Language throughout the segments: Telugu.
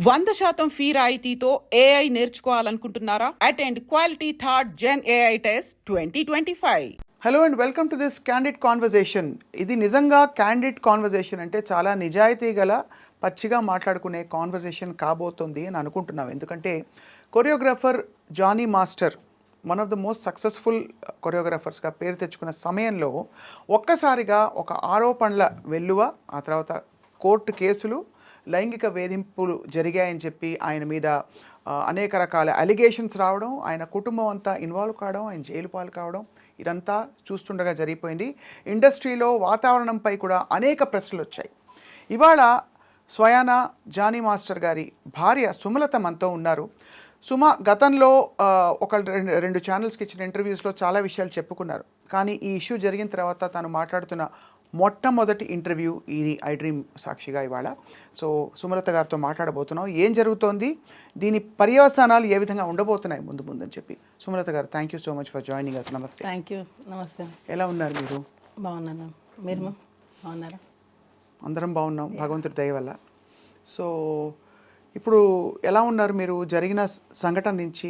100% ఫీ రాయితీతో ఏఐ నేర్చుకోవాలనుకుంటున్నారా? Attend quality third gen AI test 2025. Hello and welcome to this candid conversation. ఇది నిజంగా క్యాండిడ్ కాన్వర్జేషన్ అంటే చాలా నిజాయితీ గల పచ్చిగా మాట్లాడుకునే కాన్వర్జేషన్ కాబోతుంది అని అనుకుంటున్నాం. ఎందుకంటే choreographer Johnny master one of the most successful కొరియోగ్రాఫర్స్గా పేరు తెచ్చుకున్న సమయంలో ఒక్కసారిగా ఒక ఆరోపణల వెల్లువ, ఆ తర్వాత కోర్టు కేసులు, లైంగిక వేధింపులు జరిగాయని చెప్పి ఆయన మీద అనేక రకాల అలిగేషన్స్ రావడం, ఆయన కుటుంబం అంతా ఇన్వాల్వ్ కావడం, ఆయన జైలు పాలు కావడం, ఇదంతా చూస్తుండగా జరిగిపోయింది. ఇండస్ట్రీలో వాతావరణంపై కూడా అనేక ప్రశ్నలు వచ్చాయి. ఇవాళ స్వయాన జానీ మాస్టర్ గారి భార్య సుమలత మనతో ఉన్నారు. సుమ గతంలో రెండు ఛానల్స్కి ఇచ్చిన ఇంటర్వ్యూస్లో చాలా విషయాలు చెప్పుకున్నారు. కానీ ఈ ఇష్యూ జరిగిన తర్వాత తను మాట్లాడుతున్న మొట్టమొదటి ఇంటర్వ్యూ ఇది ఐ డ్రీమ్ సాక్షిగా ఇవాళ. సో సుమలత గారితో మాట్లాడబోతున్నాం. ఏం జరుగుతోంది, దీని పర్యవసానాలు ఏ విధంగా ఉండబోతున్నాయి ముందు అని చెప్పి. సుమలత గారు, thank you so much for joining us. నమస్తే. Thank you. నమస్తే. ఎలా ఉన్నారు మీరు? బాగున్నాను. మీరు బాగున్నారా? అందరం బాగున్నాం భగవంతుడి దయ వల్ల. సో ఇప్పుడు ఎలా ఉన్నారు మీరు? జరిగిన సంఘటన నుంచి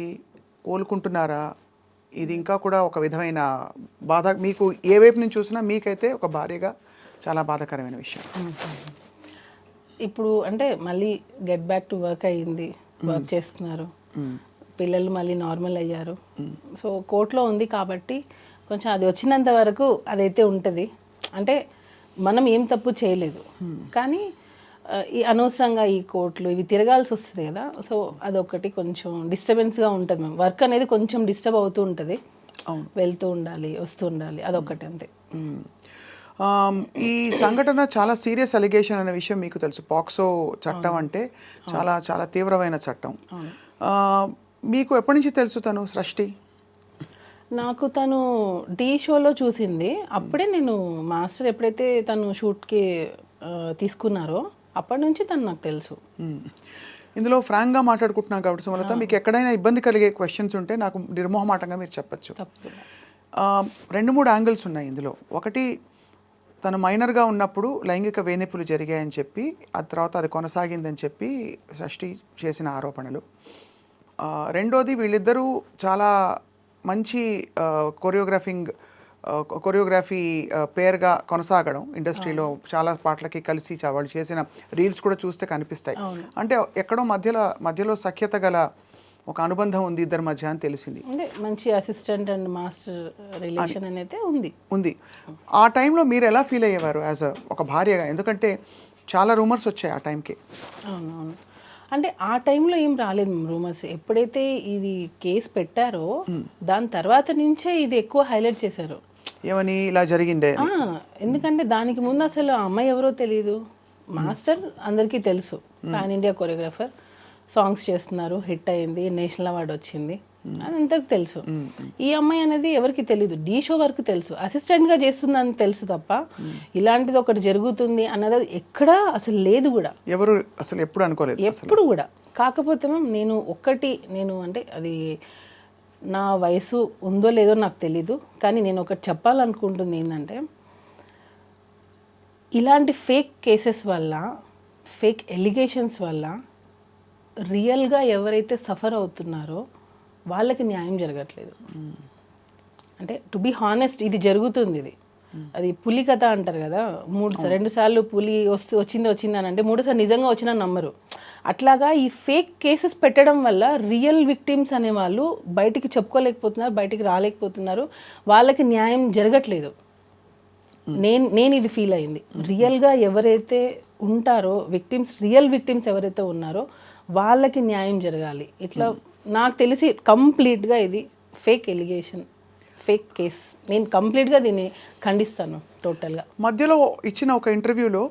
కోలుకుంటున్నారా? ఇది ఇంకా కూడా ఒక విధమైన బాధ, మీకు ఏ వైపు నుంచి చూసినా మీకైతే ఒక భార్యగా చాలా బాధాకరమైన విషయం. ఇప్పుడు అంటే మళ్ళీ గెట్ బ్యాక్ టు వర్క్ అయ్యింది, వర్క్ చేస్తున్నారు, పిల్లలు మళ్ళీ నార్మల్ అయ్యారు. సో కోర్టులో ఉంది కాబట్టి కొంచెం అది వచ్చినంత వరకు అదైతే ఉంటుంది. అంటే మనం ఏం తప్పు చేయలేదు, కానీ ఈ అనవసరంగా ఈ కోర్టులు ఇవి తిరగాల్సి వస్తుంది కదా. సో అదొకటి కొంచెం డిస్టర్బెన్స్గా ఉంటుంది. మేము వర్క్ అనేది కొంచెం డిస్టర్బ్ అవుతూ ఉంటుంది, వెళ్తూ ఉండాలి, వస్తూ ఉండాలి, అదొకటి అంతే. ఈ సంఘటన చాలా సీరియస్ అలిగేషన్ అనే విషయం మీకు తెలుసు. పాక్సో చట్టం అంటే చాలా చాలా తీవ్రమైన చట్టం. మీకు ఎప్పటి నుంచి తెలుసు తను సృష్టి? నాకు తను టీ షోలో చూసింది. అప్పుడే నేను మాస్టర్ ఎప్పుడైతే తను షూట్కి తీసుకున్నారో అప్పటి నుంచి తను నాకు తెలుసు. ఇందులో ఫ్రాంక్గా మాట్లాడుకుంటున్నాం కాబట్టి సుమలత, మీకు ఎక్కడైనా ఇబ్బంది కలిగే క్వశ్చన్స్ ఉంటే నాకు నిర్మోహమాటంగా మీరు చెప్పచ్చు. 2-3 యాంగిల్స్ ఉన్నాయి ఇందులో. ఒకటి, తను మైనర్గా ఉన్నప్పుడు లైంగిక వేధింపులు జరిగాయని చెప్పి, ఆ తర్వాత అది కొనసాగిందని చెప్పి సృష్టి చేసిన ఆరోపణలు. రెండోది, వీళ్ళిద్దరూ చాలా మంచి కొరియోగ్రఫీ పేరుగా కొనసాగడం, ఇండస్ట్రీలో చాలా పాటలకి కలిసి వాళ్ళు చేసిన రీల్స్ కూడా చూస్తే కనిపిస్తాయి. అంటే ఎక్కడో మధ్యలో సఖ్యత గల ఒక అనుబంధం ఉంది ఇద్దరి మధ్య అని తెలిసింది. మంచి అసిస్టెంట్ అండ్ మాస్టర్ రిలేషన్ అనేది ఉంది. ఆ టైంలో మీరు ఎలా ఫీల్ అయ్యేవారు యాజ్ ఒక భార్యగా? ఎందుకంటే చాలా రూమర్స్ వచ్చాయి ఆ టైంకి. అవునవును. అంటే ఆ టైంలో ఏం రాలేదు రూమర్స్. ఎప్పుడైతే ఇది కేసు పెట్టారో దాని తర్వాత నుంచే ఇది ఎక్కువ హైలైట్ చేశారు. ఏమని ఇలా జరిగిందే? ఎందుకంటే దానికి ముందు అసలు ఆ అమ్మాయి ఎవరో తెలియదు. మాస్టర్ అందరికీ తెలుసు, పాన్ ఇండియా కొరియోగ్రాఫర్, సాంగ్స్ చేస్తున్నారు, హిట్ అయింది, నేషనల్ అవార్డు వచ్చింది, అదంతకు తెలుసు. ఈ అమ్మాయి అనేది ఎవరికి తెలియదు. డీ షో వరకు తెలుసు, అసిస్టెంట్గా చేస్తుందని తెలుసు తప్ప ఇలాంటిది ఒకటి జరుగుతుంది అన్నది ఎక్కడా అసలు లేదు కూడా. ఎవరు అసలు ఎప్పుడు అనుకోలేదు ఎప్పుడు కూడా. కాకపోతే నేను అంటే అది నా వయసు ఉందో లేదో నాకు తెలీదు, కానీ నేను ఒకటి చెప్పాలనుకుంటుంది ఏంటంటే, ఇలాంటి ఫేక్ కేసెస్ వల్ల, ఫేక్ ఎలిగేషన్స్ వల్ల రియల్గా ఎవరైతే సఫర్ అవుతున్నారో వాళ్ళకి న్యాయం జరగట్లేదు. అంటే టు బీ హానెస్ట్, ఇది జరుగుతుంది. ఇది అది పులి కథ అంటారు కదా, 2 సార్లు పులి వచ్చింది అని అంటే 3 సార్లు నిజంగా వచ్చినా నమ్మరు. అట్లాగా ఈ ఫేక్ కేసెస్ పెట్టడం వల్ల రియల్ విక్టిమ్స్ అనేవాళ్ళు బయటికి చెప్పుకోలేకపోతున్నారు, బయటికి రాలేకపోతున్నారు, వాళ్ళకి న్యాయం జరగట్లేదు. నేను ఇది ఫీల్ అయింది. రియల్గా ఎవరైతే ఉంటారో విక్టిమ్స్, రియల్ విక్టిమ్స్ ఎవరైతే ఉన్నారో వాళ్ళకి న్యాయం జరగాలి. ఇట్లా నాకు తెలిసి కంప్లీట్గా ఇది ఫేక్ ఎలిగేషన్, ఫేక్ కేస్. నేను కంప్లీట్గా దీన్ని ఖండిస్తాను టోటల్గా. మధ్యలో ఇచ్చిన ఒక ఇంటర్వ్యూలో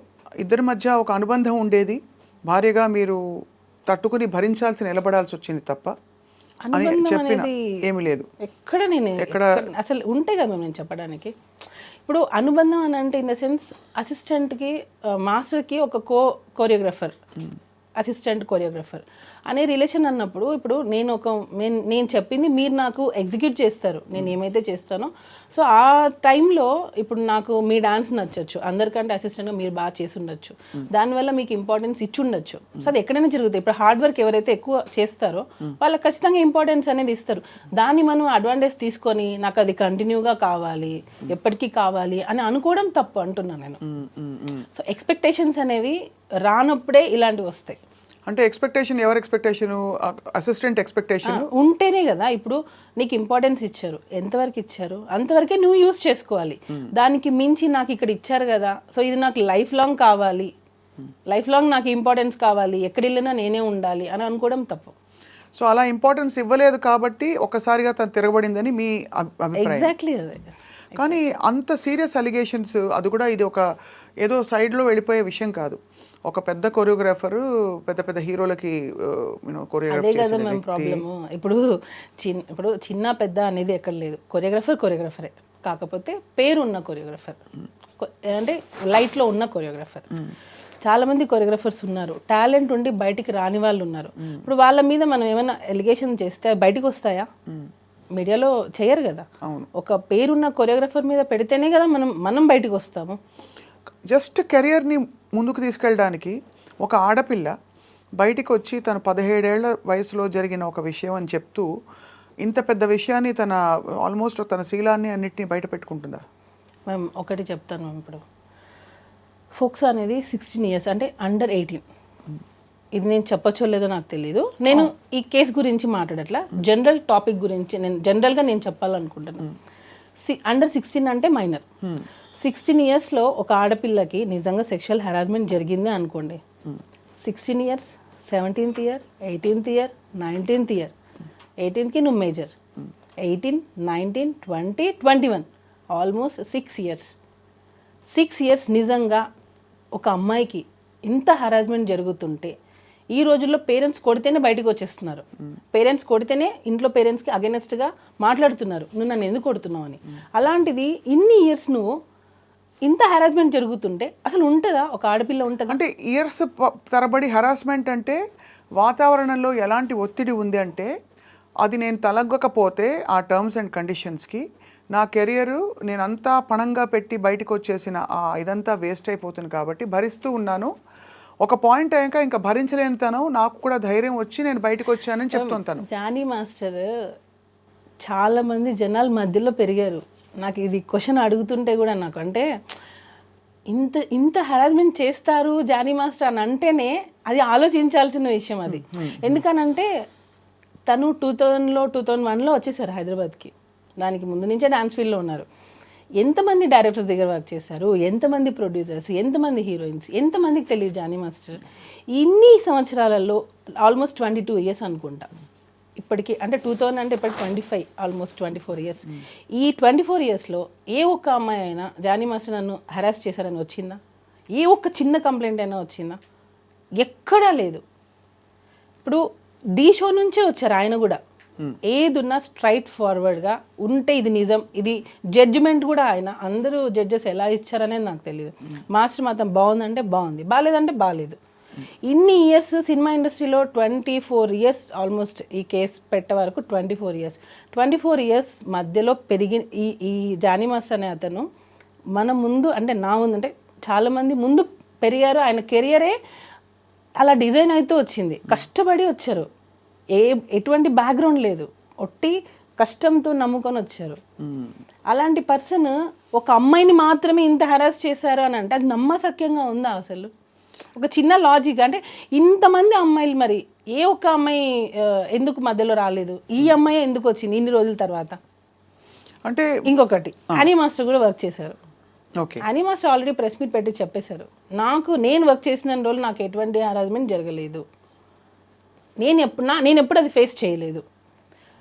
ఇద్దరి మధ్య ఒక అనుబంధం ఉండేది, భార్యగా మీరు తట్టుకుని భరించాల్సి నిలబడాల్సి వచ్చింది తప్ప ఏమీ లేదు. ఎక్కడ అసలు ఉంటే కదా నేను చెప్పడానికి. ఇప్పుడు అనుబంధం అని అంటే ఇన్ ద సెన్స్, అసిస్టెంట్కి మాస్టర్కి ఒక కొరియోగ్రాఫర్, అసిస్టెంట్ కొరియోగ్రఫర్ అనే రిలేషన్ అన్నప్పుడు ఇప్పుడు నేను చెప్పింది మీరు నాకు ఎగ్జిక్యూట్ చేస్తారు, నేను ఏమైతే చేస్తానో. సో ఆ టైంలో ఇప్పుడు నాకు మీ డాన్స్ నచ్చచ్చు, అందరికంటే అసిస్టెంట్గా మీరు బాగా చేసి ఉండొచ్చు, దానివల్ల మీకు ఇంపార్టెన్స్ ఇచ్చి ఉండొచ్చు. సో అది ఎక్కడైనా జరుగుతుంది. ఇప్పుడు హార్డ్ వర్క్ ఎవరైతే ఎక్కువ చేస్తారో వాళ్ళకి ఖచ్చితంగా ఇంపార్టెన్స్ అనేది ఇస్తారు. దాన్ని మనం అడ్వాంటేజ్ తీసుకొని నాకు అది కంటిన్యూగా కావాలి, ఎప్పటికీ కావాలి అని అనుకోవడం తప్పు అంటున్నాను నేను. సో ఎక్స్పెక్టేషన్స్ అనేవి రానప్పుడే ఇలాంటివి వస్తాయి. అంటే ఎక్స్పెక్టేషన్, ఎవరి ఎక్స్పెక్టేషన్? అసిస్టెంట్ ఎక్స్పెక్టేషన్ ఉంటేనే కదా. ఇప్పుడు నీకు ఇంపార్టెన్స్ ఇచ్చారు, ఎంతవరకు ఇచ్చారు అంతవరకే నువ్వు యూజ్ చేసుకోవాలి. దానికి మించి నాకు ఇక్కడ ఇచ్చారు కదా, సో ఇది నాకు లైఫ్ లాంగ్ కావాలి, లైఫ్ లాంగ్ నాకు ఇంపార్టెన్స్ కావాలి, ఎక్కడ వెళ్ళినా నేనే ఉండాలి అని అనుకోవడం తప్పు. సో అలా ఇంపార్టెన్స్ ఇవ్వలేదు కాబట్టి ఒక్కసారిగా తను తిరగబడిందని మీ అభిప్రాయం. ఎగ్జాక్ట్లీ అదే. కానీ అంత సీరియస్ అలిగేషన్స్, అది కూడా ఇది ఒక ఏదో సైడ్లో వెళ్ళిపోయే విషయం కాదు. ఒక పెద్ద కొరియోగ్రాఫరు పెద్ద పెద్ద హీరోలకి అదే కదా మేము ప్రాబ్లము. ఇప్పుడు చిన్న పెద్ద అనేది ఎక్కడ లేదు, కొరియోగ్రఫరే. కాకపోతే పేరు ఉన్న కొరియోగ్రఫర్, అంటే లైట్లో ఉన్న కొరియోగ్రఫర్. చాలా మంది కొరియోగ్రఫర్స్ ఉన్నారు, టాలెంట్ ఉండి బయటికి రాని వాళ్ళు ఉన్నారు. ఇప్పుడు వాళ్ళ మీద మనం ఏమైనా ఎలిగేషన్ చేస్తే బయటకు వస్తాయా? మీడియాలో చేయరు కదా. ఒక పేరున్న కొరియోగ్రఫర్ మీద పెడితేనే కదా మనం బయటకు వస్తాము. జస్ట్ కెరియర్ని ముందుకు తీసుకెళ్ళడానికి ఒక ఆడపిల్ల బయటికి వచ్చి తన 17 ఏళ్ల వయసులో జరిగిన ఒక విషయం అని చెప్తూ ఇంత పెద్ద విషయాన్ని తన ఆల్మోస్ట్ తన శీలాన్ని అన్నిటినీ బయట పెట్టుకుంటుందా? మ్యామ్ ఒకటి చెప్తాను మ్యామ్. ఇప్పుడు ఫోక్స్ అనేది 16 years, అంటే అండర్ 18. ఇది నేను చెప్పచ్చో లేదో నాకు తెలీదు. నేను ఈ కేసు గురించి మాట్లాడట్లా, జనరల్ టాపిక్ గురించి జనరల్గా నేను చెప్పాలనుకుంటున్నాను. అండర్ 16 అంటే మైనర్. 16 yearsలో ఒక ఆడపిల్లకి నిజంగా సెక్షువల్ హెరాస్మెంట్ జరిగింది అనుకోండి, 16 years, 17th year, 18th year, 19th year, 18కి నువ్వు మేజర్, 18, 19, 20, 21, ఆల్మోస్ట్ 6 years. 6 years నిజంగా ఒక అమ్మాయికి ఇంత హెరాస్మెంట్ జరుగుతుంటే ఈ రోజుల్లో పేరెంట్స్ కొడితేనే బయటకు వచ్చేస్తున్నారు. పేరెంట్స్ కొడితేనే ఇంట్లో పేరెంట్స్కి అగెనెస్ట్గా మాట్లాడుతున్నారు, నువ్వు నన్ను ఎందుకు కొడుతున్నావు అని. అలాంటిది ఇన్ని ఇయర్స్ నువ్వు ఇంత హెరాస్మెంట్ జరుగుతుంటే అసలు ఉంటుందా? ఒక ఆడపిల్ల ఉంటుందా? అంటే ఇయర్స్ తరబడి హెరాస్మెంట్ అంటే వాతావరణంలో ఎలాంటి ఒత్తిడి ఉంది అంటే అది నేను తలగ్గకపోతే ఆ టర్మ్స్ అండ్ కండిషన్స్కి నా కెరియరు నేనంతా పణంగా పెట్టి బయటకు వచ్చేసిన ఇదంతా వేస్ట్ అయిపోతుంది కాబట్టి భరిస్తూ ఉన్నాను. ఒక పాయింట్ అయ్యాక ఇంకా భరించలేని తను నాకు కూడా ధైర్యం వచ్చి నేను బయటకు వచ్చానని చెప్తుంటాను. జానీ మాస్టర్ చాలా మంది జనాల మధ్యలో పెరిగారు. నాకు ఇది క్వశ్చన్ అడుగుతుంటే కూడా నాకు అంటే ఇంత హెరాస్మెంట్ చేస్తారు జానీ మాస్టర్ అని అంటేనే అది ఆలోచించాల్సిన విషయం అది. ఎందుకనంటే తను 2000లో 2001లో వచ్చేసారు హైదరాబాద్కి. దానికి ముందు నుంచే డాన్స్ ఫీల్డ్లో ఉన్నారు. ఎంతమంది డైరెక్టర్స్ దగ్గర వర్క్ చేశారు, ఎంతమంది ప్రొడ్యూసర్స్, ఎంతమంది హీరోయిన్స్, ఎంతమందికి తెలియదు జానీ మాస్టర్. ఇన్ని సంవత్సరాలలో ఆల్మోస్ట్ 22 years అనుకుంటా ఇప్పటికీ. అంటే 2000 అంటే ఇప్పటికి 25, ఆల్మోస్ట్ 24 years. ఈ 24 yearsలో ఏ ఒక్క అమ్మాయి అయినా జానీ మాస్టర్ నన్ను హెరాస్ చేశారని వచ్చిందా? ఏ ఒక్క చిన్న కంప్లైంట్ అయినా వచ్చిందా? ఎక్కడా లేదు. ఇప్పుడు డీ షో నుంచే వచ్చారు ఆయన కూడా. ఏదున్నా స్ట్రైట్ ఫార్వర్డ్గా ఉంటే ఇది నిజం, ఇది జడ్జిమెంట్ కూడా ఆయన అందరూ జడ్జెస్ ఎలా ఇచ్చారనేది నాకు తెలియదు. మాస్టర్ మాత్రం బాగుందంటే బాగుంది, బాగాలేదంటే బాగాలేదు. ఇన్ని ఇయర్స్ సినిమా ఇండస్ట్రీలో 24 years ఆల్మోస్ట్ ఈ కేసు పెట్టే వరకు 24 years మధ్యలో పెరిగి ఈ జానీ మాస్టర్ అనే అతను మన ముందు అంటే నా ముందు అంటే చాలామంది ముందు పెరిగారు. ఆయన కెరియరే అలా డిజైన్ అయితే వచ్చింది, కష్టపడి వచ్చారు, ఎటువంటి బ్యాక్గ్రౌండ్ లేదు, ఒట్టి కష్టంతో నమ్ముకొని వచ్చారు. అలాంటి పర్సన్ ఒక అమ్మాయిని మాత్రమే ఇంత హెరాస్ చేశారు అని అంటే అది నమ్మశక్యంగా ఉందా అసలు? ఒక చిన్న లాజిక్ అంటే ఇంతమంది అమ్మాయిలు మరి ఏ ఒక్క అమ్మాయి ఎందుకు మధ్యలో రాలేదు? ఈ అమ్మాయి ఎందుకు వచ్చింది ఇన్ని రోజుల తర్వాత? అంటే ఇంకొకటి హనీ మాస్టర్ కూడా వర్క్ చేశారు. Honey master already press meet పెట్టి చెప్పేశారు, నేను వర్క్ చేసిన రోజులు నాకు ఎటువంటి హెరాస్మెంట్ జరగలేదు, నేను ఎప్పుడు అది ఫేస్ చేయలేదు.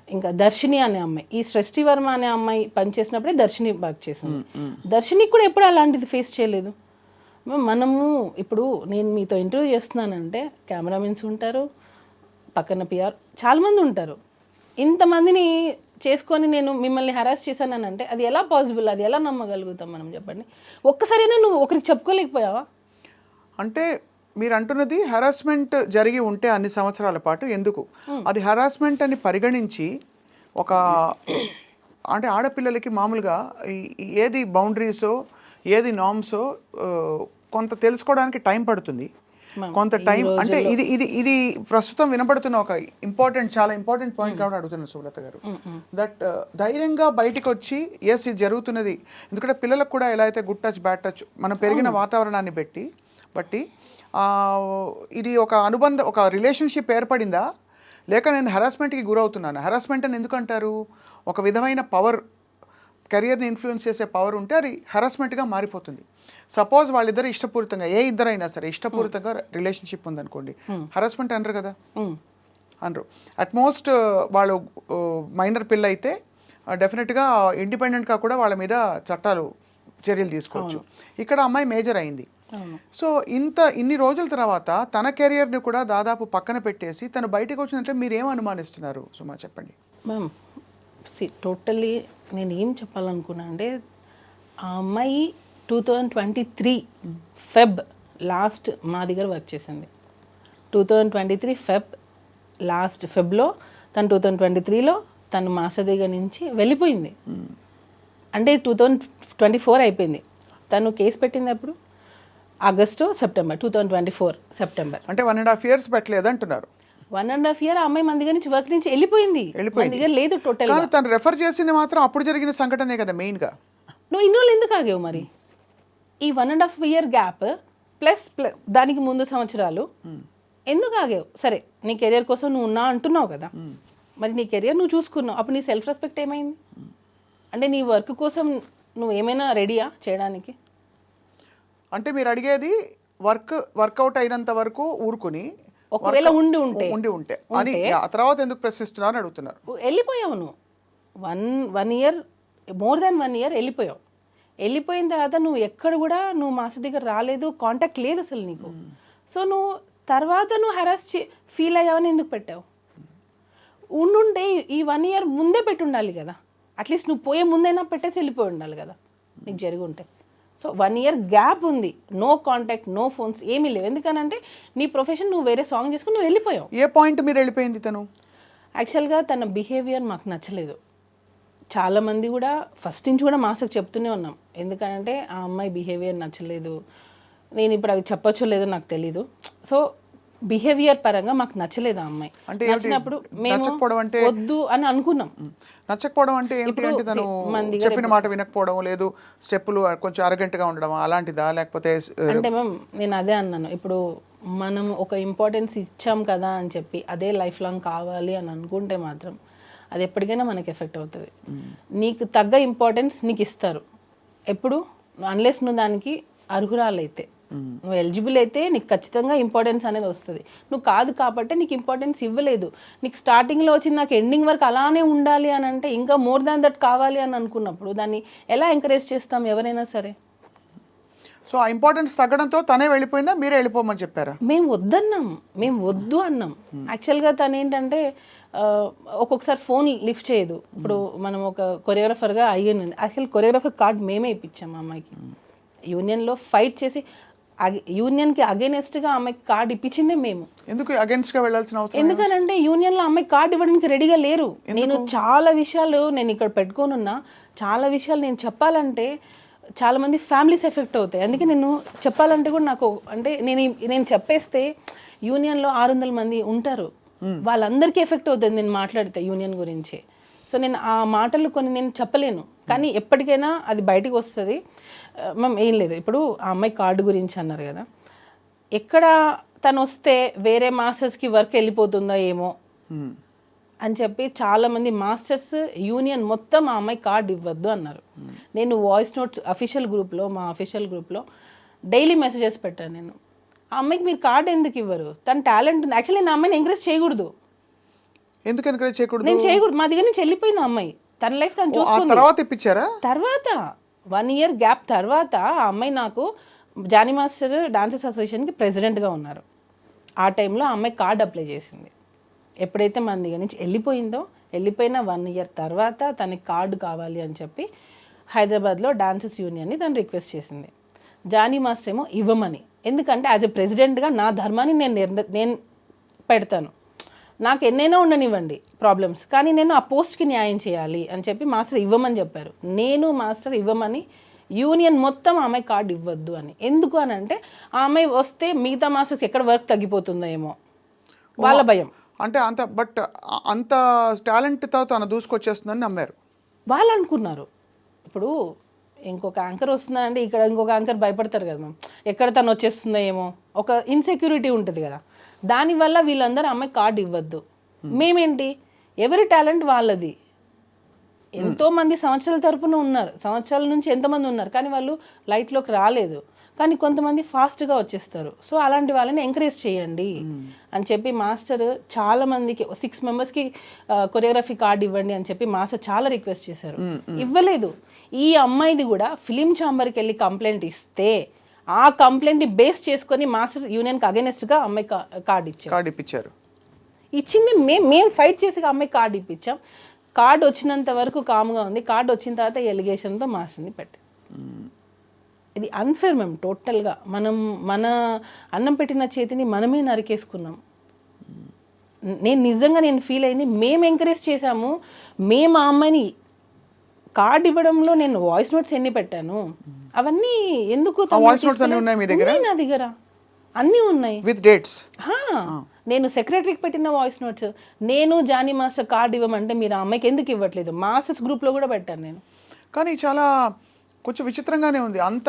ఇంకా దర్శిని అనే అమ్మాయి, ఈ సృష్టి వర్మ అనే అమ్మాయి పనిచేసినప్పుడే దర్శిని వర్క్ చేశాను. దర్శినికి కూడా ఎప్పుడు అలాంటిది ఫేస్ చేయలేదు. మనము ఇప్పుడు నేను మీతో ఇంటర్వ్యూ చేస్తున్నానంటే కెమెరామెన్స్ ఉంటారు, పక్కన పిఆర్ చాలామంది ఉంటారు. ఇంతమందిని చేసుకొని నేను మిమ్మల్ని హెరాస్ చేశానని అంటే అది ఎలా పాసిబుల్? అది ఎలా నమ్మగలుగుతాం మనం? చెప్పండి. ఒక్కసారైనా నువ్వు ఒకరికి చెప్పుకోలేకపోయావా? అంటే మీరు అంటున్నది హరాస్మెంట్ జరిగి ఉంటే అన్ని సంవత్సరాల పాటు ఎందుకు అది హరాస్మెంట్ అని పరిగణించి ఒక అంటే ఆడపిల్లలకి మామూలుగా ఏది బౌండరీసో ఏది నార్మ్సో కొంత తెలుసుకోవడానికి టైం పడుతుంది. కొంత టైం అంటే ఇది ఇది ఇది ప్రస్తుతం వినబడుతున్న ఒక చాలా ఇంపార్టెంట్ పాయింట్ కాబట్టి అడుగుతున్నాను సుమలత గారు. దట్ ధైర్యంగా బయటికి వచ్చి ఎస్ ఇది జరుగుతున్నది. ఎందుకంటే పిల్లలకు కూడా ఎలా అయితే గుడ్ టచ్ బ్యాడ్ టచ్ మనం పెరిగిన వాతావరణాన్ని బట్టి ఇది ఒక అనుబంధం ఒక రిలేషన్షిప్ ఏర్పడిందా లేక నేను హరాస్మెంట్కి గురవుతున్నాను. హరాస్మెంట్ అని ఎందుకు అంటారు? ఒక విధమైన పవర్ కెరియర్ని ఇన్ఫ్లుయెన్స్ చేసే పవర్ ఉంటే అది హరాస్మెంట్గా మారిపోతుంది. సపోజ్ వాళ్ళిద్దరు ఇష్టపూరితంగా ఇద్దరైనా సరే ఇష్టపూరితంగా రిలేషన్షిప్ ఉందనుకోండి, హరాస్మెంట్ అనరు కదా, అనరు. అట్మోస్ట్ వాళ్ళు మైనర్ పిల్ల అయితే డెఫినెట్గా ఇండిపెండెంట్గా కూడా వాళ్ళ మీద చర్యలు తీసుకోవచ్చు. ఇక్కడ అమ్మాయి మేజర్ అయింది. సో ఇన్ని రోజుల తర్వాత తన కెరియర్ని కూడా దాదాపు పక్కన పెట్టేసి తను బయటకు వచ్చిందంటే మీరు ఏం అనుమానిస్తున్నారు సుమా, చెప్పండి. మ్యామ్ టోటల్లీ నేను ఏం చెప్పాలనుకున్నా అంటే ఆ అమ్మాయి 2023 ఫెబ్ లాస్ట్ మా దగ్గర వర్క్ చేసింది. 2023 ఫెబ్లో తను 2023లో తను మాస్టర్ దగ్గర నుంచి వెళ్ళిపోయింది. అంటే 2024 అయిపోయింది. తను కేసు పెట్టింది అప్పుడు ఆగస్టు సెప్టెంబర్ 2024 సెప్టెంబర్. అంటే 1.5 years పెట్టలేదు అంటున్నారు. 1.5 year అమ్మాయి మన దగ్గర నుంచి వర్క్ నుంచి వెళ్ళిపోయింది. మన దగ్గర లేదు టోటల్. తను రెఫర్ చేసింది మాత్రం అప్పుడు జరిగిన సంఘటనే కదా మెయిన్ గా. నువ్వు ఇన్ని రోజులు ఎందుకు ఆగేవు మరి? ఈ 1.5 year గ్యాప్ ప్లస్ దానికి ముందు సంవత్సరాలు ఎందుకు ఆగేవు? సరే నీ కెరియర్ కోసం నువ్వు ఉన్నా అంటున్నావు కదా, మరి నీ కెరియర్ నువ్వు చూసుకున్నావు, అప్పుడు నీ సెల్ఫ్ రెస్పెక్ట్ ఏమైంది? అంటే నీ వర్క్ కోసం నువ్వు ఏమైనా రెడీయా చేయడానికి? అంటే మీరు అడిగేది వర్కౌట్ అయినంత వరకు ఊరుకుని ఒకవేళ ఉండి ఉంటే అని ఆ తర్వాత ఎందుకు ప్రశ్నిస్తున్నారు అని అడుగుతున్నారు. వెళ్ళిపోయావు నువ్వు 1 year మోర్ దాన్ 1 year వెళ్ళిపోయావు. వెళ్ళిపోయిన తర్వాత నువ్వు ఎక్కడ కూడా నువ్వు మాస్టర్ దగ్గర రాలేదు, కాంటాక్ట్ లేదు అసలు నీకు. సో నువ్వు తర్వాత నువ్వు హెరాస్ ఫీల్ అయ్యావని ఎందుకు పెట్టావు? ఉండుంటే ఈ 1 year ముందే పెట్టి ఉండాలి కదా, అట్లీస్ట్ నువ్వు పోయే ముందైనా పెట్టేసి వెళ్ళిపోయి ఉండాలి కదా నీకు జరిగి ఉంటే. సో 1 year గ్యాప్ ఉంది, నో కాంటాక్ట్, నో ఫోన్స్, ఏమీ లేవు. ఎందుకనంటే నీ ప్రొఫెషన్ నువ్వు వేరే సాంగ్ చేసుకుని నువ్వు వెళ్ళిపోయావు. ఏ పాయింట్ మీరు వెళ్ళిపోయింది తను? యాక్చువల్గా తన బిహేవియర్ మాకు నచ్చలేదు. చాలామంది కూడా ఫస్ట్ నుంచి కూడా మాస్టర్కి చెప్తూనే ఉన్నాం, ఎందుకంటే ఆ అమ్మాయి బిహేవియర్ నచ్చలేదు. నేను ఇప్పుడు అవి చెప్పొచ్చో లేదో నాకు తెలీదు. సో బిహేవియర్ పరంగా మాకు నచ్చలేదు ఆ అమ్మాయి. నచ్చినప్పుడు మేము వద్దు అని అనుకున్నాం. నచ్చకపోవడం అంటే ఏంటి? అంటే తను చెప్పిన మాట వినకపోవడం, లేదు స్టెప్పులు కొంచెం అరగంటగా ఉండడం అలాంటిదా, లేకపోతే? అంటే మ్యామ్ నేను అదే అన్నాను, ఇప్పుడు మనం ఒక ఇంపార్టెన్స్ ఇచ్చాం కదా అని చెప్పి అదే లైఫ్ లాంగ్ కావాలి అని అనుకుంటే మాత్రం అది ఎప్పటికైనా మనకి ఎఫెక్ట్ అవుతుంది. నీకు తగ్గ ఇంపార్టెన్స్ నీకు ఇస్తారు ఎప్పుడు, అన్లెస్ నువ్వు దానికి అర్హురాలైతే, నువ్వు ఎలిజిబుల్ అయితే నీకు ఖచ్చితంగా ఇంపార్టెన్స్ అనేది వస్తుంది. నువ్వు కాదు కాబట్టి నీకు ఇంపార్టెన్స్ ఇవ్వలేదు. నీకు స్టార్టింగ్లో వచ్చి నాకు ఎండింగ్ వరకు అలానే ఉండాలి అని అంటే ఇంకా మోర్ దాన్ దట్ కావాలి అని అనుకున్నప్పుడు దాన్ని ఎలా ఎంకరేజ్ చేస్తాం ఎవరైనా సరే? సో ఆ ఇంపార్టెన్స్ తగ్గడంతో తనే వెళ్ళిపోయిందా, మీరే వెళ్ళిపోమని చెప్పారా? మేము వద్దు అన్నాం. యాక్చువల్గా తను ఏంటంటే ఒక్కొక్కసారి ఫోన్ లిఫ్ట్ చేయదు. ఇప్పుడు మనం ఒక కొరియోగ్రాఫర్గా అయ్యింది, యాక్చువల్ కొరియోగ్రాఫర్ కార్డ్ మేమే ఇప్పించాం ఆ అమ్మాయికి. యూనియన్లో ఫైట్ చేసి యూనియన్కి అగేనెస్ట్గా అమ్మాయికి కార్డు ఇప్పించిందే మేము. ఎందుకు అగేన్స్ట్గా వెళ్ళాల్సిన అవసరం? ఎందుకనంటే యూనియన్లో అమ్మాయి కార్డు ఇవ్వడానికి రెడీగా లేరు. నేను చాలా విషయాలు నేను ఇక్కడ పెట్టుకోనున్నా, చాలా విషయాలు నేను చెప్పాలంటే చాలా మంది ఫ్యామిలీస్ ఎఫెక్ట్ అవుతాయి. అందుకే నేను చెప్పాలంటే కూడా నాకు అంటే నేను చెప్పేస్తే యూనియన్లో 600 మంది ఉంటారు, వాళ్ళందరికీ ఎఫెక్ట్ అవుతుంది నేను మాట్లాడితే యూనియన్ గురించి. సో నేను ఆ మాటలు కొన్ని నేను చెప్పలేను, కానీ ఎప్పటికైనా అది బయటకు వస్తుంది. మ్యామ్ ఏం లేదు, ఇప్పుడు ఆ అమ్మాయి కార్డు గురించి అన్నారు కదా, ఎక్కడ తను వస్తే వేరే మాస్టర్స్కి వర్క్ వెళ్ళిపోతుందో ఏమో అని చెప్పి చాలామంది మాస్టర్స్ యూనియన్ మొత్తం ఆ అమ్మాయి కార్డు ఇవ్వద్దు అన్నారు. నేను వాయిస్ నోట్స్ మా అఫీషియల్ గ్రూప్లో డైలీ మెసేజెస్ పెట్టాను. నేను ఆ అమ్మాయికి మీరు కార్డు ఎందుకు ఇవ్వరు, తన టాలెంట్ ఉంది. యాక్చువల్లీ నేను ఆ అమ్మాయిని ఎంకరేజ్ చేయకూడదు. ఎందుకు ఎంకరేజ్ చేయకూడదు? నేను చేయకూడదు. మా దగ్గర నుంచి వెళ్ళిపోయింది ఆ అమ్మాయి, తన లైఫ్ తను చూసుకుంది. తర్వాత 1 year గ్యాప్ తర్వాత ఆ అమ్మాయి నాకు జానీ మాస్టర్ డాన్సర్స్ అసోసియేషన్కి ప్రెసిడెంట్గా ఉన్నారు. ఆ టైంలో ఆ అమ్మాయి కార్డు అప్లై చేసింది. ఎప్పుడైతే మన దగ్గర నుంచి వెళ్ళిపోయిన 1 year తర్వాత తనకి కార్డు కావాలి అని చెప్పి హైదరాబాద్లో డాన్సర్స్ యూనియన్ని తను రిక్వెస్ట్ చేసింది. జానీ మాస్టర్ ఏమో ఇవ్వమని, ఎందుకంటే యాజ్ ఎ ప్రెసిడెంట్గా నా ధర్మాన్ని నేను పెడతాను. నాకు ఎన్నైనా ఉండనివ్వండి ప్రాబ్లమ్స్, కానీ నేను ఆ పోస్ట్కి న్యాయం చేయాలి అని చెప్పి మాస్టర్ ఇవ్వమని చెప్పారు. నేను మాస్టర్ ఇవ్వమని యూనియన్ మొత్తం ఆమె కార్డు ఇవ్వద్దు అని. ఎందుకు అని అంటే ఆమె వస్తే మిగతా మాస్టర్స్ ఎక్కడ వర్క్ తగ్గిపోతుందో ఏమో వాళ్ళ భయం. అంటే అంత టాలెంట్తో తను దూసుకొచ్చేస్తుందని నమ్మారు వాళ్ళు అనుకున్నారు. ఇప్పుడు ఇంకొక యాంకర్ వస్తున్నారంటే ఇక్కడ ఇంకొక యాంకర్ భయపడతారు కదా మ్యామ్, ఎక్కడ తను వచ్చేస్తుందో ఏమో, ఒక ఇన్సెక్యూరిటీ ఉంటుంది కదా. దానివల్ల వీళ్ళందరూ అమ్మాయి కార్డు ఇవ్వద్దు. మేమేంటి, ఎవరి టాలెంట్ వాళ్ళది. ఎంతో మంది సంవత్సరాల తరపున ఉన్నారు, సంవత్సరాల నుంచి ఎంతమంది ఉన్నారు, కానీ వాళ్ళు లైట్లోకి రాలేదు. కానీ కొంతమంది ఫాస్ట్గా వచ్చేస్తారు. సో అలాంటి వాళ్ళని ఎంకరేజ్ చేయండి అని చెప్పి మాస్టర్ చాలా మందికి 6 మెంబర్స్కి కొరియోగ్రఫీ కార్డు ఇవ్వండి అని చెప్పి మాస్టర్ చాలా రిక్వెస్ట్ చేశారు. ఇవ్వలేదు. ఈ అమ్మాయిది కూడా ఫిలిం ఛాంబర్కి వెళ్ళి కంప్లైంట్ ఇస్తే ఆ కంప్లైంట్ని బేస్ చేసుకొని మాస్టర్ యూనియన్కి అగెనెస్ట్గా అమ్మాయి కార్డు ఇప్పించారు. ఇచ్చింది మేము ఫైట్ చేసి అమ్మాయి కార్డు ఇప్పించాం. కార్డు వచ్చినంత వరకు కామ్గా ఉంది. కార్డు వచ్చిన తర్వాత ఎలిగేషన్తో మాస్టర్ని పెట్టి, ఇది అన్ఫేర్ మ్యామ్ టోటల్గా. మన అన్నం పెట్టిన చేతిని మనమే నరికేసుకున్నాం. నేను ఫీల్ అయింది. మేము ఎంకరేజ్ చేశాము. మేము ఆ అమ్మాయిని కార్డు ఇవ్వడంలో నేను వాయిస్ నోట్స్ ఎన్ని పెట్టాను అవన్నీ ఎందుకు నా దగ్గర అన్నీ ఉన్నాయి విత్ డేట్స్. నేను సెక్రటరీకి పెట్టిన వాయిస్ నోట్స్, నేను జానీ మాస్టర్ కార్డు ఇవ్వమంటే మీరు ఆ అమ్మాయికి ఎందుకు ఇవ్వట్లేదు, మాస్టర్స్ గ్రూప్లో కూడా పెట్టాను నేను. కానీ చాలా కొంచెం విచిత్రంగానే ఉంది. అంత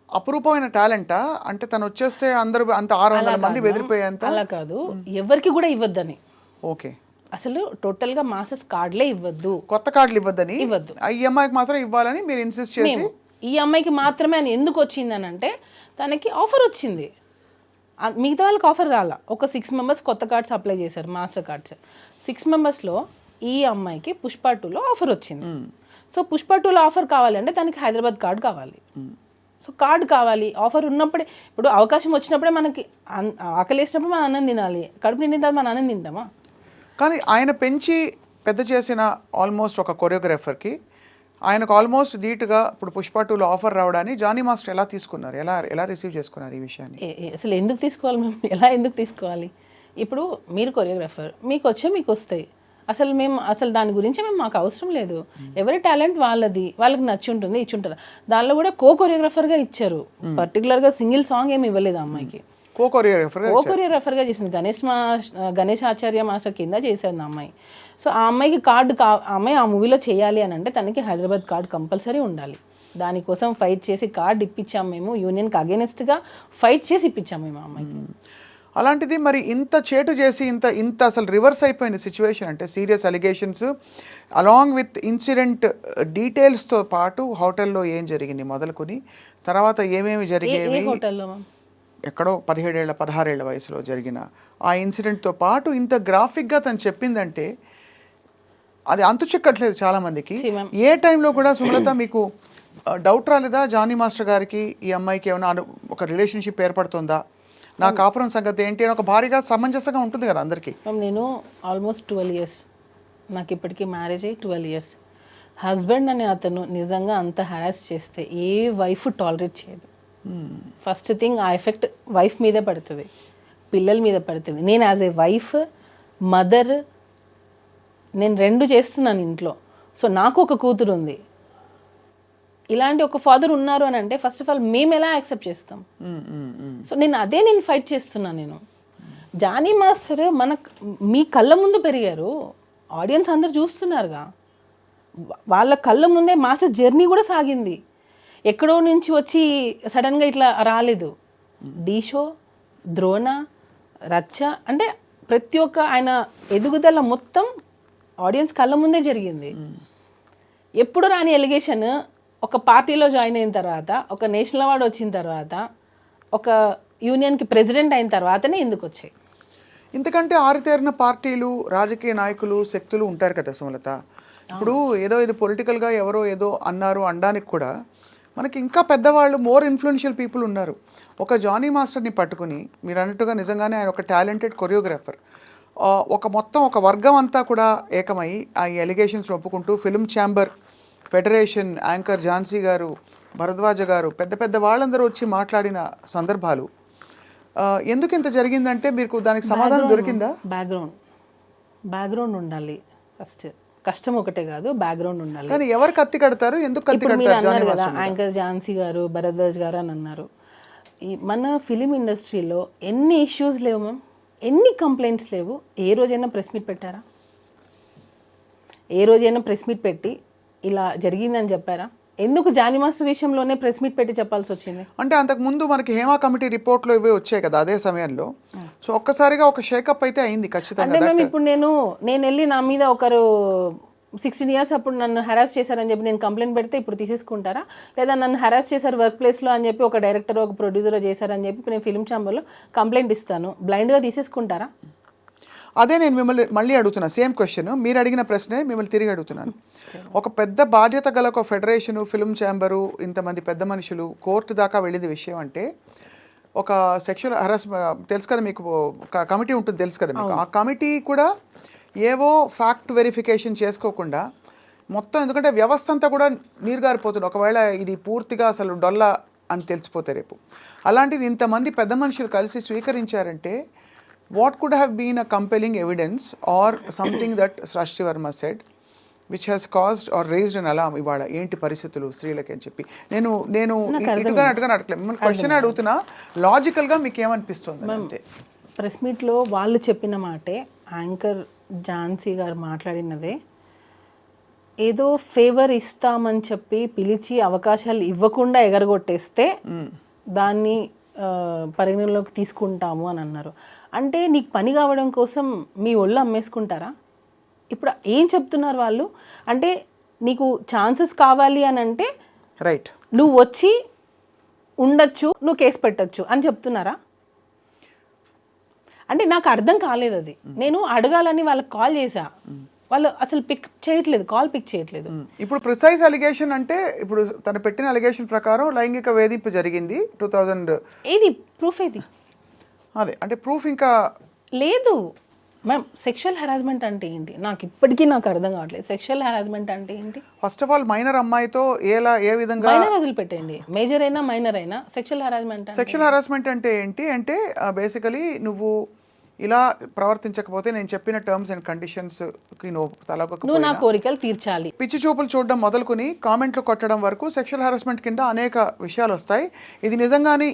అపురూపమైన టాలెంటా అంటే తను వచ్చేస్తే అందరూ అంత 600 మంది బెదిరిపోయేంత? అలా కాదు, ఎవరికి కూడా ఇవ్వద్దని. ఓకే, అసలు టోటల్ గా మాస్టర్స్ కార్డులే ఇవ్వద్దు, కొత్త కార్డులు ఇవ్వద్దని. ఈ అమ్మాయికి మాత్రం ఇవ్వాలని మీరు ఇన్సిస్ట్ చేసి, ఈ అమ్మాయికి మాత్రమే అని ఎందుకు వచ్చిందని అంటే తనకి ఆఫర్ వచ్చింది, మిగతా వాళ్ళకి ఆఫర్ రాలా. ఒక 6 మెంబర్స్ కొత్త కార్డ్స్ అప్లై చేశారు, మాస్టర్ కార్డ్స్. 6 మెంబర్స్లో ఈ అమ్మాయికి పుష్ప 2లో ఆఫర్ వచ్చింది. సో పుష్ప 2లో ఆఫర్ కావాలంటే తనకి హైదరాబాద్ కార్డు కావాలి. సో కార్డు కావాలి, ఆఫర్ ఉన్నప్పుడే. ఇప్పుడు అవకాశం వచ్చినప్పుడే మనకి ఆకలేసినప్పుడు మనం అన్నం తినాలి, కడుపు నిండిన తర్వాత మనం అన్నం తింటామా? కానీ ఆయన పెంచి పెద్ద చేసిన ఆల్మోస్ట్ ఒక కొరియోగ్రాఫర్కి ఆయనకు ఆల్మోస్ట్ ధీటుగా ఇప్పుడు పుష్ప 2లో ఆఫర్ రావడాన్ని జానీ మాస్టర్ ఎలా తీసుకున్నారు, ఎలా రిసీవ్ చేసుకున్నారు ఈ విషయాన్ని? అసలు ఎందుకు తీసుకోవాలి మేము, ఎలా ఎందుకు తీసుకోవాలి? ఇప్పుడు మీరు కొరియోగ్రాఫర్, మీకు వస్తాయి. అసలు దాని గురించి మాకు అవసరం లేదు. ఎవరి టాలెంట్ వాళ్ళది, వాళ్ళకి నచ్చి ఉంటుంది, ఇచ్చి ఉంటుంది. దానిలో కూడా కొరియోగ్రాఫర్గా ఇచ్చారు. పర్టికులర్గా సింగిల్ సాంగ్ ఏమి ఇవ్వలేదు అమ్మాయికి. కొరియోగ్రాఫర్గా చేసింది. గణేష్ ఆచార్య మాస్టర్ కింద చేశారు అమ్మాయి. సో ఆ అమ్మాయికి అమ్మాయి ఆ మూవీలో చేయాలి అని అంటే తనకి హైదరాబాద్ కార్డు కంపల్సరీ ఉండాలి. దానికోసం ఫైట్ చేసి కార్డు ఇప్పించాం మేము, యూనియన్కి అగేనెస్ట్గా ఫైట్ చేసి ఇప్పించాం మేము ఆ అమ్మాయికి. అలాంటిది మరి ఇంత చేటు చేసి ఇంత అసలు రివర్స్ అయిపోయింది సిచ్యువేషన్. అంటే serious allegations along with incident డీటెయిల్స్తో పాటు హోటల్లో ఏం జరిగింది మొదలుకొని తర్వాత ఏమేమి జరిగేవి, ఎక్కడో 17 ఏళ్ళ 16 ఏళ్ల వయసులో జరిగిన ఆ ఇన్సిడెంట్తో పాటు ఇంత గ్రాఫిక్గా తను చెప్పిందంటే అది అంతు చెక్కట్లేదు చాలామందికి. ఏ టైంలో కూడా సుమలత మీకు డౌట్ రాలేదా జానీ మాస్టర్ గారికి ఈ అమ్మాయికి ఏమైనా ఒక రిలేషన్షిప్ ఏర్పడుతుందా, నా కాపురం సంగతి ఏంటి అని ఒక భారీగా సమంజసంగా ఉంటుంది కదా అందరికీ? నేను ఆల్మోస్ట్ 12 ఇయర్స్, నాకు ఇప్పటికీ మ్యారేజ్ అయ్యి 12 ఇయర్స్. హస్బెండ్ అనే అతను నిజంగా అంత హ్యారాస్ చేస్తే ఏ వైఫ్ టాలరేట్ చేయదు. ఫస్ట్ థింగ్ ఆ ఎఫెక్ట్ వైఫ్ మీదే పడుతుంది, పిల్లల మీద పడుతుంది. నేను యాజ్ ఏ వైఫ్, మదర్, నేను 2 చేస్తున్నాను ఇంట్లో. సో నాకు ఒక కూతురు ఉంది. ఇలాంటి ఒక ఫాదర్ ఉన్నారు అని అంటే ఫస్ట్ ఆఫ్ ఆల్ మేము ఎలా యాక్సెప్ట్ చేస్తాం? సో నేను ఫైట్ చేస్తున్నాను. నేను జానీ మాస్టర్ మీ కళ్ళ ముందు పెరిగారు, ఆడియన్స్ అందరు చూస్తున్నారుగా, వాళ్ళ కళ్ళ ముందే మాస్టర్ జర్నీ కూడా సాగింది. ఎక్కడో నుంచి వచ్చి సడన్గా ఇట్లా రాలేదు. డీ షో, ద్రోణ, రచ్చ అంటే ప్రతి ఒక్క ఆయన ఎదుగుదల మొత్తం ఆడియన్స్ కళ్ళ ముందే జరిగింది. ఎప్పుడు రాని ఎలిగేషన్ ఒక పార్టీలో జాయిన్ అయిన తర్వాత, ఒక నేషనల్ అవార్డు వచ్చిన తర్వాత, ఒక యూనియన్కి ప్రెసిడెంట్ అయిన తర్వాతనే ఎందుకు వచ్చాయి? ఇంతకంటే ఆరితేరిన పార్టీలు, రాజకీయ నాయకులు, శక్తులు ఉంటారు కదా సుమలత. ఇప్పుడు ఇది పొలిటికల్గా ఎవరో ఏదో అన్నారు అనడానికి కూడా మనకి ఇంకా పెద్దవాళ్ళు, మోర్ ఇన్ఫ్లుయెన్షియల్ పీపుల్ ఉన్నారు. ఒక జానీ మాస్టర్ని పట్టుకుని మీరు అన్నట్టుగా నిజంగానే ఆయన ఒక టాలెంటెడ్ కొరియోగ్రాఫర్, ఒక వర్గం అంతా కూడా ఏకమై ఆ ఎలిగేషన్స్ ఒప్పుకుంటూ film chamber federation anchor Jhansi గారు భరద్వాజ గారు పెద్ద పెద్ద వాళ్ళందరూ వచ్చి మాట్లాడిన సందర్భాలు ఎందుకు ఇంత జరిగిందంటే మీకు దానికి సమాధానం దొరికిందా? బ్యాక్గ్రౌండ్ ఉండాలి ఫస్ట్. కష్టం ఒకటే కాదు, బ్యాక్గ్రౌండ్ ఉండాలి. కానీ ఎవరు కత్తి కడతారు, ఎందుకు కత్తి కడతారు? కదా యాంకర్ ఝాన్సీ గారు, భరద్వాజ్ గారు అని అన్నారు. ఈ మన ఫిలిం ఇండస్ట్రీలో ఎన్ని ఇష్యూస్ లేవు మ్యామ్, ఎన్ని కంప్లైంట్స్ లేవు. ఏ రోజైనా ప్రెస్ మీట్ పెట్టారా? ఏ రోజైనా ప్రెస్ మీట్ పెట్టి ఇలా జరిగిందని చెప్పారా? ఎందుకు జానీ మాస్టర్ విషయంలోనే ప్రెస్ మీట్ పెట్టి చెప్పాల్సి వచ్చింది? అంటే అంతకు ముందు మనకి హేమా కమిటీ రిపోర్ట్లో ఇవే వచ్చాయి కదా అదే సమయంలో. సో ఒక్కసారిగా ఒక షేకప్ అయితే అయింది ఖచ్చితంగా. అంటే మేము ఇప్పుడు నేను వెళ్ళి నా మీద ఒకరు 16 years అప్పుడు నన్ను హెరాస్ చేశారని చెప్పి నేను కంప్లైంట్ పెడితే ఇప్పుడు తీసేసుకుంటారా? లేదా నన్ను హెరాస్ చేశారు వర్క్ ప్లేస్లో అని చెప్పి ఒక డైరెక్టర్ ఒక ప్రొడ్యూసర్ చేశారని చెప్పి నేను ఫిల్మ్ ఛాంబర్లో కంప్లైంట్ ఇస్తాను, బ్లైండ్గా తీసేసుకుంటారా? అదే నేను మిమ్మల్ని మళ్ళీ అడుగుతున్నా, సేమ్ క్వశ్చన్ మీరు అడిగిన ప్రశ్నే మిమ్మల్ని తిరిగి అడుగుతున్నాను. ఒక పెద్ద బాధ్యత గల ఒక ఫెడరేషను, ఫిల్మ్ ఛాంబరు, ఇంతమంది పెద్ద మనుషులు కోర్టు దాకా వెళ్ళింది విషయం అంటే ఒక సెక్షువల్ హరాస్మెంట్ తెలుసు కదా మీకు, ఒక కమిటీ ఉంటుంది తెలుసు కదా మీకు. ఆ కమిటీ కూడా ఏవో ఫ్యాక్ట్ వెరిఫికేషన్ చేసుకోకుండా మొత్తం, ఎందుకంటే వ్యవస్థ అంతా కూడా నీరుగారిపోతుంది ఒకవేళ ఇది పూర్తిగా అసలు డొల్ల అని తెలిసిపోతే రేపు. అలాంటిది ఇంతమంది పెద్ద మనుషులు కలిసి స్వీకరించారంటే what could have been a compelling evidence or something that Srashti Verma said which has caused or raised an alarm ఇవాళ ఏంటి పరిస్థితులు స్త్రీలకి అని చెప్పి. నేను ఇటుగా అడగలేదు మిమ్మల్ని క్వశ్చన్ అడుగుతున్నా, లాజికల్గా మీకు ఏమనిపిస్తుంది అంతే. ప్రెస్ మీట్లో వాళ్ళు చెప్పిన మాటే, యాంకర్ ఝాన్సీ గారు మాట్లాడినదే, ఏదో ఫేవర్ ఇస్తామని చెప్పి పిలిచి అవకాశాలు ఇవ్వకుండా ఎగరగొట్టేస్తే దాన్ని పరిగణలోకి తీసుకుంటాము అని అన్నారు. అంటే నీకు పని కావడం కోసం మీ ఒళ్ళు అమ్మేసుకుంటారా? ఇప్పుడు ఏం చెప్తున్నారు వాళ్ళు అంటే, నీకు ఛాన్సెస్ కావాలి అని అంటే రైట్ నువ్వు వచ్చి ఉండొచ్చు, నువ్వు కేసు పెట్టచ్చు అని చెప్తున్నారా? అంటే నాకు అర్థం కాలేదు అది. నేను అడగాలని వాళ్ళకి కాల్ చేశా, వాళ్ళు అసలు పిక్ చేయట్లేదు, కాల్ పిక్ చేయట్లేదు. ఇప్పుడు ప్రిసైజ్ అలిగేషన్ అంటే ఇప్పుడు తను పెట్టిన అలిగేషన్ ప్రకారం లైంగిక వేధింపు జరిగింది 2000. ఏది ప్రూఫ్? ఏది అదే అంటే ప్రూఫ్ ఇంకా లేదు మ్యామ్. సెక్షువల్ హెరాస్మెంట్ అంటే ఏంటి నాకు ఇప్పటికీ అర్థం కావట్లేదు. సెక్షువల్ హెరాస్మెంట్ అంటే ఏంటి? ఫస్ట్ ఆఫ్ ఆల్ మైనర్ అమ్మాయితో ఏ విధంగా, మైనర్ వదిలిపెట్టండి, మేజర్ అయినా మైనర్ అయినా సెక్షువల్ హెరాస్మెంట్ అంటే ఏంటి అంటే బేసికలీ నువ్వు ఇలా ప్రవర్తించకపోతే నేను చెప్పిన టర్మ్స్ అండ్ కండిషన్స్ కి నువ్వు నా కోరికలు తీర్చాలి. పిచ్చి చూపులు చూడడం మొదలుకొని కామెంట్లు కొట్టడం వరకు సెక్షువల్ హెరాస్మెంట్ కింద అనేక విషయాలు వస్తాయి. ఇది నిజంగానే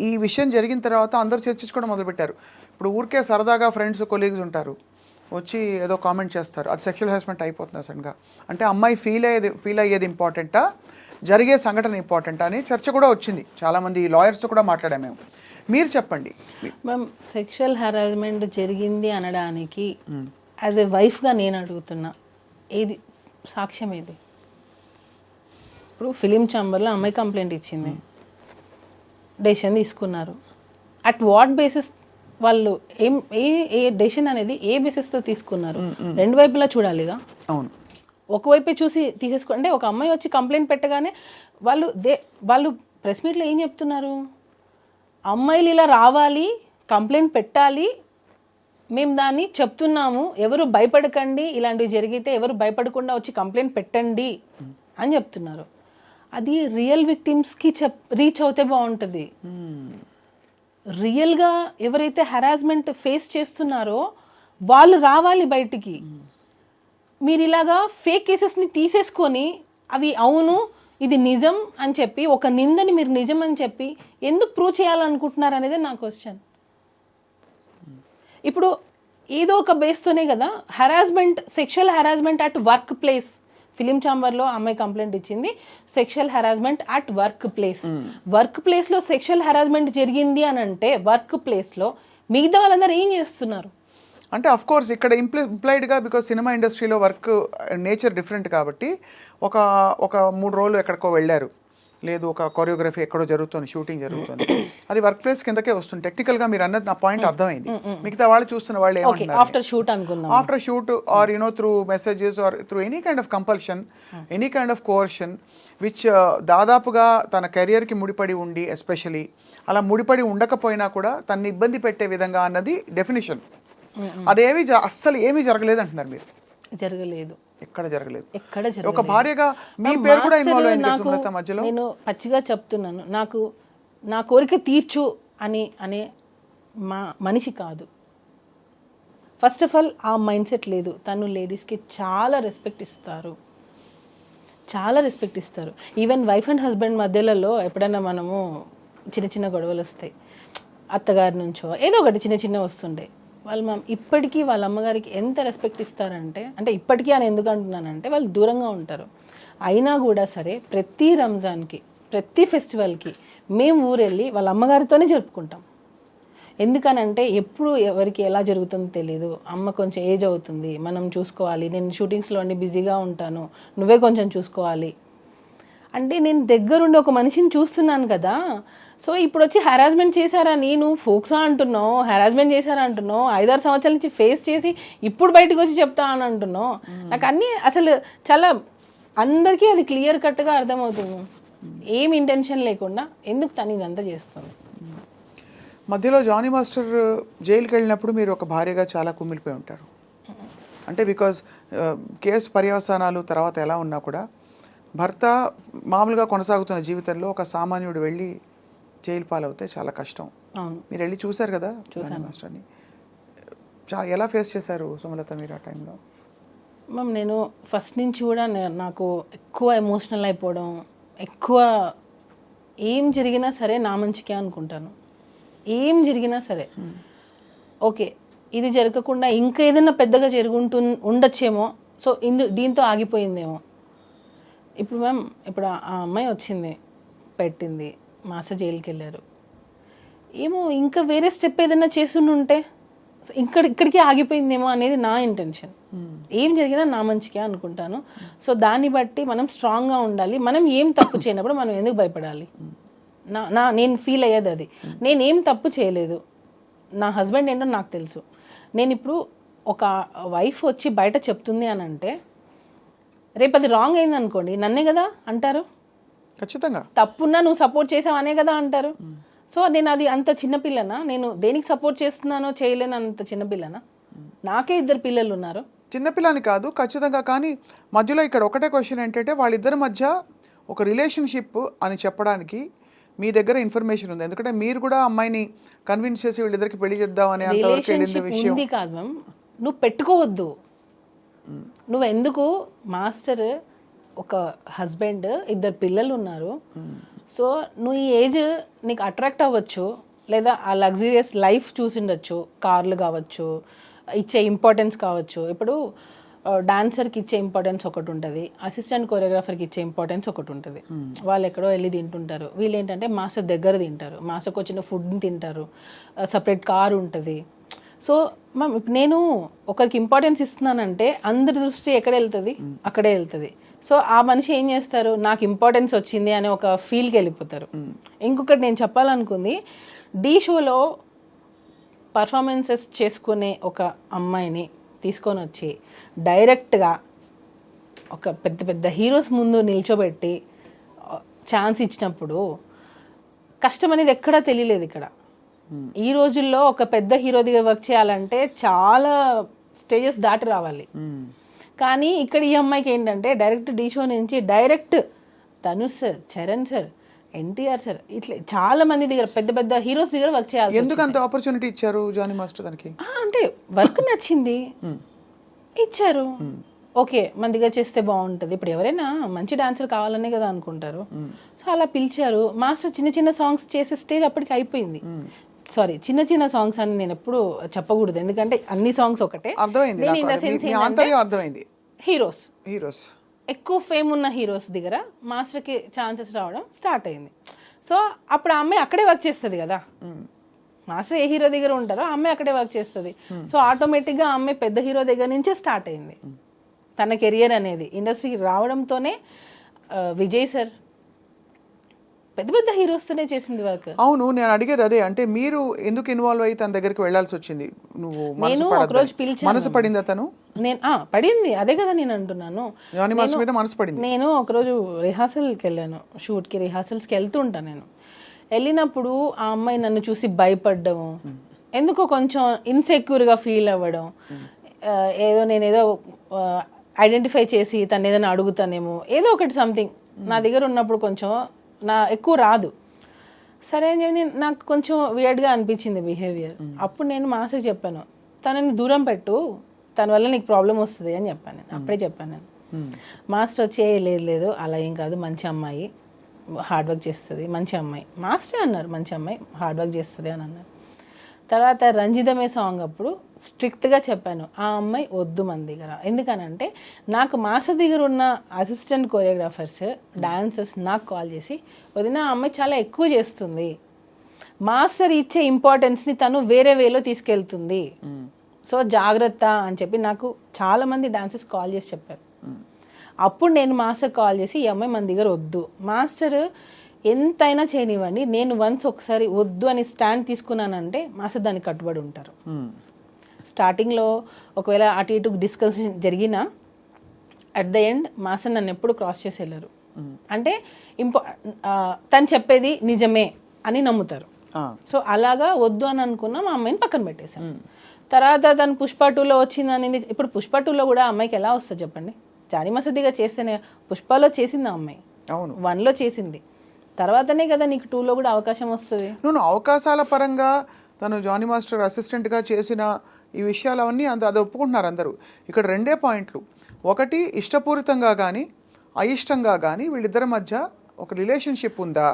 ఈ విషయం జరిగిన తర్వాత అందరూ చర్చించుకోవడం మొదలుపెట్టారు. ఇప్పుడు ఊరికే సరదాగా ఫ్రెండ్స్ కొలీగ్స్ ఉంటారు, వచ్చి ఏదో కామెంట్ చేస్తారు, అది సెక్షువల్ హెరాస్మెంట్ అయిపోతుంది సడన్గా. అంటే అమ్మాయి ఫీల్ అయ్యేది ఇంపార్టెంటా, జరిగే సంఘటన ఇంపార్టెంటా అని చర్చ కూడా వచ్చింది. చాలామంది లాయర్స్తో కూడా మాట్లాడాము మేము. మీరు చెప్పండి మ్యామ్, సెక్షువల్ హెరాస్మెంట్ జరిగింది అనడానికి యాజ్ ఎ వైఫ్గా నేను అడుగుతున్నా, ఏది సాక్ష్యం? ఏది? ఇప్పుడు ఫిలిం ఛాంబర్లో అమ్మాయి కంప్లైంట్ ఇచ్చింది, డెసిషన్ తీసుకున్నారు. అట్ వాట్ బేసిస్ వాళ్ళు ఏ డెసిషన్ అనేది ఏ బేసిస్తో తీసుకున్నారు? రెండు వైపులా చూడాలిగా. అవును, ఒకవైపే చూసి అంటే ఒక అమ్మాయి వచ్చి కంప్లైంట్ పెట్టగానే వాళ్ళు ప్రెస్ మీట్లో ఏం చెప్తున్నారు? అమ్మాయిలు ఇలా రావాలి, కంప్లైంట్ పెట్టాలి, మేము దాన్ని చెప్తున్నాము, ఎవరు భయపడకండి, ఇలాంటివి జరిగితే ఎవరు భయపడకుండా వచ్చి కంప్లైంట్ పెట్టండి అని చెప్తున్నారు. అది రియల్ విక్టిమ్స్కి రీచ్ అవుతే బాగుంటుంది. రియల్గా ఎవరైతే హెరాస్మెంట్ ఫేస్ చేస్తున్నారో వాళ్ళు రావాలి బయటికి. మీరు ఇలాగా ఫేక్ కేసెస్ని తీసేసుకొని అవి అవును ఇది నిజం అని చెప్పి, ఒక నిందని మీరు నిజం అని చెప్పి ఎందుకు ప్రూవ్ చేయాలనుకుంటున్నారు అనేది నా క్వశ్చన్. ఇప్పుడు ఏదో ఒక బేస్తోనే కదా harassment, sexual harassment at work place. Film ఛాంబర్లో అమ్మాయి కంప్లైంట్ ఇచ్చింది, sexual harassment at work place. Work ప్లేస్లో సెక్షువల్ హెరాస్మెంట్ జరిగింది అని అంటే వర్క్ ప్లేస్లో మిగతా వాళ్ళందరూ ఏం చేస్తున్నారు? అంటే అఫ్ కోర్స్ ఇక్కడ ఇంప్లాయిడ్గా, బికాజ్ సినిమా ఇండస్ట్రీలో వర్క్ నేచర్ డిఫరెంట్ కాబట్టి ఒక 3 రోజులు ఎక్కడికో వెళ్ళారు, లేదు ఒక కొరియోగ్రఫీ ఎక్కడో జరుగుతుంది, షూటింగ్ జరుగుతుంది, అది వర్క్ ప్లేస్ కిందకే వస్తుంది. టెక్నికల్గా మీరు అన్నది నా పాయింట్ అర్థమైంది. మిగతా వాళ్ళు చూస్తున్న వాళ్ళు ఏమంటున్నారు, after shoot or through messages or through any kind of compulsion, any kind of coercion which దాదాపుగా తన కెరియర్కి ముడిపడి ఉండి, ఎస్పెషలీ అలా ముడిపడి ఉండకపోయినా కూడా తనని ఇబ్బంది పెట్టే విధంగా అన్నది డెఫినేషన్. అదేమి అస్సలు ఏమీ జరగలేదు అంటున్నారు మీరు. జరగలేదు. ఎక్కడ జరగలేదు. ఎక్కడ ఒక జరగలేదు. భార్యగా మీ పేరు కూడా మాస్టర్ ఇన్వాల్వ్ అయింది నాకు- సుమలత మధ్యలో. నేను పచ్చిగా చెప్తున్నాను, నాకు నా కోరిక తీర్చు అనే మనిషి కాదు. ఫస్ట్ ఆఫ్ ఆల్ ఆ మైండ్ సెట్ లేదు. తను లేడీస్కి చాలా రెస్పెక్ట్ ఇస్తారు, చాలా రెస్పెక్ట్ ఇస్తారు. ఈవెన్ వైఫ్ అండ్ హస్బెండ్ మధ్యలలో ఎప్పుడైనా మనము చిన్న చిన్న గొడవలు వస్తాయి, అత్తగారి నుంచో ఏదో ఒకటి చిన్న చిన్న వస్తుండే, వాళ్ళు ఇప్పటికీ వాళ్ళ అమ్మగారికి ఎంత రెస్పెక్ట్ ఇస్తారంటే, అంటే ఇప్పటికీ అని ఎందుకు అంటున్నానంటే వాళ్ళు దూరంగా ఉంటారు, అయినా కూడా సరే ప్రతి రంజాన్కి ప్రతి ఫెస్టివల్కి మేము ఊరెళ్ళి వాళ్ళ అమ్మగారితోనే జరుపుకుంటాం. ఎందుకనంటే ఎప్పుడు ఎవరికి ఎలా జరుగుతుందో తెలియదు. అమ్మ కొంచెం ఏజ్ అవుతుంది, మనం చూసుకోవాలి, నేను షూటింగ్స్లో అన్ని బిజీగా ఉంటాను, నువ్వే కొంచెం చూసుకోవాలి అంటే నేను దగ్గరుండి ఒక మనిషిని చూస్తున్నాను కదా. సో ఇప్పుడు వచ్చి హెరాస్మెంట్ చేశారని నువ్వు ఫోక్సా అంటున్నావు, హెరాస్మెంట్ చేశారా అంటున్నావు, 5-6 సంవత్సరాల నుంచి ఫేస్ చేసి ఇప్పుడు బయటకు వచ్చి చెప్తా అని అంటున్నావు. నాకు అన్నీ అసలు చాలా అందరికీ అది క్లియర్ కట్గా అర్థమవుతుంది, ఏం ఇంటెన్షన్ లేకుండా ఎందుకు తను ఇదంతా చేస్తుంది. మధ్యలో జానీ మాస్టర్ జైలుకి వెళ్ళినప్పుడు మీరు ఒక భార్యగా చాలా కుమిలిపోయి ఉంటారు. అంటే బికాజ్ కేసు పర్యవసానాలు తర్వాత ఎలా ఉన్నా కూడా భర్త మామూలుగా కొనసాగుతున్న జీవితంలో ఒక సామాన్యుడు వెళ్ళి జైలు పాలవుతే చాలా కష్టం. అవును, మీరు వెళ్ళి చూశారు కదా జానీ మాస్టర్ని, ఎలా ఫేస్ చేశారు సుమలత మీరు ఆ టైంలో? మ్యామ్ నేను ఫస్ట్ నుంచి కూడా నాకు ఎక్కువ ఎమోషనల్ అయిపోవడం, ఎక్కువ ఏం జరిగినా సరే నా మంచికే అనుకుంటాను. ఏం జరిగినా సరే ఓకే ఇది జరగకుండా ఇంకా ఏదైనా పెద్దగా ఉండొచ్చేమో, సో దీంతో ఆగిపోయిందేమో. ఇప్పుడు మ్యామ్ ఇప్పుడు ఆ అమ్మాయి వచ్చింది, పెట్టింది, మాస్టర్ జైలుకి వెళ్ళారు, ఏమో ఇంకా వేరే స్టెప్ ఏదైనా చేస్తుంటే ఇక్కడికి ఆగిపోయిందేమో అనేది నా ఇంటెన్షన్. ఏం జరిగినా నా మంచికే అనుకుంటాను. సో దాన్ని బట్టి మనం స్ట్రాంగ్గా ఉండాలి. మనం ఏం తప్పు చేయనప్పుడు మనం ఎందుకు భయపడాలి? నేను ఫీల్ అయ్యేది అది. నేనేం తప్పు చేయలేదు, నా హస్బెండ్ ఏంటో నాకు తెలుసు. నేను ఇప్పుడు ఒక వైఫ్ వచ్చి బయట చెప్తుంది అని అంటే రేపు అది రాంగ్ అయింది అనుకోండి, నన్నే కదా అంటారు. ఖచ్చితంగా తప్పున్నా నువ్వు సపోర్ట్ చేసావు అనే కదా అంటారు. సో నేను అది అంత చిన్నపిల్లనా? నేను దేనికి సపోర్ట్ చేస్తున్నానో చేయలేను అంత చిన్నపిల్లనా? నాకే 2 పిల్లలు ఉన్నారు. చిన్నపిల్లని కాదు ఖచ్చితంగా, కానీ మధ్యలో ఇక్కడ ఒకటే క్వశ్చన్ ఏంటంటే వాళ్ళిద్దరి మధ్య ఒక రిలేషన్షిప్ అని చెప్పడానికి మీ దగ్గర ఇన్ఫర్మేషన్ ఉంది. ఎందుకంటే మీరు కూడా అమ్మాయిని కన్విన్స్ చేసి వీళ్ళిద్దరికి పెళ్లి చేద్దాం అనే అంతవరకు వెళ్ళింది విషయం ఉంది కాదు మ్యామ్, నువ్వు పెట్టుకోవద్దు. నువ్వు ఎందుకు మాస్టర్ ఒక హస్బెండ్ 2 పిల్లలు ఉన్నారు, సో నువ్వు ఈ ఏజ్ నీకు అట్రాక్ట్ అవ్వచ్చు, లేదా ఆ లగ్జరియస్ లైఫ్ చూసిండొచ్చు, కార్లు కావచ్చు, ఇచ్చే ఇంపార్టెన్స్ కావచ్చు. ఇప్పుడు డాన్సర్కి ఇచ్చే ఇంపార్టెన్స్ ఒకటి ఉంటుంది, అసిస్టెంట్ కొరియోగ్రాఫర్కి ఇచ్చే ఇంపార్టెన్స్ ఒకటి ఉంటుంది. వాళ్ళు ఎక్కడో వెళ్ళి తింటుంటారు, వీళ్ళు ఏంటంటే మాస్టర్ దగ్గర తింటారు, మాస్టర్కి వచ్చిన ఫుడ్ని తింటారు, సపరేట్ కారు ఉంటుంది. సో మ్యామ్ నేను ఒకరికి ఇంపార్టెన్స్ ఇస్తున్నానంటే అందరి దృష్టి ఎక్కడ వెళ్తుంది, అక్కడే వెళ్తుంది. సో ఆ మనిషి ఏం చేస్తారు, నాకు ఇంపార్టెన్స్ వచ్చింది అనే ఒక ఫీల్కి వెళ్ళిపోతారు. ఇంకొకటి నేను చెప్పాలనుకుంది, డీ షోలో పర్ఫార్మెన్సెస్ చేసుకునే ఒక అమ్మాయిని తీసుకొని వచ్చి డైరెక్ట్గా ఒక పెద్ద పెద్ద హీరోస్ ముందు నిల్చోబెట్టి ఛాన్స్ ఇచ్చినప్పుడు కష్టం అనేది ఎక్కడా తెలియలేదు. ఇక్కడ ఈ రోజుల్లో ఒక పెద్ద హీరో దగ్గర వర్క్ చేయాలంటే చాలా స్టేజెస్ దాటి రావాలి. కానీ ఇక్కడ ఈ అమ్మాయికి ఏంటంటే డైరెక్ట్ డీ షో నుంచి direct Dhanush sir, Charan sir, NTR sir, ఇట్లా చాలా మంది దగ్గర పెద్ద పెద్ద హీరోస్ దగ్గర వర్క్ చేయాలి. ఎందుకు అంత ఆపర్చునిటీ ఇచ్చారు జానీ మాస్టర్ దానికి? అంటే వర్క్ నచ్చింది, ఇచ్చారు. ఓకే మన దగ్గర చేస్తే బాగుంటుంది. ఇప్పుడు ఎవరైనా మంచి డాన్సర్ కావాలనే కదా అనుకుంటారు. సో అలా పిలిచారు. మాస్టర్ చిన్న చిన్న సాంగ్స్ చేసే స్టేజ్ అప్పటికి అయిపోయింది. సారీ, చిన్న చిన్న సాంగ్స్ అని నేను ఎప్పుడు చెప్పకూడదు, ఎందుకంటే అన్ని సాంగ్స్ ఒకటే. అర్థమైంది. హీరోస్ ఎక్కువ ఫేమ్ ఉన్న హీరోస్ దగ్గర మాస్టర్కి ఛాన్సెస్ రావడం స్టార్ట్ అయింది. సో అప్పుడు ఆ అమ్మాయి అక్కడే వర్క్ చేస్తుంది కదా, మాస్టర్ ఏ హీరో దగ్గర ఉంటారో ఆ అమ్మాయి అక్కడే వర్క్ చేస్తుంది. సో ఆటోమేటిక్గా ఆ అమ్మాయి పెద్ద హీరో దగ్గర నుంచే స్టార్ట్ అయింది తన కెరియర్ అనేది. ఇండస్ట్రీకి రావడంతోనే విజయ్ సార్ పెద్ద పెద్ద హీరోస్తోనే చేసింది వర్క్. అవును, నేను అడిగేది అదే. అంటే మీరు ఎందుకు ఇన్వాల్వ్ అయ్యి తన దగ్గరికి వెళ్ళాల్సి వచ్చింది? నువ్వు నేను ఒకరోజు పిలిచాను. మనసు పడిందా తను? నేను పడింది, అదే కదా నేను అంటున్నాను. మనసు పడింది. నేను ఒకరోజు రిహార్సల్కి వెళ్ళాను, షూట్కి రిహార్సల్స్కి వెళ్తుంటాను. నేను వెళ్ళినప్పుడు ఆ అమ్మాయి నన్ను చూసి భయపడ్డము, ఎందుకో కొంచెం ఇన్సెక్యూర్గా ఫీల్ అవ్వడం, నేనేదో ఐడెంటిఫై చేసి తను ఏదైనా అడుగుతానేమో ఏదో ఒకటి సంథింగ్ నా దగ్గర ఉన్నప్పుడు కొంచెం ఎక్కువ రాదు. సరే అని చెప్పి నాకు కొంచెం వియర్డ్గా అనిపించింది బిహేవియర్. అప్పుడు నేను మాస్టర్కి చెప్పాను, తనని దూరం పెట్టు, తన వల్ల నీకు ప్రాబ్లం వస్తుంది అని చెప్పాను నేను. అప్పుడే చెప్పాను నేను. మాస్టర్ వచ్చి లేదు అలా ఏం కాదు, మంచి అమ్మాయి, హార్డ్ వర్క్ చేస్తుంది, మంచి అమ్మాయి. మాస్టరే అన్నారు మంచి అమ్మాయి, హార్డ్ వర్క్ చేస్తుంది అని అన్నారు. తర్వాత రంజితమే సాంగ్ అప్పుడు స్ట్రిక్ట్గా చెప్పాను, ఆ అమ్మాయి వద్దు మన దగ్గర. ఎందుకనంటే నాకు మాస్టర్ దగ్గర ఉన్న అసిస్టెంట్ కొరియోగ్రాఫర్స్, డాన్సర్స్ నాకు కాల్ చేసి, వదిన ఆ అమ్మాయి చాలా ఎక్కువ చేస్తుంది, మాస్టర్ ఇచ్చే ఇంపార్టెన్స్ని తను వేరే వేలో తీసుకెళ్తుంది, సో జాగ్రత్త అని చెప్పి నాకు చాలామంది డాన్సర్స్ కాల్ చేసి చెప్పారు. అప్పుడు నేను మాస్టర్ కాల్ చేసి, ఈ అమ్మాయి మన దగ్గర వద్దు, మాస్టర్ ఎంతైనా చేయనివ్వండి, నేను వన్స్ ఒకసారి వద్దు అని స్టాండ్ తీసుకున్నానంటే మాస్టర్ దానికి కట్టుబడి ఉంటారు. స్టార్టింగ్లో ఒకవేళ అటు ఇటు డిస్కషన్ జరిగినా అట్ ద ఎండ్ మాస్టర్ నన్ను ఎప్పుడు క్రాస్ చేసి వెళ్ళరు. అంటే తను చెప్పేది నిజమే అని నమ్ముతారు. సో అలాగా వద్దు అని అనుకున్నా మా అమ్మాయిని పక్కన పెట్టేశాను. తర్వాత తను పుష్ప 2లో వచ్చిందని. ఇప్పుడు పుష్ప 2లో కూడా అమ్మాయికి ఎలా వస్తుంది చెప్పండి? జానీ మసదిగా చేస్తేనే. పుష్పలో చేసింది ఆ అమ్మాయి, అవును 1లో చేసింది, తర్వాతనే కదా నీకు 2లో కూడా అవకాశం వస్తుంది. నువ్వు అవకాశాల పరంగా తను జానీ మాస్టర్ అసిస్టెంట్గా చేసిన ఈ విషయాలు అవన్నీ అది ఒప్పుకుంటున్నారు అందరూ. ఇక్కడ 2 పాయింట్లు. ఒకటి, ఇష్టపూరితంగా కానీ అయిష్టంగా కానీ వీళ్ళిద్దరి మధ్య ఒక రిలేషన్షిప్ ఉందా?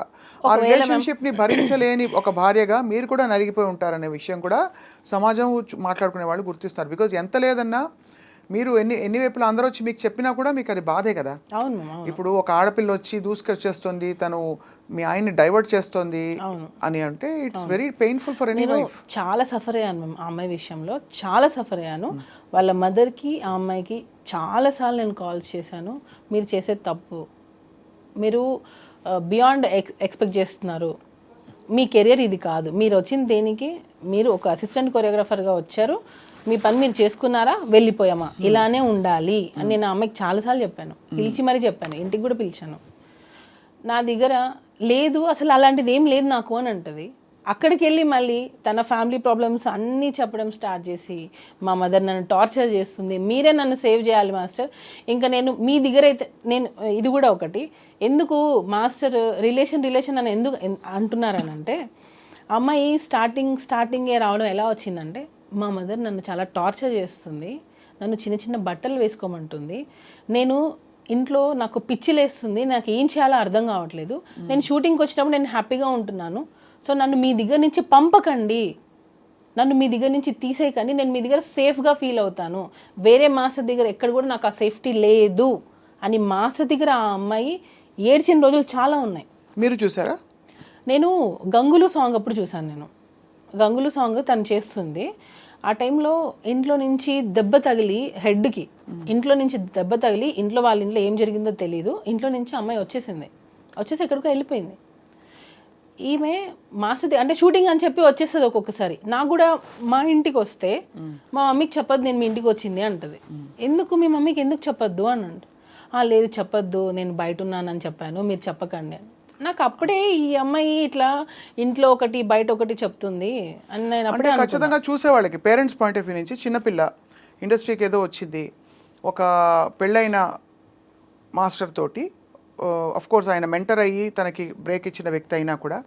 ఆ రిలేషన్షిప్ని భరించలేని ఒక భార్యగా మీరు కూడా నలిగిపోయి ఉంటారనే విషయం కూడా సమాజం మాట్లాడుకునే వాళ్ళు గుర్తిస్తారు. బికాజ్ ఎంత లేదన్నా మీరు ఎన్ని వైపులా అందరూ వచ్చి మీకు చెప్పినా కూడా మీకు అది బాధే కదా. ఇప్పుడు ఒక ఆడపిల్ల వచ్చి దూసుకొచ్చేస్తుంది, తను మీ ఆయన్ని డైవర్ట్ చేస్తుంది అని అంటే it's very painful for any wife. చాలా సఫర్ అయ్యాను మ్యామ్ ఆ అమ్మాయి విషయంలో, చాలా సఫర్ అయ్యాను. వాళ్ళ మదర్కి ఆ అమ్మాయికి చాలాసార్లు నేను కాల్స్ చేశాను, మీరు చేసేది తప్పు, మీరు బియాండ్ ఎక్స్పెక్ట్ చేస్తున్నారు, మీ కెరియర్ ఇది కాదు, మీరు వచ్చింది దేనికి, మీరు ఒక అసిస్టెంట్ కొరియోగ్రాఫర్గా వచ్చారు, మీ పని మీరు చేసుకున్నారా, వెళ్ళిపోయామా, ఇలానే ఉండాలి అని నేను ఆ అమ్మాయికి చాలాసార్లు చెప్పాను, పిలిచి మరీ చెప్పాను, ఇంటికి కూడా పిలిచాను. నా దగ్గర లేదు అసలు అలాంటిది ఏం లేదు నాకు అని అంటది. అక్కడికి వెళ్ళి మళ్ళీ తన ఫ్యామిలీ ప్రాబ్లమ్స్ అన్నీ చెప్పడం స్టార్ట్ చేసి, మా మదర్ నన్ను టార్చర్ చేస్తుంది, మీరే నన్ను సేవ్ చేయాలి మాస్టర్, ఇంకా నేను మీ దగ్గర అయితే నేను ఇది కూడా ఒకటి, ఎందుకు మాస్టర్ రిలేషన్ అని ఎందుకు అంటున్నారనంటే, అమ్మాయి స్టార్టింగే రావడం ఎలా వచ్చిందంటే, మా మదర్ నన్ను చాలా టార్చర్ చేస్తుంది, నన్ను చిన్న చిన్న బట్టలు వేసుకోమంటుంది, నేను ఇంట్లో నాకు పిచ్చిలేస్తుంది, నాకు ఏం చేయాలో అర్థం కావట్లేదు, నేను షూటింగ్కి వచ్చినప్పుడు నేను హ్యాపీగా ఉంటున్నాను, సో నన్ను మీ దగ్గర నుంచి పంపకండి, నన్ను మీ దగ్గర నుంచి తీసేయకండి, నేను మీ దగ్గర సేఫ్గా ఫీల్ అవుతాను, వేరే మాస్టర్ దగ్గర ఎక్కడ కూడా నాకు ఆ సేఫ్టీ లేదు అని మాస్టర్ దగ్గర ఆ అమ్మాయి ఏడ్చిన రోజులు చాలా ఉన్నాయి. మీరు చూసారా? నేను గంగులు సాంగ్ అప్పుడు చూసాను. నేను గంగులు సాంగ్ తను చేస్తుంది, ఆ టైంలో ఇంట్లో నుంచి దెబ్బ తగిలి హెడ్కి, ఇంట్లో నుంచి దెబ్బ తగిలి ఇంట్లో వాళ్ళ ఇంట్లో ఏం జరిగిందో తెలీదు, ఇంట్లో నుంచి అమ్మాయి వచ్చేసి ఎక్కడికో వెళ్ళిపోయింది. ఈమె మాస్టర్ అంటే షూటింగ్ అని చెప్పి వచ్చేస్తుంది ఒక్కొక్కసారి. నాకు కూడా మా ఇంటికి వస్తే మా మమ్మీకి చెప్పొద్దు నేను మీ ఇంటికి వచ్చింది అంటది. ఎందుకు మీ మమ్మీకి ఎందుకు చెప్పొద్దు అని లేదు చెప్పొద్దు, నేను బయట ఉన్నానని చెప్పాను, మీరు చెప్పకండి అని. నాకు అప్పుడే ఈ అమ్మాయి ఇట్లా ఇంట్లో ఒకటి బయట ఒకటి చెప్తుంది అని నేను అప్పుడే ఖచ్చితంగా చూసేవాళ్ళకి పేరెంట్స్ పాయింట్ ఆఫ్ వ్యూ నుంచి, చిన్నపిల్ల ఇండస్ట్రీకి ఏదో వచ్చింది, ఒక పెళ్ళైన మాస్టర్ తోటి కోర్స్ ఆయన మెంటర్ అయ్యి తనకి బ్రేక్ ఇచ్చిన వ్యక్తి అయినా కూడా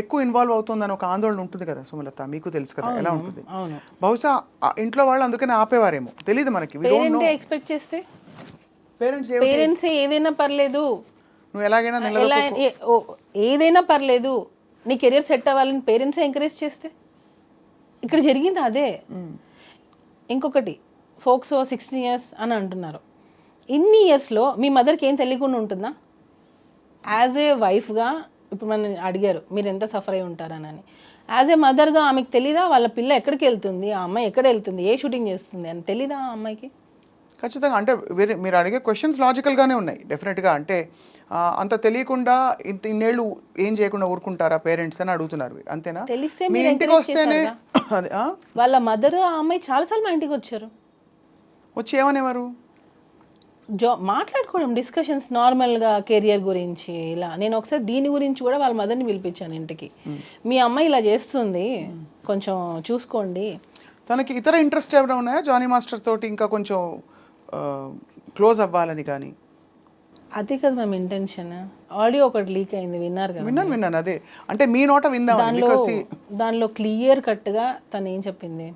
ఎక్కువ ఇన్వాల్వ్ అవుతుందని ఒక ఆందోళన ఉంటుంది కదా సుమలత, మీకు తెలుసు కదా ఎలా ఉంటుంది. బహుశా ఇంట్లో వాళ్ళు అందుకనే ఆపేవారేమో, తెలియదు మనకి. ఎక్స్పెక్ట్ చేస్తే పేరెంట్స్ ఏదైనా పర్లేదు, నువ్వు ఎలాగైనా ఏదైనా పర్లేదు, నీ కెరియర్ సెట్ అవ్వాలని పేరెంట్స్ ఎంకరేజ్ చేస్తే, ఇక్కడ జరిగింది అదే. ఇంకొకటి ఫోక్సో 16 years అని అంటున్నారు, ఇన్ని ఇయర్స్లో మీ మదర్కి ఏం తెలియకుండా ఉంటుందా? యాజ్ ఏ వైఫ్గా ఇప్పుడు మనం అడిగారు మీరు ఎంత సఫర్ అయి ఉంటారనని, యాజ్ ఏ మదర్గా ఆమెకు తెలీదా వాళ్ళ పిల్ల ఎక్కడికి వెళ్తుంది, ఆ అమ్మాయి ఎక్కడ వెళ్తుంది, ఏ షూటింగ్ చేస్తుంది అని తెలీదా ఆ అమ్మాయికి? ఖచ్చితంగా. అంటే మీరు అడిగే క్వశ్చన్స్ లాజికల్గానే ఉన్నాయి డెఫినెట్గా. అంటే అంత తెలియకుండా ఇన్నేళ్ళు ఏం చేయకుండా ఊరుకుంటారా పేరెంట్స్ అని అడుగుతున్నారు, అంతేనా? తెలిస్తే మీ ఇంటికి వస్తేనే వాళ్ళ మదర్ ఆ అమ్మాయి చాలాసార్లు మా ఇంటికి వచ్చారు, వచ్చి ఏమనేవారు, మాట్లాడుకోవడం, డిస్కషన్స్ నార్మల్గా కెరియర్ గురించి ఇలా. నేను ఒకసారి దీని గురించి కూడా వాళ్ళ మదర్ని పిలిపించాను ఇంటికి, మీ అమ్మాయి ఇలా చేస్తుంది కొంచెం చూసుకోండి. తనకి ఇతర ఇంట్రెస్ట్ ఎవరైనా ఉన్నాయా జానీ మాస్టర్ తోటి ఇంకా కొంచెం క్లోజ్ అవ్వాలని కానీ? అదే కదా మ్యామ్ ఇంటెన్షన్. ఆడియో ఒకటి లీక్ అయింది, విన్నారు కదా? విన్నాను. అదే అంటే మీ నోట విందాం. దానిలో క్లియర్ కట్గా తను ఏం చెప్పింది,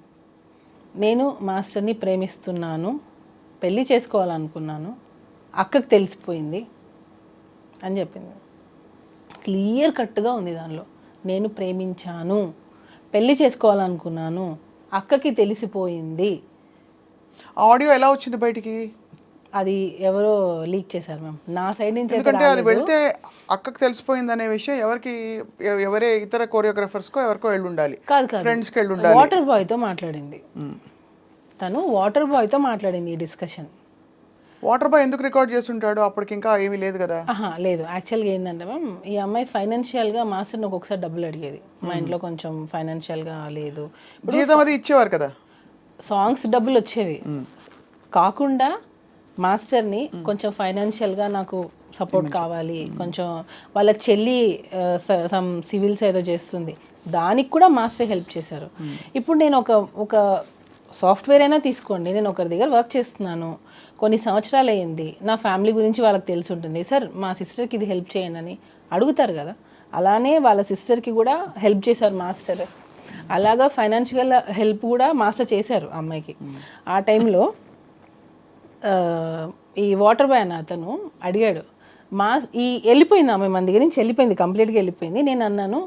నేను మాస్టర్ని ప్రేమిస్తున్నాను, పెళ్లి చేసుకోవాలనుకున్నాను, అక్కకు తెలిసిపోయింది అని చెప్పింది. క్లియర్ కట్గా ఉంది దానిలో. నేను ప్రేమించాను, పెళ్లి చేసుకోవాలనుకున్నాను, అక్కకి తెలిసిపోయింది. ఆడియో ఎలా వచ్చింది బయటికి? అది ఎవరో లీక్ చేశారు మ్యామ్, నా సైడ్ నుంచి. ఎందుకంటే అది వెళ్తే అక్కకు తెలిసిపోయింది అనే విషయం ఎవరే ఇతర కోరియోగ్రాఫర్స్కో ఎవరికో వెళ్ళి ఉండాలి, ఫ్రెండ్స్కి వెళ్ళి ఉండాలి. వాటర్ బాయ్తో మాట్లాడింది తను, వాటర్ బాయ్తో మాట్లాడింది ఈ డిస్కషన్. వాటర్ బాయ్ ఎందుకు రికార్డ్ చేస్తుంటాడు? అప్పటికి ఇంకా ఏమీ లేదు కదా. లేదు, యాక్చువల్గా ఏంటంటే మ్యామ్, ఈ అమ్మాయి ఫైనాన్షియల్గా మాస్టర్ని ఒక్కొక్కసారి డబ్బులు అడిగేది. మా ఇంట్లో కొంచెం ఫైనాన్షియల్గా లేదు, జీతం అది ఇచ్చేవారు కదా, సాంగ్స్ డబ్బులు వచ్చేవి కాకుండా మాస్టర్ని కొంచెం ఫైనాన్షియల్గా నాకు సపోర్ట్ కావాలి, కొంచెం వాళ్ళ చెల్లి సమ్ సివిల్స్ ఏదో చేస్తుంది, దానికి కూడా మాస్టర్ హెల్ప్ చేశారు. ఇప్పుడు నేను ఒక సాఫ్ట్వేర్ అయినా తీసుకోండి, నేను ఒకరి దగ్గర వర్క్ చేస్తున్నాను, కొన్ని సంవత్సరాలు అయ్యింది, నా ఫ్యామిలీ గురించి వాళ్ళకి తెలిసి ఉంటుంది, సార్ మా సిస్టర్కి ఇది హెల్ప్ చేయండి అని అడుగుతారు కదా. అలానే వాళ్ళ సిస్టర్కి కూడా హెల్ప్ చేశారు మాస్టర్. అలాగా ఫైనాన్షియల్ హెల్ప్ కూడా మాస్టర్ చేశారు అమ్మాయికి. ఆ టైంలో ఈ వాటర్ బాయ్ అన్న అతను అడిగాడు, వెళ్ళిపోయింది ఆమె మన దగ్గర నుంచి, వెళ్ళిపోయింది, కంప్లీట్గా వెళ్ళిపోయింది. నేను అన్నాను,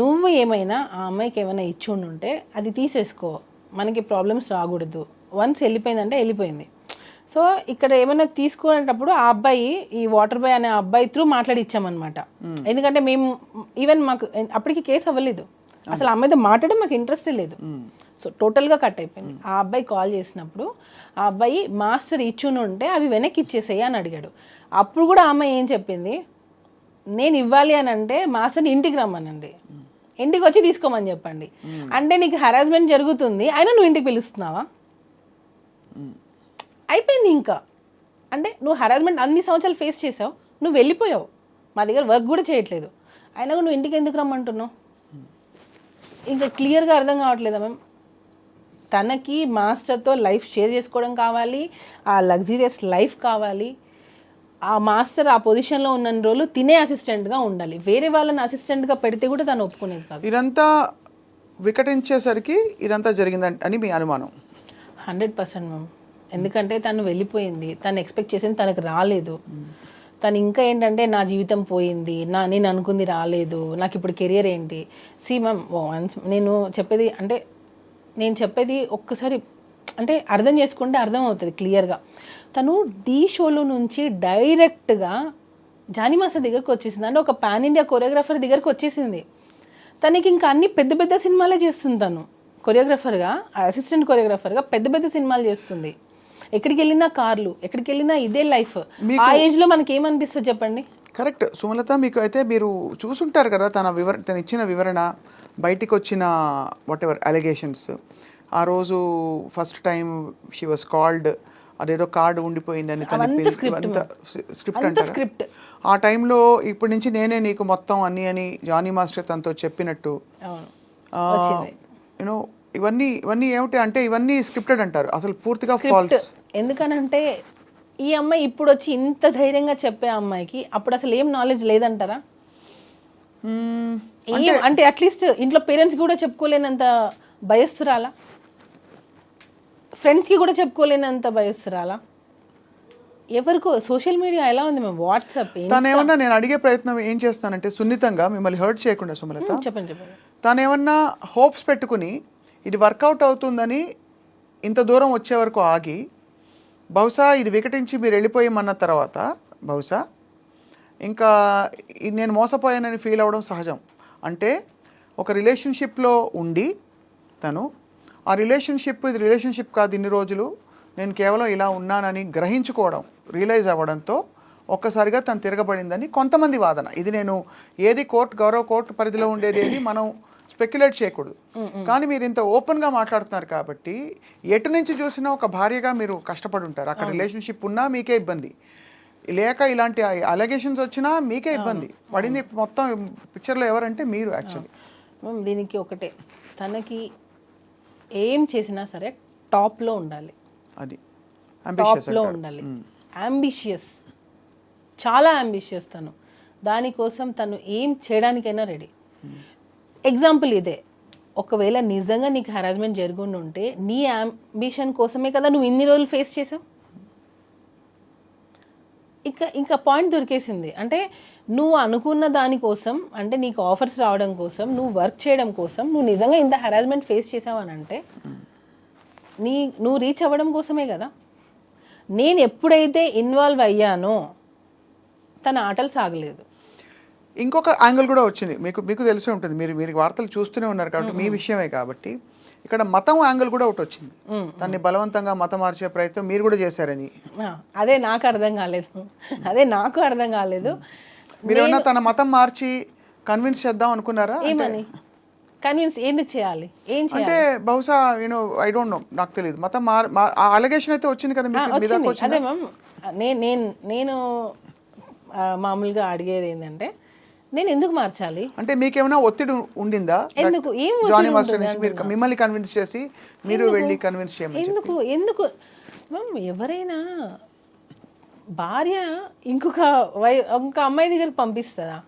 నువ్వు ఏమైనా ఆ అమ్మాయికి ఏమైనా ఇచ్చి ఉంటే అది తీసేసుకో, మనకి ప్రాబ్లమ్స్ రాకూడదు. వన్స్ వెళ్ళిపోయిందంటే వెళ్ళిపోయింది. సో ఇక్కడ ఏమైనా తీసుకునేటప్పుడు ఆ అబ్బాయి, ఈ వాటర్ బాయ్ అనే అబ్బాయి త్రూ మాట్లాడి ఇచ్చామన్నమాట. ఎందుకంటే మేము ఈవెన్ మాకు అప్పటికి కేసు అవ్వలేదు, అసలు అమ్మాయితో మాట్లాడడం మాకు ఇంట్రెస్టే లేదు. సో టోటల్గా కట్ అయిపోయింది. ఆ అబ్బాయి కాల్ చేసినప్పుడు ఆ అబ్బాయి మాస్టర్ ఇచ్చుని ఉంటే అవి వెనక్కి ఇచ్చేసేయి అని అడిగాడు. అప్పుడు కూడా ఆ అమ్మాయి ఏం చెప్పింది, నేను ఇవ్వాలి అని అంటే మాస్టర్ని ఇంటికి రమ్మనండి, ఇంటికి వచ్చి తీసుకోమని చెప్పండి. అంటే నీకు హరాస్మెంట్ జరుగుతుంది, అయినా నువ్వు ఇంటికి పిలుస్తున్నావా? అయిపోయింది ఇంకా. అంటే నువ్వు హరాస్మెంట్ అన్ని సంవత్సరాలు ఫేస్ చేసావు, నువ్వు వెళ్ళిపోయావు, మా దగ్గర వర్క్ కూడా చేయట్లేదు, అయినా నువ్వు ఇంటికి ఎందుకు రమ్మంటున్నావు? ఇంకా క్లియర్గా అర్థం కావట్లేదా మ్యామ్? తనకి మాస్టర్తో లైఫ్ షేర్ చేసుకోవడం కావాలి, ఆ లగ్జరియస్ లైఫ్ కావాలి. ఆ మాస్టర్ ఆ పొజిషన్లో ఉన్న రోజులు తినే అసిస్టెంట్గా ఉండాలి, వేరే వాళ్ళని అసిస్టెంట్గా పెడితే కూడా తను ఒప్పుకునేది కాదు. ఇదంతా వికటించేసరికి ఇదంతా జరిగిందని అని మీ అనుమానం? 100% మ్యామ్. ఎందుకంటే తను వెళ్ళిపోయింది, తను ఎక్స్పెక్ట్ చేసింది తనకు రాలేదు. తను ఇంకా ఏంటంటే నా జీవితం పోయింది, నేను అనుకుంది రాలేదు, నాకు ఇప్పుడు కెరియర్ ఏంటి? సి మ్యామ్, నేను చెప్పేది ఒక్కసారి అంటే అర్థం చేసుకుంటే అర్థం అవుతుంది క్లియర్గా. తను ఢీ షోలో నుంచి డైరెక్ట్గా జానీ మాస్టర్ దగ్గరకు వచ్చేసింది, అంటే ఒక పాన్ ఇండియా కొరియోగ్రాఫర్ దగ్గరకు వచ్చేసింది. తనకి ఇంకా అన్ని పెద్ద పెద్ద సినిమాలే చేస్తుంది, తను కొరియోగ్రాఫర్గా, అసిస్టెంట్ కొరియోగ్రాఫర్గా పెద్ద పెద్ద సినిమాలు చేస్తుంది. ఎక్కడికి వెళ్ళినా కార్లు, ఎక్కడికి వెళ్ళినా ఇదే లైఫ్. ఆ ఏజ్లో మనకి ఏమనిపిస్తుంది చెప్పండి? కరెక్ట్ సుమలత, మీకు అయితే మీరు చూసుంటారు కదా తను ఇచ్చిన వివరణ, బయటికి వచ్చిన వాట్ ఎవర్ అలిగేషన్స్. ఆ రోజు first time she was called, అదేదో కార్డు ఉండిపోయిందని స్క్రిప్ట్ అంటారు. ఆ టైంలో ఇప్పటి నుంచి నేనే నీకు మొత్తం అన్ని అని జానీ మాస్టర్ తనతో చెప్పినట్టు, యూనో ఇవన్నీ ఏమిటి అంటే ఇవన్నీ స్క్రిప్టెడ్ అంటారు, అసలు పూర్తిగా ఫాల్స్. ఎందుకనంటే ఈ అమ్మాయి ఇప్పుడు వచ్చి ఇంత ధైర్యంగా చెప్పే అమ్మాయికి అప్పుడు అసలు ఏం నాలెడ్జ్ లేదంటారా? అంటే అట్లీస్ట్ ఇంట్లో పేరెంట్స్ కూడా చెప్పుకోలేనంత భయస్తురాలా, ఫ్రెండ్స్కి కూడా చెప్పుకోలేనంత భయస్తురాలా? ఎవరికో సోషల్ మీడియా ఎలా ఉంది మేము, వాట్సాప్. తనేమన్నా, నేను అడిగే ప్రయత్నం ఏం చేస్తానంటే సున్నితంగా మిమ్మల్ని హర్ట్ చేయకుండా సుమలత, చెప్పండి. తనేమన్నా హోప్స్ పెట్టుకుని ఇది వర్కౌట్ అవుతుందని ఇంత దూరం వచ్చే వరకు ఆగి, బహుశా ఇది వికటించి మీరు వెళ్ళిపోయామన్న తర్వాత బహుశా ఇంకా నేను మోసపోయానని ఫీల్ అవ్వడం సహజం. అంటే ఒక రిలేషన్షిప్లో ఉండి తను ఆ ఇది రిలేషన్షిప్ కాదు, ఇన్ని రోజులు నేను కేవలం ఇలా ఉన్నానని గ్రహించుకోవడం, రియలైజ్ అవ్వడంతో ఒక్కసారిగా తను తిరగబడిందని కొంతమంది వాదన. ఇది నేను ఏది గౌరవ కోర్టు పరిధిలో ఉండేది ఏది మనం స్పెక్యులేట్ చేయకూడదు. కానీ మీరు ఇంత ఓపెన్గా మాట్లాడుతున్నారు కాబట్టి ఎటు నుంచి చూసినా ఒక భార్యగా మీరు కష్టపడి ఉంటారు. అక్కడ రిలేషన్షిప్ ఉన్నా మీకే ఇబ్బంది, లేక ఇలాంటి అలిగేషన్స్ వచ్చినా మీకే ఇబ్బంది పడింది. మొత్తం పిక్చర్లో ఎవరంటే మీరు. యాక్చువల్లీ దీనికి ఒకటే, తనకి ఏం చేసినా సరే టాప్లో ఉండాలి, అది టాప్లో ఉండాలి. అంబిషియస్, చాలా అంబిషియస్ తను. దానికోసం తను ఏం చేయడానికైనా రెడీ. ఎగ్జాంపుల్ ఇదే, ఒకవేళ నిజంగా నీకు హెరాస్మెంట్ జరుగుండి ఉంటే నీ అంబిషన్ కోసమే కదా నువ్వు ఇన్ని రోజులు ఫేస్ చేసావు. ఇంకా పాయింట్ దొరికేసింది. అంటే నువ్వు అనుకున్న దానికోసం, అంటే నీకు ఆఫర్స్ రావడం కోసం, నువ్వు వర్క్ చేయడం కోసం నువ్వు నిజంగా ఇంత హెరాస్మెంట్ ఫేస్ చేసావు అని అంటే నువ్వు రీచ్ అవ్వడం కోసమే కదా. నేను ఎప్పుడైతే ఇన్వాల్వ్ అయ్యానో తన ఆటలు సాగలేదు. ఇంకొక యాంగిల్ కూడా వచ్చింది, మీకు తెలిసే ఉంటుంది, మీరు వార్తలు చూస్తూనే ఉన్నారు కాబట్టి మీ విషయమే కాబట్టి. ఇక్కడ మతం యాంగిల్ కూడా ఒకటి వచ్చింది, దాన్ని బలవంతంగా మతం మార్చే ప్రయత్నం మీరు కూడా చేశారని. అదే నాకు అర్థం కాలేదు. మీరు ఏమన్నా తన మతం మార్చి కన్విన్స్ చేద్దాం అనుకున్నారా? ఏమని కన్విన్స్ ఎందుకు చేయాలి? ఏం చేయాలి అంటే బహుశా ఐ డోంట్ నో, నాకు తెలియదు. మతం అలిగేషన్ అయితే వచ్చింది కదా మీకు. అదే మ్యామ్, నేను మామూలుగా అడిగేది ఏంటంటే నేను ఎందుకు మార్చాలి అంటే మీకేమైనా ఒత్తిడి ఉండిందా? ఎందుకు? ఏం జానీ మాస్టర్ నుంచి మీరు మిమ్మల్ని కన్విన్స్ చేసి మీరు వెళ్ళి కన్విన్స్ చేయమని ఎందుకు మ్యామ్? ఎవరైనా భార్య ఇంకొక అమ్మాయి దగ్గర పంపిస్తుందా?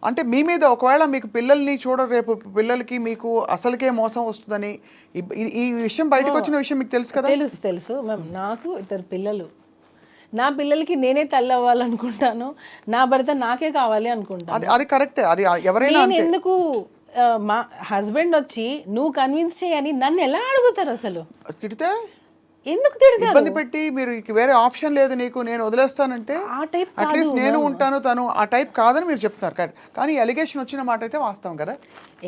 అంటే మీ మీద ఒకవేళ మీకు పిల్లల్ని రేపు పిల్లలకి మీకు అసలుకే మోసం వస్తుందని ఈ విషయం బయటకు వచ్చిన విషయం మీకు తెలుసు కదా? తెలుసు మ్యామ్. నాకు 2 పిల్లలు. నా పిల్లలకి నేనే తల్లి అవ్వాలనుకుంటాను, నా భర్త నాకే కావాలి అనుకుంటాను. అది కరెక్ట్. అది ఎవరైనా నేను ఎందుకు మా హస్బెండ్ వచ్చి నువ్వు కన్విన్స్ చేయని నన్ను ఎలా అడుగుతారు? అసలు తిడితే ఎందుకు తిడతారు? ఇబ్బంది పెట్టి మీరు వేరే ఆప్షన్ లేదు నీకు, నేను వదిలేస్తానంటే ఆ టైప్ అట్లీస్ట్ నేను ఉంటాను, తను ఆ టైప్ కాదని మీరు చెప్తున్నారు. కానీ ఎలిగేషన్ వచ్చిన మాట అయితే వాస్తవం కదా.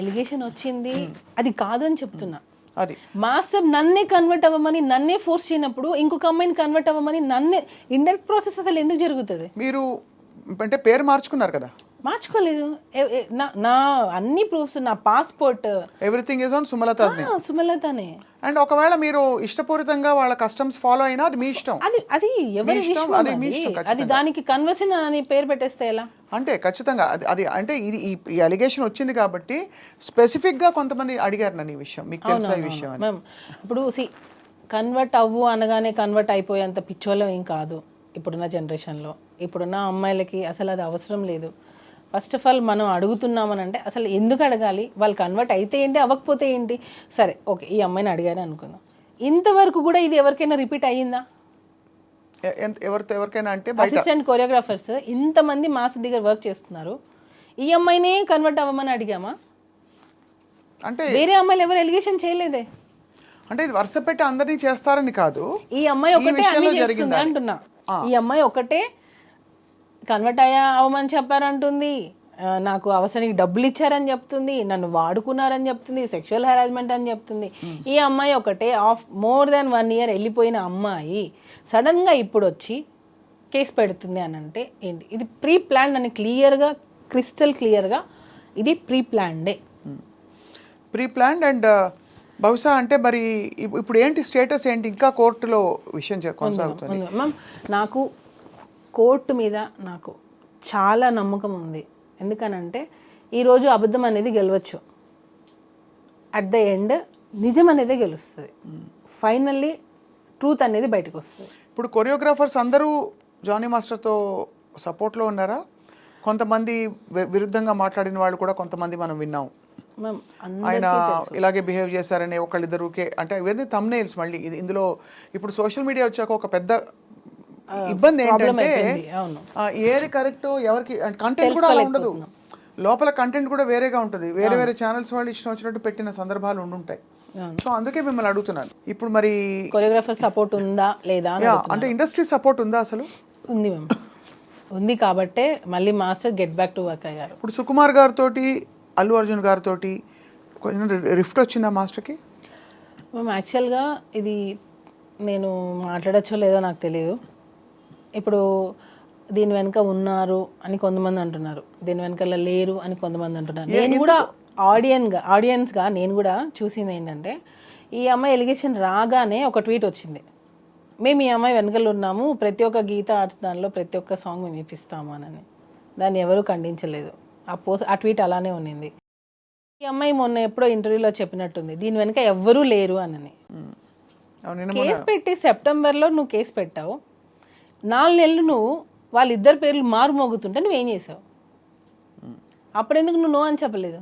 ఎలిగేషన్ వచ్చింది, అది కాదని చెప్తున్నా. అది మాస్టర్ నన్నే కన్వర్ట్ అవ్వమని నన్నే ఫోర్స్ చేయనప్పుడు ఇంకొక అమ్మాయిని కన్వర్ట్ అవ్వమని నన్నే ఇండైరెక్ట్ ప్రాసెస్ అసలు ఎందుకు జరుగుతుంది? మీరు అంటే పేరు మార్చుకున్నారు కదా? మార్చుకోలేదు. నా అన్ని ప్రూఫ్స్, నా passport, everything is on Sumalatha's name. సుమలతనే. అండ్ ఒకవేళ మీరు ఇష్టపూరితంగా వాళ్ళ కస్టమ్స్ ఫాలో అయినా అది మీ ఇష్టం. అది ఎవరి ఇష్టం, అది దానికి కన్వర్షన్ అని పేరు పెట్టేస్తే ఎలా? అంటే ఖచ్చితంగా అది అంటే ఈ అలిగేషన్ వచ్చింది కాబట్టి స్పెసిఫిక్ గా కొంతమంది అడిగారు నన్ను ఈ విషయం, మీకు తెలుసా ఈ విషయం అని. ఇప్పుడు కన్వర్ట్ అవ్వు అనగానే కన్వర్ట్ అయిపోయేంత పిచ్చోళ్ళం ఏం కాదు ఇప్పుడున్న జనరేషన్లో. ఇప్పుడున్న అమ్మాయిలకి అసలు అది అవసరం లేదు. ఫస్ట్ ఆఫ్ ఆల్ మనం అడుగుతున్నామని అంటే అసలు ఎందుకు అడగాలి? వాళ్ళు కన్వర్ట్ అయితే ఏంటి, అవ్వకపోతే ఏంటి? సరే ఓకే, ఈ అమ్మాయిని అడిగాను అనుకుందాం. ఇంతవరకు కూడా ఇది ఎవరికైనా రిపీట్ అయ్యిందా? ఎవరికైనా అంటే అసిస్టెంట్ కొరియోగ్రాఫర్స్ ఇంతమంది మాస్ దగ్గర వర్క్ చేస్తున్నారు, ఈ అమ్మాయినే కన్వర్ట్ అవ్వమని అడిగామా? అంటే వేరే అమ్మాయిలు ఎవరు ఎలిగేషన్ చేయలేదే. అంటే ఇది వరుస పెట్టి అందరినీ చేస్తారని కాదు, ఈ అమ్మాయి ఒకటే అన్ని చేస్తుంది అంటున్నా. ఈ అమ్మాయి ఒకటే కన్వర్ట్ అవ్వమని చెప్పారంటుంది, నాకు అవసరానికి డబ్బులు ఇచ్చారని చెప్తుంది, నన్ను వాడుకున్నారని చెప్తుంది, సెక్షువల్ హెరాస్మెంట్ అని చెప్తుంది. ఈ అమ్మాయి ఒకటే మోర్ దాన్ 1 year వెళ్ళిపోయిన అమ్మాయి సడన్గా ఇప్పుడు వచ్చి కేసు పెడుతుంది అని అంటే ఏంటి? ఇది ప్రీ ప్లాన్ అని క్లియర్గా, క్రిస్టల్ క్లియర్గా ఇది ప్రీ ప్లాన్డే. Pre planned. అండ్ బహుశా అంటే మరి ఇప్పుడు ఏంటి స్టేటస్ ఏంటి? ఇంకా కోర్టులో విషయం కొనసాగుతుంది మ్యామ్. నాకు కోర్టు మీద నాకు చాలా నమ్మకం ఉంది. ఎందుకనంటే ఈరోజు అబద్ధం అనేది గెలవచ్చు, అట్ ద ఎండ్ నిజం అనేది గెలుస్తుంది. ఫైనల్లీ ట్రూత్ అనేది బయటకు వస్తుంది. ఇప్పుడు కొరియోగ్రాఫర్స్ అందరూ జానీ మాస్టర్తో సపోర్ట్లో ఉన్నారా? కొంతమంది విరుద్ధంగా మాట్లాడిన వాళ్ళు కూడా కొంతమంది మనం విన్నాం. ఆయన ఇలాగే బిహేవ్ చేశారని ఒకళ్ళిద్దరుకే, అంటే ఇవన్నీ థంబ్నెయిల్స్. మళ్ళీ ఇందులో ఇప్పుడు సోషల్ మీడియా వచ్చాక ఒక పెద్ద ఇబ్బంది ఏంటంటే ఏది కరెక్ట్ ఎవరికి కంటెంట్ కూడా అలా ఉండదు, లోపల కంటెంట్ కూడా వేరేగా ఉంటుంది. వేరే ఛానల్స్ వాళ్ళు ఇష్టం వచ్చినట్టు పెట్టిన సందర్భాలు ఉండుంటాయి. సో అందుకే మిమ్మల్ని అడుగుతున్నాను. ఇప్పుడు మరి కొరియోగ్రాఫర్ సపోర్ట్ ఉందా లేదా అంటే ఇండస్ట్రీ సపోర్ట్ ఉందా? అసలు ఉంది మ్యామ్, ఉంది. కాబట్టే మళ్ళీ master get back to work అయ్యారు. ఇప్పుడు సుకుమార్ గారితో, అల్లు అర్జున్ గారితో కొంచెం రిఫ్ట్ వచ్చిందా మాస్టర్కి? మ్యామ్ యాక్చువల్గా ఇది నేను మాట్లాడచ్చో లేదో నాకు తెలియదు. ఇప్పుడు దీని వెనక ఉన్నారు అని కొంతమంది అంటున్నారు, దీని వెనకాల లేరు అని కొంతమంది అంటున్నారు. నేను కూడా ఆడియన్స్గా నేను కూడా చూసింది ఏంటంటే, ఈ అమ్మాయి ఎలిగేషన్ రాగానే ఒక ట్వీట్ వచ్చింది, మేము ఈ అమ్మాయి వెనకాల ఉన్నాము, ప్రతి ఒక్క గీత ఆర్ట్స్ దానిలో ప్రతి ఒక్క సాంగ్ మేము ఇప్పిస్తాము అని. దాన్ని ఎవరూ ఖండించలేదు. ఆ ట్వీట్ అలానే ఉన్నింది. ఈ అమ్మాయి మొన్న ఎప్పుడో ఇంటర్వ్యూలో చెప్పినట్టుంది, దీని వెనక ఎవ్వరూ లేరు అని. కేసు పెట్టి సెప్టెంబర్లో నువ్వు కేసు పెట్టావు, 4 నెలలు నువ్వు వాళ్ళిద్దరి పేర్లు మారుమోగుతుంటే నువ్వేం చేసావు? అప్పుడెందుకు నువ్వు నో అని చెప్పలేదు?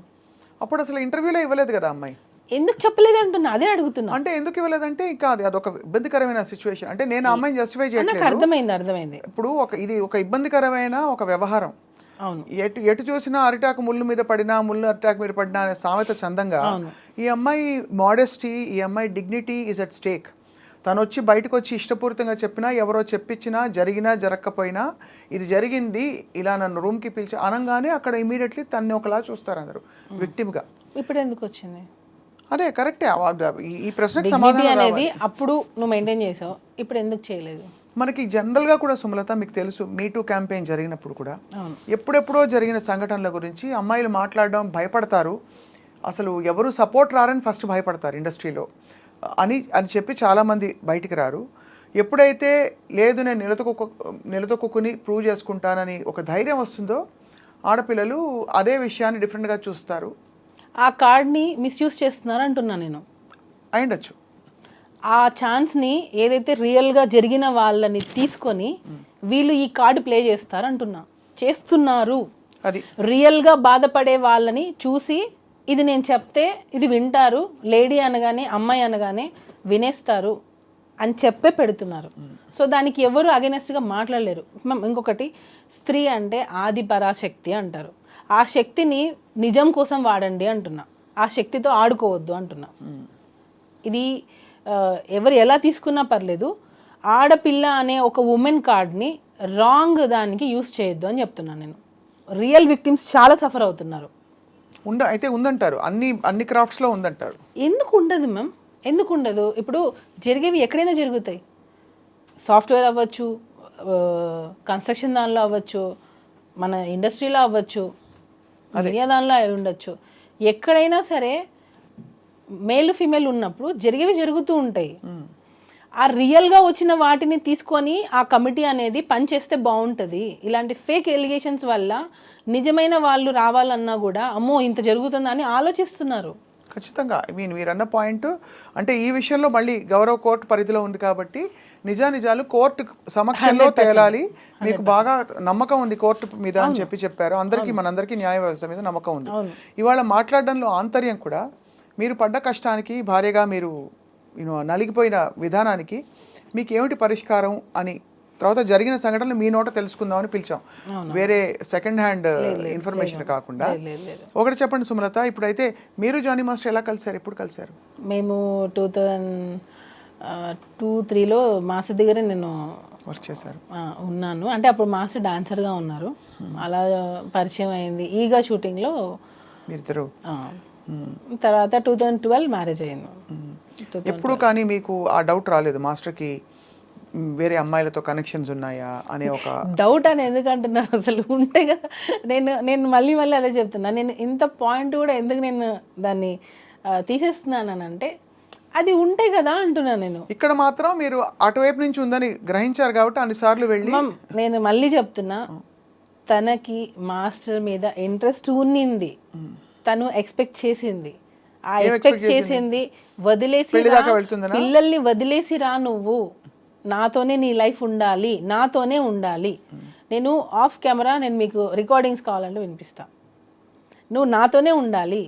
అప్పుడు అసలు ఇంటర్వ్యూలో ఇవ్వలేదు కదా అమ్మాయి. ఎందుకు చెప్పలేదు అంటున్నా, అదే అడుగుతున్నా. అంటే ఎందుకు ఇవ్వలేదంటే ఇంకా అదొక ఇబ్బందికరమైన సిచ్యువేషన్. అంటే నేను ఆ అమ్మాయిని జస్టిఫై నాకు చేయట్లేదు. అర్థమైంది. ఇప్పుడు ఇది ఒక ఇబ్బందికరమైన ఒక వ్యవహారం. అవును, ఎటు చూసినా అరిటాకు ముళ్ళు మీద పడినా ముళ్ళు అరిటాకు మీద పడినా అనే సామెత చందంగా ఈ అమ్మాయి మోడెస్టీ, ఈ అమ్మాయి డిగ్నిటీ ఈజ్ అట్ స్టేక్. తను వచ్చి బయటకు వచ్చి ఇష్టపూరితంగా చెప్పినా, ఎవరో చెప్పించినా, జరిగినా జరగకపోయినా ఇది జరిగింది, ఇలా నన్ను రూమ్కి పిలిచి అనగానే అక్కడ ఇమీడియట్లీ తన్ని ఒకలా చూస్తారు అందరూ విక్టిమ్గా. ఇప్పుడు ఎందుకు వచ్చింది? అదే కరెక్టే. ఈ ప్రశ్నకు Dignity సమాధానం అనేది అప్పుడు నువ్వు మెయింటైన్ చేసావు, ఇప్పుడు ఎందుకు చేయలేదు? మనకి జనరల్గా కూడా సుమలత మీకు తెలుసు, మీటూ క్యాంపెయిన్ జరిగినప్పుడు కూడా ఎప్పుడెప్పుడో జరిగిన సంఘటనల గురించి అమ్మాయిలు మాట్లాడడం భయపడతారు. అసలు ఎవరు సపోర్ట్ రారని ఫస్ట్ భయపడతారు ఇండస్ట్రీలో అని చెప్పి చాలామంది బయటికి రారు. ఎప్పుడైతే లేదు నేను నిలదొక్కుని ప్రూవ్ చేసుకుంటానని ఒక ధైర్యం వస్తుందో ఆడపిల్లలు అదే విషయాన్ని డిఫరెంట్గా చూస్తారు. ఆ కార్డ్ని మిస్యూజ్ చేస్తున్నారు అంటున్నా నేను. అయిండొచ్చు. ఆ ఛాన్స్ని ఏదైతే రియల్గా జరిగిన వాళ్ళని తీసుకొని వీళ్ళు ఈ కార్డు ప్లే చేస్తారు అంటున్నా. చేస్తున్నారు. అది రియల్గా బాధపడే వాళ్ళని చూసి ఇది నేను చెప్తే ఇది వింటారు, లేడీ అనగానే అమ్మాయి అనగానే వినేస్తారు అని చెప్పే పెడుతున్నారు. సో దానికి ఎవరు అగెనెస్ట్గా మాట్లాడలేరు. ఇంకొకటి, స్త్రీ అంటే ఆది పరాశక్తి అంటారు. ఆ శక్తిని నిజం కోసం వాడండి అంటున్నా, ఆ శక్తితో ఆడుకోవద్దు అంటున్నా. ఇది ఎవరు ఎలా తీసుకున్నా పర్లేదు, ఆడపిల్ల అనే ఒక ఉమెన్ కార్డ్ని రాంగ్ దానికి యూస్ చేయొద్దు అని చెప్తున్నాను నేను. రియల్ విక్టిమ్స్ చాలా సఫర్ అవుతున్నారు. అయితే ఉందంటారు, అన్ని క్రాఫ్ట్స్లో ఉందంటారు. ఎందుకు ఉండదు మ్యామ్? ఎందుకు ఉండదు? ఇప్పుడు జరిగేవి ఎక్కడైనా జరుగుతాయి. సాఫ్ట్వేర్ అవ్వచ్చు, కన్స్ట్రక్షన్ దానిలో అవ్వచ్చు, మన ఇండస్ట్రీలో అవ్వచ్చు, మీడియా దానిలో అయి ఉండొచ్చు. ఎక్కడైనా సరే మేల్ ఫీమేల్ ఉన్నప్పుడు జరిగేవి జరుగుతూ ఉంటాయి. ఆ రియల్గా వచ్చిన వాటిని తీసుకొని ఆ కమిటీ అనేది పనిచేస్తే బాగుంటుంది. ఇలాంటి ఫేక్ ఎలిగేషన్స్ వల్ల నిజమైన వాళ్ళు రావాలన్నా కూడా అమ్మో ఇంత జరుగుతుందా అని ఆలోచిస్తున్నారు. ఖచ్చితంగా. మీరు అన్న పాయింట్ అంటే ఈ విషయంలో మళ్ళీ గౌరవ కోర్టు పరిధిలో ఉంది కాబట్టి నిజాలు కోర్టు సమక్షంలో తేలాలి. మీకు బాగా నమ్మకం ఉంది కోర్టు మీద అని చెప్పారు. మనందరికీ న్యాయ వ్యవస్థ మీద నమ్మకం ఉంది. ఇవాళ మాట్లాడడంలో ఆంతర్యం కూడా మీరు పడ్డ కష్టానికి, భార్యగా మీరు నలిగిపోయిన విధానానికి మీకు ఏమిటి పరిష్కారం అని తర్వాత జరిగిన సంఘటనలు మీ నోట తెలుసుకుందామని పిలిచాం. వేరే సెకండ్ హ్యాండ్ ఇన్ఫర్మేషన్ కాకుండా. ఒకటి చెప్పండి సుమలత, ఇప్పుడైతే మీరు జానీ మాస్టర్ ఎలా కలిసారు, ఎప్పుడు కలిసారు? మేము 2002-03లో మాస్టర్ దగ్గర నేను వర్క్ చేశారు ఉన్నాను. అంటే అప్పుడు మాస్టర్ డాన్సర్గా ఉన్నారు. అలా పరిచయం అయింది. ఈగా షూటింగ్లో మీరిద్దరు. తర్వాత 2012 మ్యారేజ్ అయింది. ఎప్పుడు కానీ మీకు ఆ డౌట్ రాలేదు మాస్టర్కి వేరే అమ్మాయిలతో కనెక్షన్స్ ఉన్నాయా అనే ఒక డౌట్ అని ఎందుకంటున్నారు? అసలు ఉంటే కదా. నేను మళ్ళీ అదే చెప్తున్నా. నేను ఇంత పాయింట్ కూడా ఎందుకు నేను దాన్ని తీసేస్తున్నానంటే అది ఉంటే కదా అంటున్నా నేను. ఇక్కడ మాత్రం మీరు అటువైపు నుంచి ఉందని గ్రహించారు కాబట్టి అన్నిసార్లు వెళ్ళి. నేను మళ్ళీ చెప్తున్నా, తనకి మాస్టర్ మీద ఇంట్రెస్ట్ ఉన్నింది, తను ఎక్స్పెక్ట్ చేసింది. ఆ ఎక్స్పెక్ట్ చేసింది వదిలేసి పిల్లల్ని వదిలేసి రా, నువ్వు నాతోనే నీ లైఫ్ ఉండాలి, నాతోనే ఉండాలి. నేను ఆఫ్ కెమెరా నేను మీకు రికార్డింగ్స్ కావాలంటే వినిపిస్తా. నువ్వు నాతోనే ఉండాలి.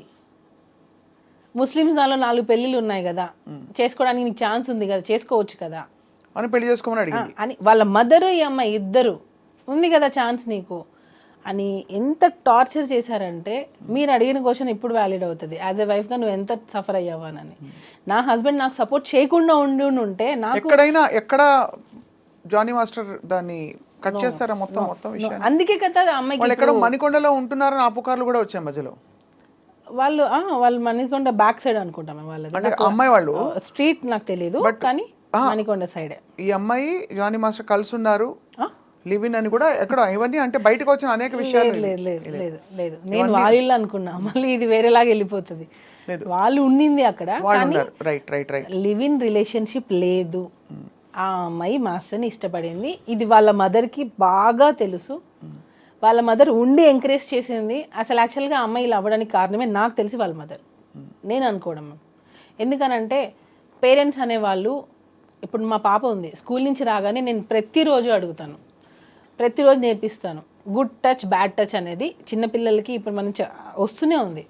ముస్లిమ్స్ దానిలో 4 పెళ్ళిళ్ళు ఉన్నాయి కదా, చేసుకోవడానికి నీకు ఛాన్స్ ఉంది కదా, చేసుకోవచ్చు కదా అని పెళ్లి చేసుకోమని అడిగింది. అని వాళ్ళ మదర్ ఈ అమ్మాయి ఇద్దరు ఉంది కదా ఛాన్స్ నీకు అని ఎంత టార్చర్ చేశారంటే, మీరు అడిగిన క్వశ్చన్ ఇప్పుడు వ్యాలిడ్ అవుతుంది. యాజ్ ఎ వైఫ్గా నువ్వు ఎంత సఫర్ అయ్యావనని. నా హస్బెండ్ నాకు సపోర్ట్ చేయకుండా ఉంటే నాకు ఎక్కడ జానీ మాస్టర్ దాన్ని కట్ చేస్తారా మొత్తం విషయం. అందుకే కదా అమ్మాయికి ఎక్కడ మణికొండలో ఉంటున్నారని ఆ పుకార్లు కూడా వచ్చాయి మధ్యలో. వాళ్ళు మణికొండ బ్యాక్ సైడ్ అనుకుంటాం వాళ్ళది. అమ్మాయి వాళ్ళు స్ట్రీట్ నాకు తెలియదు, కానీ మణికొండ సైడ్ ఈ అమ్మాయి జానీ మాస్టర్ కలిసి ఉన్నారు, లివ్ ఇన్ అని కూడా ఎక్కడ. ఇవన్నీ అంటే బయటకు వచ్చిన అనేక విషయాలు. లేదు నేను వాళ్ళ అనుకున్నా, మళ్ళీ ఇది వేరేలాగా వెళ్ళిపోతుంది. వాళ్ళు ఉండింది అక్కడ, లివ్ ఇన్ రిలేషన్షిప్ లేదు. ఆ అమ్మాయి మాస్టర్ని ఇష్టపడింది. ఇది వాళ్ళ మదర్కి బాగా తెలుసు. వాళ్ళ మదర్ ఉండి ఎంకరేజ్ చేసింది. అసలు యాక్చువల్గా ఆ అమ్మాయి ఇలా అవ్వడానికి కారణమే నాకు తెలిసి వాళ్ళ మదర్, నేను అనుకోవడం. ఎందుకనంటే పేరెంట్స్ అనేవాళ్ళు ఇప్పుడు మా పాప ఉంది, స్కూల్ నుంచి రాగానే నేను ప్రతిరోజు అడుగుతాను, ప్రతిరోజు నేర్పిస్తాను. గుడ్ టచ్ బ్యాడ్ టచ్ అనేది చిన్నపిల్లలకి ఇప్పుడు మనం వస్తూనే ఉంది.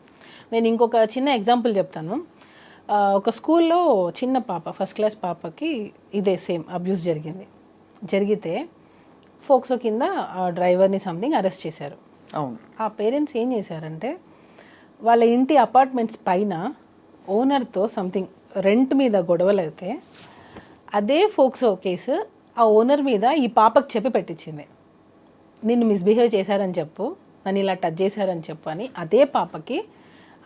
నేను ఇంకొక చిన్న ఎగ్జాంపుల్ చెప్తాను. ఒక స్కూల్లో చిన్న పాప, ఫస్ట్ క్లాస్ పాపకి ఇదే సేమ్ అబ్యూస్ జరిగితే ఫోక్సో కింద డ్రైవర్ని సంథింగ్ అరెస్ట్ చేశారు. అవును. ఆ పేరెంట్స్ ఏం చేశారంటే వాళ్ళ ఇంటి అపార్ట్మెంట్స్ పైన ఓనర్తో సంథింగ్ రెంట్ మీద గొడవలు అయితే అదే ఫోక్సో కేసు ఆ ఓనర్ మీద ఈ పాపకు చెప్పి పెట్టించింది. నిన్ను మిస్బిహేవ్ చేశారని చెప్పు, నన్ను ఇలా టచ్ చేశారని చెప్పు అని అదే పాపకి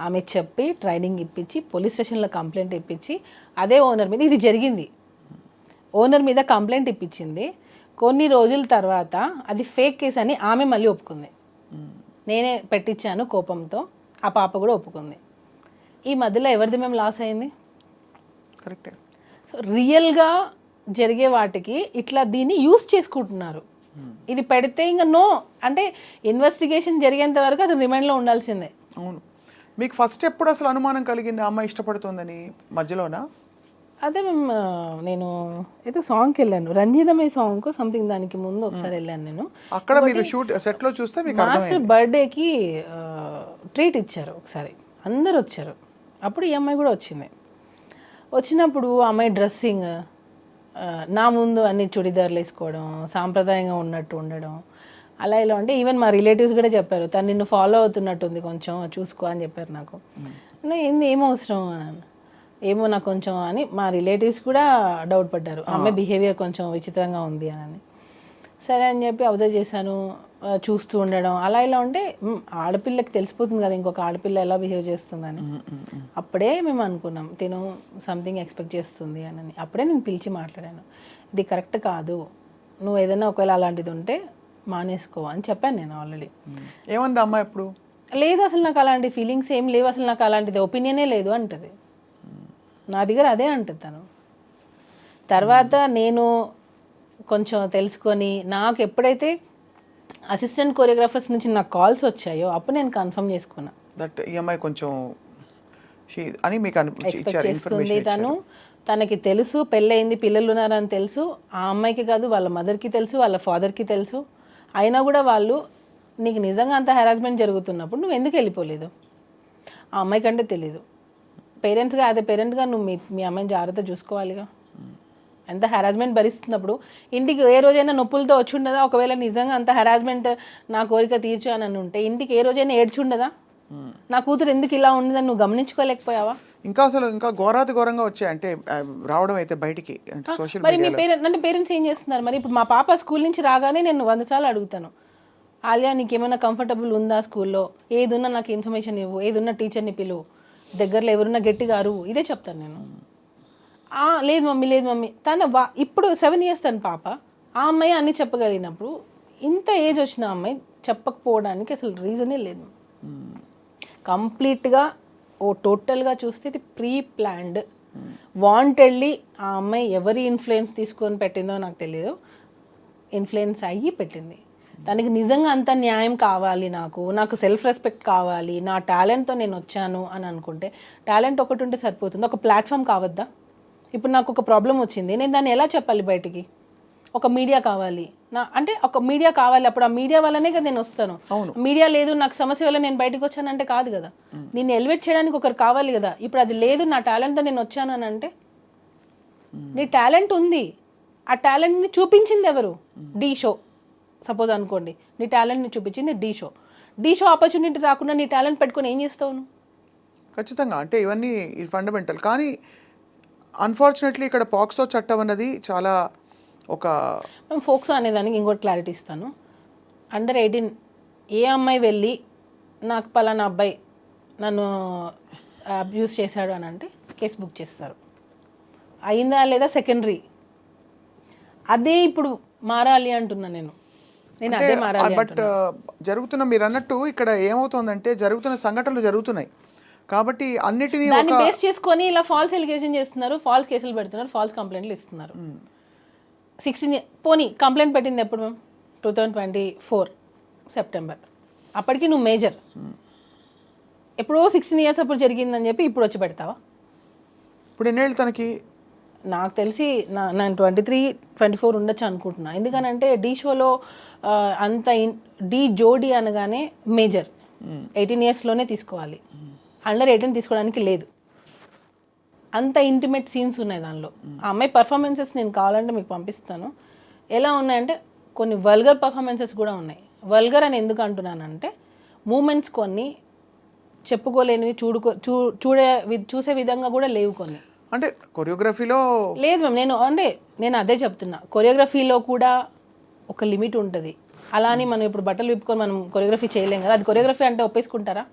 ఆమె చెప్పి ట్రైనింగ్ ఇప్పించి పోలీస్ స్టేషన్లో కంప్లైంట్ ఇప్పించి అదే ఓనర్ మీద ఇది జరిగింది. ఓనర్ మీద కంప్లైంట్ ఇప్పించింది. కొన్ని రోజుల తర్వాత అది ఫేక్ కేసు అని ఆమె మళ్ళీ ఒప్పుకుంది. నేనే పెట్టించాను కోపంతో, ఆ పాప కూడా ఒప్పుకుంది. ఈ మధ్యలో ఎవరిది మేము లాస్ అయింది? కరెక్టే. సో రియల్గా జరిగే వాటికి ఇట్లా దీన్ని యూస్ చేసుకుంటున్నారు. ఇది పెడితే ఇంకా నో అంటే ఇన్వెస్టిగేషన్ జరిగేంత వరకు అది రిమైండ్లో ఉండాల్సిందే. అవును. మీకు ఫస్ట్ ఎప్పుడు అసలు అనుమానం కలిగింది అమ్మాయి ఇష్టపడుతుందని? మధ్యలోనా? అదే నేను ఏదో సాంగ్కి వెళ్ళాను, రంజితమే సాంగ్కు సంథింగ్, దానికి ముందు ఒకసారి వెళ్ళాను నేను. అక్కడ మీరు సెట్లో చూస్తే మీకు మాస్టర్ బర్త్డేకి ట్రీట్ ఇచ్చారు ఒకసారి, అందరు వచ్చారు. అప్పుడు ఈ అమ్మాయి కూడా వచ్చింది. వచ్చినప్పుడు అమ్మాయి డ్రెస్సింగ్ నా ముందు అన్ని చుడిదార్లు వేసుకోవడం, సాంప్రదాయంగా ఉన్నట్టు ఉండడం, అలా ఇలా అంటే ఈవెన్ మా రిలేటివ్స్ కూడా చెప్పారు, తను నిన్ను ఫాలో అవుతున్నట్టుంది, కొంచెం చూసుకో అని చెప్పారు నాకు. ఏంది ఏం అవసరం అని, ఏమో నాకు కొంచెం అని మా రిలేటివ్స్ కూడా డౌట్ పడ్డారు, అమ్మాయి బిహేవియర్ కొంచెం విచిత్రంగా ఉంది అని. సరే అని చెప్పి అబ్జర్వ్ చేశాను, చూస్తూ ఉండడం, అలా ఇలా ఉంటే ఆడపిల్లకి తెలిసిపోతుంది కదా ఇంకొక ఆడపిల్ల ఎలా బిహేవ్ చేస్తుందని. అప్పుడే మేము అనుకున్నాం తిను సంథింగ్ ఎక్స్పెక్ట్ చేస్తుంది అని. అప్పుడే నేను పిలిచి మాట్లాడాను, ఇది కరెక్ట్ కాదు, నువ్వు ఏదైనా ఒకవేళ అలాంటిది ఉంటే మానేసుకో అని చెప్పాను నేను ఆల్రెడీ. ఏమంది అమ్మాయి ఎప్పుడు? లేదు అసలు నాకు అలాంటి ఫీలింగ్స్ ఏం లేవు, అసలు నాకు అలాంటిది ఒపీనియనే లేదు అంటది. నా దగ్గర అదే అంటుంది తను. తర్వాత నేను కొంచెం తెలుసుకొని నాకు ఎప్పుడైతే అసిస్టెంట్ కొరియోగ్రాఫర్స్ నుంచి నాకు కాల్స్ వచ్చాయో అప్పుడు నేను కన్ఫర్మ్ చేసుకున్నా దట్ ఈ అమ్మాయి కొంచెం అని మీకు ఎక్స్పెక్ట్ చేస్తుంది. తనకి తెలుసు పెళ్ళయింది, పిల్లలు ఉన్నారని తెలుసు. ఆ అమ్మాయికి కాదు వాళ్ళ మదర్కి తెలుసు, వాళ్ళ ఫాదర్కి తెలుసు. అయినా కూడా వాళ్ళు నీకు నిజంగా అంత హెరాస్మెంట్ జరుగుతున్నప్పుడు నువ్వు ఎందుకు వెళ్ళిపోలేదు? ఆ అమ్మాయి కంటే తెలీదు. పేరెంట్స్గా అదే పేరెంట్గా నువ్వు మీ అమ్మాయిని జాగ్రత్త చూసుకోవాలిగా. ఎంత హెరాస్మెంట్ భరిస్తున్నప్పుడు ఇంటికి ఏ రోజైనా నొప్పులతో వచ్చి ఉండదా? ఒకవేళ నిజంగా అంత హెరాస్మెంట్ నా కోరిక తీర్చు అని ఉంటే ఇంటికి ఏ రోజైనా ఏడ్చుండదా? నా కూతురు ఎందుకు ఇలా ఉండదని నువ్వు గమనించుకోలేకపోయావా? ఇంకా ఘోరంగా వచ్చాయి అంటే రావడం అయితే బయటికి సోషల్ మరి మీ పేరెంట్స్ ఏం చేస్తున్నారు? మరి ఇప్పుడు మా పాప స్కూల్ నుంచి రాగానే నేను 100 సార్లు అడుగుతాను, ఆలియా నీకేమైనా కంఫర్టబుల్ ఉందా స్కూల్లో, ఏదున్నా నాకు ఇన్ఫర్మేషన్ ఇవ్వు, ఏదున్నా టీచర్ని పిలువు, దగ్గరలో ఎవరున్నా గట్టిగా అరువు, ఇదే చెప్తాను నేను. లేదు మమ్మీ తను ఇప్పుడు 7 years తన పాప, ఆ అమ్మాయి అన్ని చెప్పగలిగినప్పుడు ఇంత ఏజ్ వచ్చిన అమ్మాయి చెప్పకపోవడానికి అసలు రీజనే లేదు. కంప్లీట్గా టోటల్గా చూస్తే ఇది ప్రీ ప్లాన్డ్, వాంటెడ్లీ ఆ అమ్మాయి ఎవరి ఇన్ఫ్లుయెన్స్ తీసుకొని పెట్టిందో నాకు తెలియదు, ఇన్ఫ్లుయెన్స్ అయ్యి పెట్టింది. తనకి నిజంగా అంత న్యాయం కావాలి, నాకు సెల్ఫ్ రెస్పెక్ట్ కావాలి, నా టాలెంట్తో నేను వచ్చాను అని అనుకుంటే టాలెంట్ ఒకటి ఉంటే సరిపోతుంది, ఒక ప్లాట్ఫామ్ కావద్దా? ఇప్పుడు నాకు ఒక ప్రాబ్లం వచ్చింది, నేను దాన్ని ఎలా చెప్పాలి బయటికి? ఒక మీడియా కావాలి, ఒక మీడియా కావాలి. అప్పుడు ఆ మీడియా వల్లనే కదా నేను వస్తాను. మీడియా లేదు, నాకు సమస్య వల్ల నేను బయటకు వచ్చానంటే కాదు కదా. నేను ఎలివేట్ చేయడానికి ఒకరు కావాలి కదా. ఇప్పుడు అది లేదు, నా టాలెంట్తో నేను వచ్చాను అని అంటే, నీ టాలెంట్ ఉంది, ఆ టాలెంట్ని చూపించింది ఎవరు? ఢీ షో సపోజ్ అనుకోండి, నీ టాలెంట్ని చూపించింది ఢీ షో ఆపర్చునిటీ రాకుండా నీ టాలెంట్ పెట్టుకొని ఏం చేస్తావు నువ్వు? ఖచ్చితంగా అంటే ఇవన్నీ ఫండమెంటల్. కానీ అన్ఫార్చునేట్లీ ఇక్కడ పాక్సో చట్టం అన్నది చాలా మేము ఫోక్సో అనేదానికి ఇంకోటి క్లారిటీ ఇస్తాను. అండర్ 18 ఏ అమ్మాయి వెళ్ళి నాకు పలానా అబ్బాయి నన్ను అబ్యూస్ చేశాడు అని అంటే కేసు బుక్ చేస్తారు. అయిందా లేదా సెకండరీ. అదే ఇప్పుడు మారాలి అంటున్నా నేను అదే మారాలి. బట్ జరుగుతున్న మీరు అన్నట్టు ఇక్కడ ఏమవుతుందంటే జరుగుతున్న సంఘటనలు జరుగుతున్నాయి కాబట్టి అన్నిటినీ దాన్ని బేస్ చేసుకొని ఇలా ఫాల్స్ ఎలిగేషన్ చేస్తున్నారు, ఫాల్స్ కేసులు పెడుతున్నారు, ఫాల్స్ కంప్లైంట్లు ఇస్తున్నారు. 16 పోనీ కంప్లైంట్ పెట్టింది ఎప్పుడు మేము 2024 సెప్టెంబర్. అప్పటికి నువ్వు మేజర్, ఎప్పుడో 16 years అప్పుడు జరిగిందని చెప్పి ఇప్పుడు వచ్చి పెడతావా? ఇప్పుడు ఎన్నేళ్ళు తనకి? నాకు తెలిసి నేను 23-24 ఉండొచ్చు అనుకుంటున్నా. ఎందుకనంటే డీ షోలో అంత డీ జోడీ అనగానే మేజర్ 18 ఇయర్స్లోనే తీసుకోవాలి, అండర్ 18 తీసుకోవడానికి లేదు. అంత ఇంటిమేట్ సీన్స్ ఉన్నాయి దానిలో. ఆ అమ్మాయి పర్ఫార్మెన్సెస్ నేను కావాలంటే మీకు పంపిస్తాను. ఎలా ఉన్నాయంటే కొన్ని వల్గర్ పర్ఫార్మెన్సెస్ కూడా ఉన్నాయి. వల్గర్ అని ఎందుకు అంటున్నానంటే మూమెంట్స్ కొన్ని చెప్పుకోలేనివి, చూసే విధంగా కూడా లేవు కొన్ని. అంటే కొరియోగ్రఫీలో లేదు మ్యామ్, నేను అదే చెప్తున్నా. కొరియోగ్రఫీలో కూడా ఒక లిమిట్ ఉంటుంది. అలా అని మనం ఇప్పుడు బట్టలు విప్పుకొని మనం కొరియోగ్రఫీ చేయలేం కదా. అది కొరియోగ్రఫీ అంటే ఒప్పేసుకుంటారా?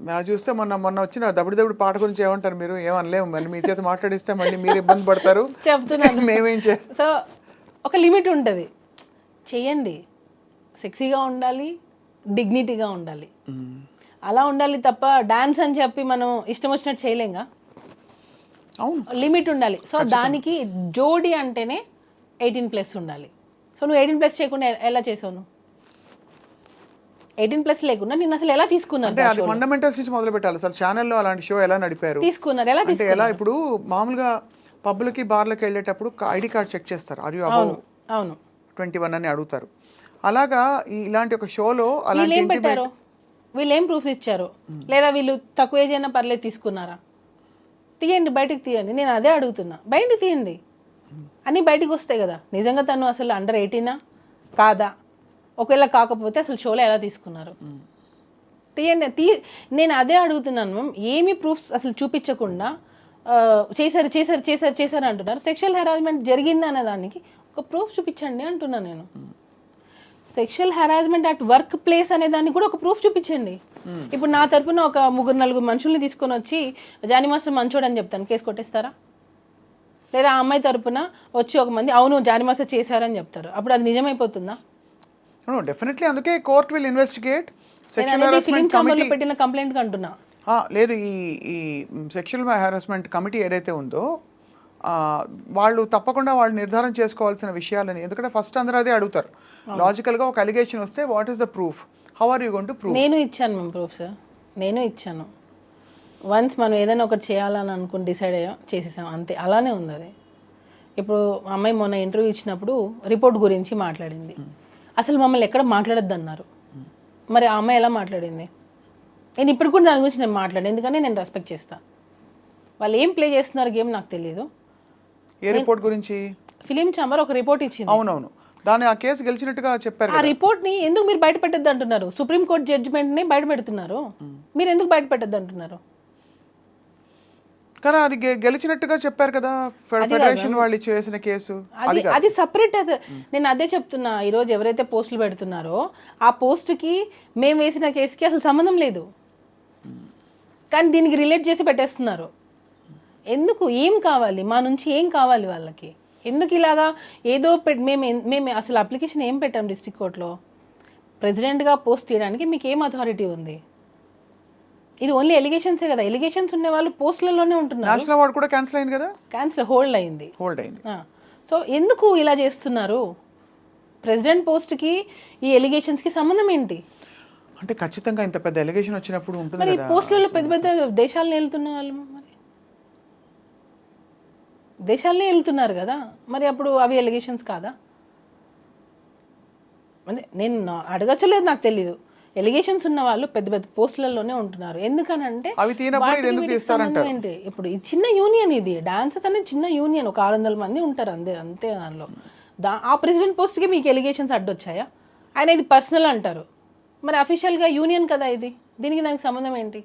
నాకు చూస్తే మొన్న వచ్చిన దబుడు పాట గురించి ఏమంటారు మీరు? ఏమనలేము, మళ్ళీ మీ చేత మాట్లాడిస్తే మళ్ళీ మీరు ఇబ్బంది పడతారు. చెప్తున్నాను మేమేం సో ఒక లిమిట్ ఉంటుంది. చెయ్యండి, సెక్సీగా ఉండాలి, డిగ్నిటీగా ఉండాలి, అలా ఉండాలి తప్ప డాన్స్ అని చెప్పి మనం ఇష్టం వచ్చినట్టు చేయలేంగా. అవును, లిమిట్ ఉండాలి. సో దానికి జోడి అంటేనే 18+ ఉండాలి. సో నువ్వు 18+ చేయకుండా ఎలా చేసావు? నువ్వు 18+ లేకుండా నేను అసలు ఎలా తీసుకున్నాను? అంటే అది ఫండమెంటల్స్ నుంచి మొదలు పెట్టాలి. అసలు ఛానల్లో అలాంటి షో ఎలా నడిపారు, తీసుకున్నారు ఎలా? అంటే ఎలా? ఇప్పుడు మామూలుగా పబ్లకి బార్లకి వెళ్ళేటప్పుడు ఐడి కార్డ్ చెక్ చేస్తారు, ఆర్ యు అబౌవ్ 21 అని అడుగుతారు. అలాగా ఇలాంటి ఒక షోలో వీళ్ళు ఏం పెట్టారు? వీళ్ళు ఏం ప్రూఫ్స్ ఇచ్చారు? లేదా వీళ్ళు తక్కువ ఏజ్ అయినా పర్లేదు తీసుకున్నారా? తీయండి, బయటకు తీయండి. నేను అదే అడుగుతున్నా, బయటకు తీయండి. అన్నీ బయటకు వస్తాయి కదా. నిజంగా తను అసలు అండర్ 18 కాదా? ఒకవేళ కాకపోతే అసలు షోలో ఎలా తీసుకున్నారు? తీయండి. నేను అదే అడుగుతున్నాను మ్యామ్. ఏమి ప్రూఫ్స్ అసలు చూపించకుండా చేశారు అంటున్నారు. సెక్షువల్ హెరాస్మెంట్ జరిగింది అనే దానికి ఒక ప్రూఫ్ చూపించండి అంటున్నాను నేను. Sexual harassment at work place అనే దానికి కూడా ఒక ప్రూఫ్ చూపించండి. ఇప్పుడు నా తరపున ఒక 3-4 మనుషుల్ని తీసుకొని వచ్చి జానీ మాస్టర్ మంచోడు అని చెప్తాను, కేసు కొట్టేస్తారా? లేదా ఆ అమ్మాయి తరపున వచ్చి ఒక మంది అవును జానీ మాస్టర్ చేశారని చెప్తారు, అప్పుడు అది నిజమైపోతుందా? డెఫినెట్లీ. అందుకే court will investigate. Sexual harassment committee పెట్టిన కంప్లైంట్ అంటున్నా. లేదు, ఈ సెక్షువల్ హెరాస్మెంట్ కమిటీ ఏదైతే ఉందో వాళ్ళు తప్పకుండా వాళ్ళు నిర్ధారణ చేసుకోవాల్సిన విషయాలని, ఎందుకంటే ఫస్ట్ అందరూ అదే అడుగుతారు. లాజికల్గా ఒక అలిగేషన్ వస్తే what is the proof, how are you going to prove? నేను ఇచ్చాను మ్యామ్ ప్రూఫ్ సార్, నేను ఇచ్చాను. వన్స్ మనం ఏదైనా ఒకటి చేయాలని అనుకుని డిసైడ్ అయ్యాం, చేసేసాం, అంతే. అలానే ఉంది అది. ఇప్పుడు అమ్మాయి మొన్న ఇంటర్వ్యూ ఇచ్చినప్పుడు రిపోర్ట్ గురించి మాట్లాడింది. అసలు మమ్మల్ని ఎక్కడ మాట్లాడొద్దు అన్నారు. మరి ఆ అమ్మాయి ఎలా మాట్లాడింది? నేను ఇప్పుడు కూడా దాని గురించి నేను మాట్లాడాను, ఎందుకంటే నేను రెస్పెక్ట్ చేస్తాను. వాళ్ళు ఏం ప్లే చేస్తున్నారు గేమ్ నాకు తెలియదు. ఏ రిపోర్ట్ గురించి? ఫిలిం ఛాంబర్ ఒక రిపోర్ట్ ఇచ్చింది. అవునవును, దాని ఆ కేసు గెలిచినట్టుగా చెప్పారు. ఆ రిపోర్ట్ ని ఎందుకు మీరు బయట పెట్టద్దు అంటున్నారు? సుప్రీంకోర్టు జడ్జిమెంట్ ని బయట పెడుతున్నారు, మీరు ఎందుకు బయట పెట్టద్దు అంటున్నారు? కానీ అది గెలిచినట్టుగా చెప్పారు కదా ఫెడరేషన్ వాళ్ళు చేసిన కేసు. అది సపరేట్. నేను అదే చెప్తున్నా. ఈ రోజు ఎవరైతే పోస్టులు పెడుతున్నారో ఆ పోస్ట్ కి మేము వేసిన కేసుకి అసలు సంబంధం లేదు, కానీ దీనికి రిలేట్ చేసి పెట్టేస్తున్నారు. ఎందుకు? ఏం కావాలి మా నుంచి? ఏం కావాలి వాళ్ళకి? ఎందుకు ఇలాగా ఏదో మేము అసలు అప్లికేషన్ ఏం పెట్టాం డిస్ట్రిక్ట్ కోర్టులో? ప్రెసిడెంట్గా పోస్ట్ తీయడానికి మీకు ఏం అథారిటీ ఉంది? ఇది ఓన్లీ ఎలిగేషన్సే కదా. ఎలిగేషన్స్ ఉన్న వాళ్ళు పోస్టులలోనే ఉంటున్నారు. నేషనల్ అవార్డు కూడా క్యాన్సిల్ అయింది కదా. క్యాన్సిల్, హోల్డ్ అయింది. సో ఎందుకు ఇలా చేస్తున్నారు? ప్రెసిడెంట్ పోస్ట్కి ఈ ఎలిగేషన్స్కి సంబంధం ఏంటి? అంటే ఖచ్చితంగా ఇంత పెద్ద ఎలిగేషన్ వచ్చినప్పుడు ఉంటుంది మరి కదా. పోస్టులలో పెద్ద పెద్ద దేశాలను వెళ్తున్న వాళ్ళు మరి దేశాలనే వెళ్తున్నారు కదా, మరి అప్పుడు అవి ఎలిగేషన్స్ కాదా? అంటే నేను అడగచ్చలేదు, నాకు తెలీదు. ఎలిగేషన్స్ ఉన్న వాళ్ళు పెద్ద పెద్ద పోస్టులలోనే ఉంటున్నారు. ఎందుకనంటే ఏంటి, ఇప్పుడు ఇది చిన్న యూనియన్, ఇది డాన్సెస్ అనేది చిన్న యూనియన్, ఒక 600 మంది ఉంటారు అంతే దానిలో. ఆ ప్రెసిడెంట్ పోస్ట్కి మీకు ఎలిగేషన్స్ అడ్డొచ్చాయా? ఆయన ఇది పర్సనల్ అంటారు, మరి అఫీషియల్గా యూనియన్ కదా ఇది, దీనికి దానికి సంబంధం ఏంటి?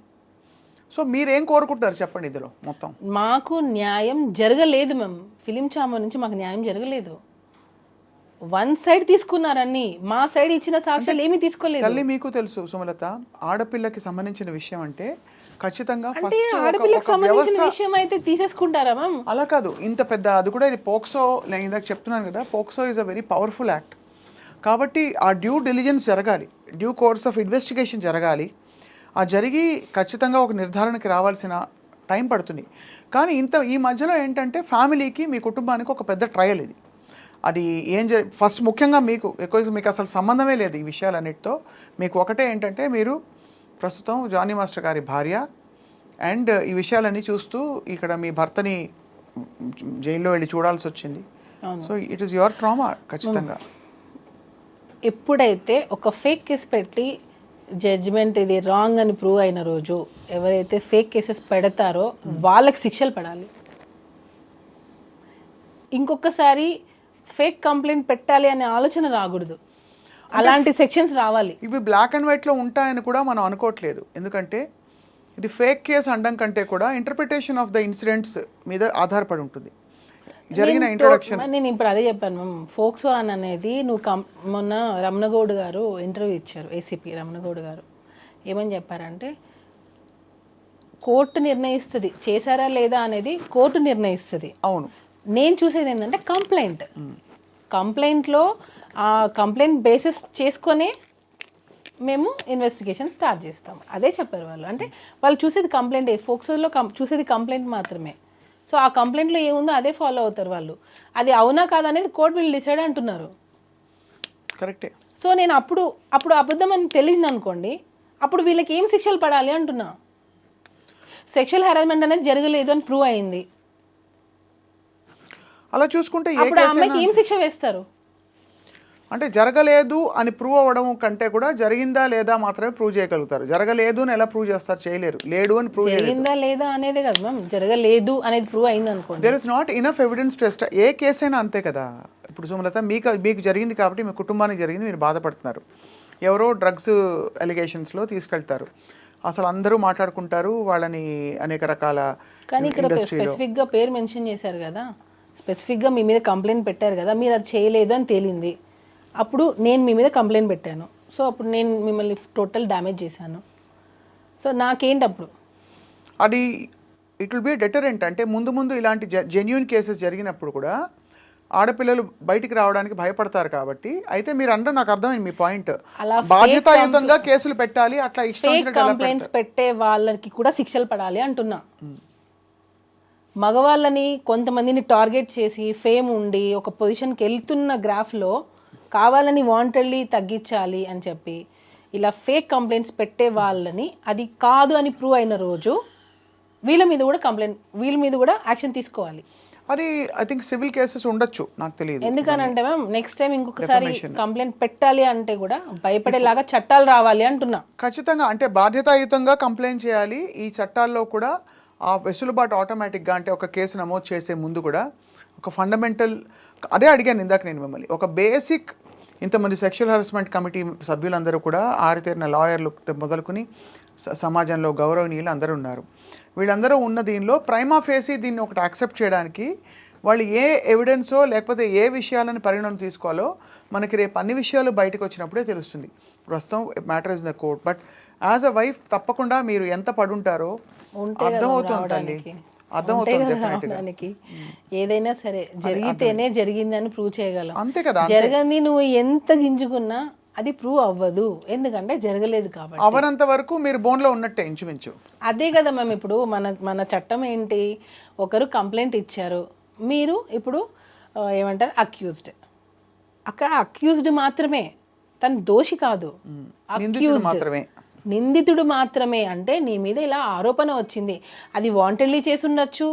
సో మీరేం కోరుకుంటున్నారు చెప్పండి ఇందులో మొత్తం? మాకు న్యాయం జరగలేదు మ్యామ్. ఫిలిం ఛాంబర్ నుంచి మాకు న్యాయం జరగలేదు. వన్ సైడ్ తీసుకున్నారని, మా సైడ్ ఇచ్చిన సాక్ష్యాలు ఏమీ తీసుకోలేదు. తల్లి మీకు తెలుసు సుమలత, ఆడపిల్లకి సంబంధించిన విషయం అంటే ఖచ్చితంగా ఆడపిల్లకి సంబంధించిన విషయం అయితే తీసేసుకుంటారా మ్యామ్? అలా కాదు, ఇంత పెద్ద అది కూడా ఇది పోక్సో, నేను ఇందాక చెప్తున్నాను కదా, POCSO is a very powerful act. కాబట్టి ఆ డ్యూ డిలిజెన్స్ జరగాలి, డ్యూ కోర్స్ ఆఫ్ ఇన్వెస్టిగేషన్ జరగాలి. ఆ జరిగి ఖచ్చితంగా ఒక నిర్ధారణకి రావాల్సిన టైం పడుతుంది. కానీ ఈ మధ్యలో ఏంటంటే ఫ్యామిలీకి, మీ కుటుంబానికి ఒక పెద్ద ట్రయల్ ఇది. అది ఏం ఫస్ట్ ముఖ్యంగా మీకు అసలు సంబంధమే లేదు ఈ విషయాలన్నిటితో. మీకు ఒకటే ఏంటంటే, మీరు ప్రస్తుతం జానీ మాస్టర్ గారి భార్య అండ్ ఈ విషయాలన్నీ చూస్తూ ఇక్కడ మీ భర్తని జైల్లో వెళ్ళి చూడాల్సి వచ్చింది. So it is your trauma ఖచ్చితంగా. ఎప్పుడైతే ఒక ఫేక్ కేసు పెట్టి జడ్జిమెంట్ ఇది రాంగ్ అని ప్రూవ్ అయిన రోజు ఎవరైతే ఫేక్ కేసెస్ పెడతారో వాళ్ళకి శిక్షలు పడాలి. ఇంకొకసారి ఫేక్ కంప్లైంట్ పెట్టాలి అనే ఆలోచన రాకూడదు. అలాంటి సెక్షన్స్ రావాలి. ఇవి బ్లాక్ అండ్ వైట్లో ఉంటాయని కూడా మనం అనుకోవట్లేదు. ఎందుకంటే ఇది ఫేక్ కేసు అనడం కంటే కూడా ఇంటర్ప్రిటేషన్ ఆఫ్ ద ఇన్సిడెంట్స్ మీద ఆధారపడి ఉంటుంది జరిగిన ఇంట్రొడక్షన్. నేను ఇప్పుడు అదే చెప్పాను మ్యామ్. ఫోక్సో అని అనేది మొన్న రమణగౌడ్ గారు ఇంటర్వ్యూ ఇచ్చారు, ఏసీపీ రమణగౌడ్ గారు. ఏమని చెప్పారంటే కోర్టు నిర్ణయిస్తుంది చేశారా లేదా అనేది, కోర్టు నిర్ణయిస్తుంది. అవును, నేను చూసేది ఏంటంటే కంప్లైంట్లో ఆ కంప్లైంట్ బేసిస్ చేసుకొని మేము ఇన్వెస్టిగేషన్ స్టార్ట్ చేస్తాం. అదే చెప్పారు వాళ్ళు. అంటే వాళ్ళు చూసేది కంప్లైంట్, ఫోక్సోలో చూసేది కంప్లైంట్ మాత్రమే. సో ఆ కంప్లైంట్లో ఏముందో అదే ఫాలో అవుతారు వాళ్ళు. అది అవునా కాదా అనేది కోర్టు వీళ్ళు డిసైడ్ అంటున్నారు. కరెక్టే. సో నేను అప్పుడు అబద్ధం అని తెలియదు అనుకోండి, అప్పుడు వీళ్ళకి ఏం శిక్షలు పడాలి అంటున్నా. సెక్షువల్ హెరాస్మెంట్ అనేది జరగలేదు అని ప్రూవ్ అయింది. అలా చూసుకుంటే అప్పుడు ఆ అమ్మాయికి ఏం శిక్ష వేస్తారు? అంటే జరగలేదు అని ప్రూవ్ అవ్వడం కంటే కూడా జరిగిందా లేదా మాత్రమే ప్రూవ్ చేయగలుగుతారు. జరగలేదు అని ఎలా ప్రూవ్ చేస్తారు? చేయలేరు. లేడు అని ప్రూవ్ జరిగిందా లేదా అనేది కదా మ్యామ్, జరగలేదు అనేది ప్రూవ్ అయింది అనుకోండి. There is not enough evidence to a case అయినా అంతే కదా. ఇప్పుడు సుమలత మీకు జరిగింది కాబట్టి మీ కుటుంబానికి జరిగింది, మీరు బాధపడుతున్నారు. ఎవరో డ్రగ్స్ అలిగేషన్స్లో తీసుకెళ్తారు, అసలు అందరూ మాట్లాడుకుంటారు వాళ్ళని అనేక రకాల. కానీ ఇక్కడ స్పెసిఫిక్గా పేరు మెన్షన్ చేశారు కదా, స్పెసిఫిక్గా మీ మీద కంప్లైంట్ పెట్టారు కదా, మీరు అది చేయలేదు అని తేలింది. అప్పుడు నేను మీ మీద కంప్లైంట్ పెట్టాను. సో అప్పుడు నేను మిమ్మల్ని టోటల్ డ్యామేజ్ చేశాను. సో నాకేంటి అప్పుడు? అది ఇట్ విల్ బి డెటరెంట్. అంటే ముందు ఇలాంటి జెన్యూన్ కేసెస్ జరిగినప్పుడు కూడా ఆడపిల్లలు బయటికి రావడానికి భయపడతారు కాబట్టి. అయితే మీరు అందరూ, నాకు అర్థమైంది మీ పాయింట్, బాధ్యతాయుతంగా కేసులు పెట్టాలి, అట్లా కంప్లైంట్స్ పెట్టే వాళ్ళకి కూడా శిక్షలు పడాలి అంటున్నా. మగవాళ్ళని కొంతమందిని టార్గెట్ చేసి ఫేమ్ ఉండి ఒక పొజిషన్కి వెళ్తున్న గ్రాఫ్లో కావాలని వాంటెడ్లీ తగ్గించాలి అని చెప్పి ఇలా ఫేక్ కంప్లైంట్స్ పెట్టే వాళ్ళని అది కాదు అని ప్రూవ్ అయిన రోజు వీళ్ళ మీద కూడా యాక్షన్ తీసుకోవాలి. అది ఐ థింక్ సివిల్ కేసెస్ ఉండొచ్చు, నాకు తెలియదు. ఎందుకనంటే మ్యామ్ నెక్స్ట్ టైం ఇంకొకసారి కంప్లైంట్ పెట్టాలి అంటే కూడా భయపడేలాగా చట్టాలు రావాలి అంటున్నా. ఖచ్చితంగా. అంటే బాధ్యతాయుతంగా కంప్లైంట్ చేయాలి. ఈ చట్టాల్లో కూడా ఆ వెసులుబాటు ఆటోమేటిక్గా, అంటే ఒక కేసు నమోదు చేసే ముందు కూడా ఒక ఫండమెంటల్, అదే అడిగాను ఇందాక నేను మిమ్మల్ని, ఒక బేసిక్, ఇంతమంది సెక్షువల్ హెరాస్మెంట్ కమిటీ సభ్యులందరూ కూడా ఆరితేరిన లాయర్లు మొదలుకొని సమాజంలో గౌరవనీయులు అందరూ ఉన్నారు. వీళ్ళందరూ ఉన్న దీనిలో ప్రైమా ఫేసి దీన్ని ఒకటి యాక్సెప్ట్ చేయడానికి వాళ్ళు ఏ ఎవిడెన్సో లేకపోతే ఏ విషయాలను పరిగణన తీసుకోవాలో మనకి రేపు అన్ని విషయాలు బయటకు వచ్చినప్పుడే తెలుస్తుంది. ప్రస్తుతం matter is the court. But as a wife తప్పకుండా మీరు ఎంత పడుంటారో అర్థమవుతుంది తల్లి, అర్థమవుతుంది. ఏదైనా సరే జరిగితేనే జరిగిందని ప్రూవ్ చేయగలం. అంతే కదా. జరగని నువ్వు ఎంత గింజుకున్నా అది ప్రూవ్ అవ్వదు, ఎందుకంటే జరగలేదు కాబట్టి. అవనంత వరకు మీరు బోన్లో ఉన్నట్టే ఇంచుమించు. అదే కదా మ్యామ్. ఇప్పుడు మన చట్టం ఏంటి? ఒకరు కంప్లైంట్ ఇచ్చారు, మీరు ఇప్పుడు ఏమంటారు అక్యూజ్డ్. అక్కడ అక్యూజ్డ్ మాత్రమే, తను దోషి కాదు, నిందితుడు మాత్రమే. అంటే నీ మీద ఇలా ఆరోపణ వచ్చింది, అది వాంటెడ్లీ చేసుండొచ్చు,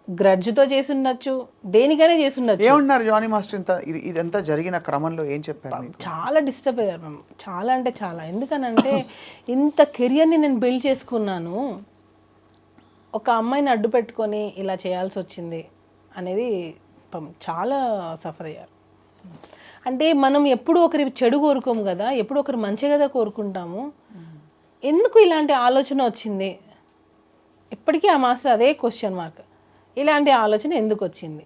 గ్రడ్జ్తో చేసుండొచ్చు, దేనికైనా చేసుండొచ్చు. ఏమన్నారు జానీ మాస్టర్ ఇదంతా జరిగిన క్రమంలో ఏం చెప్పారు? చాలా డిస్టర్బ్ అయ్యారు మ్యామ్, చాలా అంటే చాలా. ఎందుకనంటే ఇంత కెరియర్ని నేను బిల్డ్ చేసుకున్నాను, ఒక అమ్మాయిని అడ్డు పెట్టుకొని ఇలా చేయాల్సి వచ్చింది అనేది చాలా సఫర్ అయ్యారు. అంటే మనం ఎప్పుడు ఒకరి చెడు కోరుకోము కదా, ఎప్పుడు ఒకరు మంచి కదా కోరుకుంటాము. ఎందుకు ఇలాంటి ఆలోచన వచ్చింది? ఎప్పటికీ ఆ మాస్టర్ అదే క్వశ్చన్ మార్క్, ఇలాంటి ఆలోచన ఎందుకు వచ్చింది?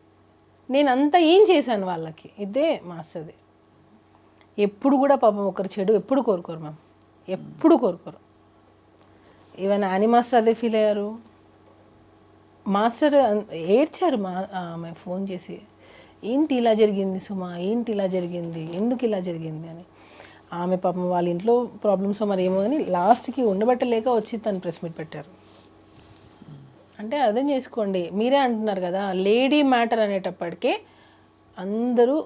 నేను అంతా ఏం చేశాను వాళ్ళకి? ఇదే మాస్టర్ది. ఎప్పుడు కూడా పాపం ఒకరి చెడు ఎప్పుడు కోరుకోరు మ్యామ్, ఎప్పుడు కోరుకోరు. ఈవెన్ యానీ మాస్టర్ అదే ఫీల్ అయ్యారు. మాస్టర్ ఏడ్చారు ఆమె ఫోన్ చేసి, ఏంటి ఇలా జరిగింది సుమా, ఏంటి ఇలా జరిగింది, ఎందుకు ఇలా జరిగింది అని. ఆమె పాపం వాళ్ళ ఇంట్లో ప్రాబ్లమ్స్ మరి ఏమో అని లాస్ట్కి ఉండబట్టలేక వచ్చి తను ప్రెస్ మీట్ పెట్టారు. అంటే అర్థం చేసుకోండి, మీరే అంటున్నారు కదా లేడీ మ్యాటర్ అనేటప్పటికే అందరూ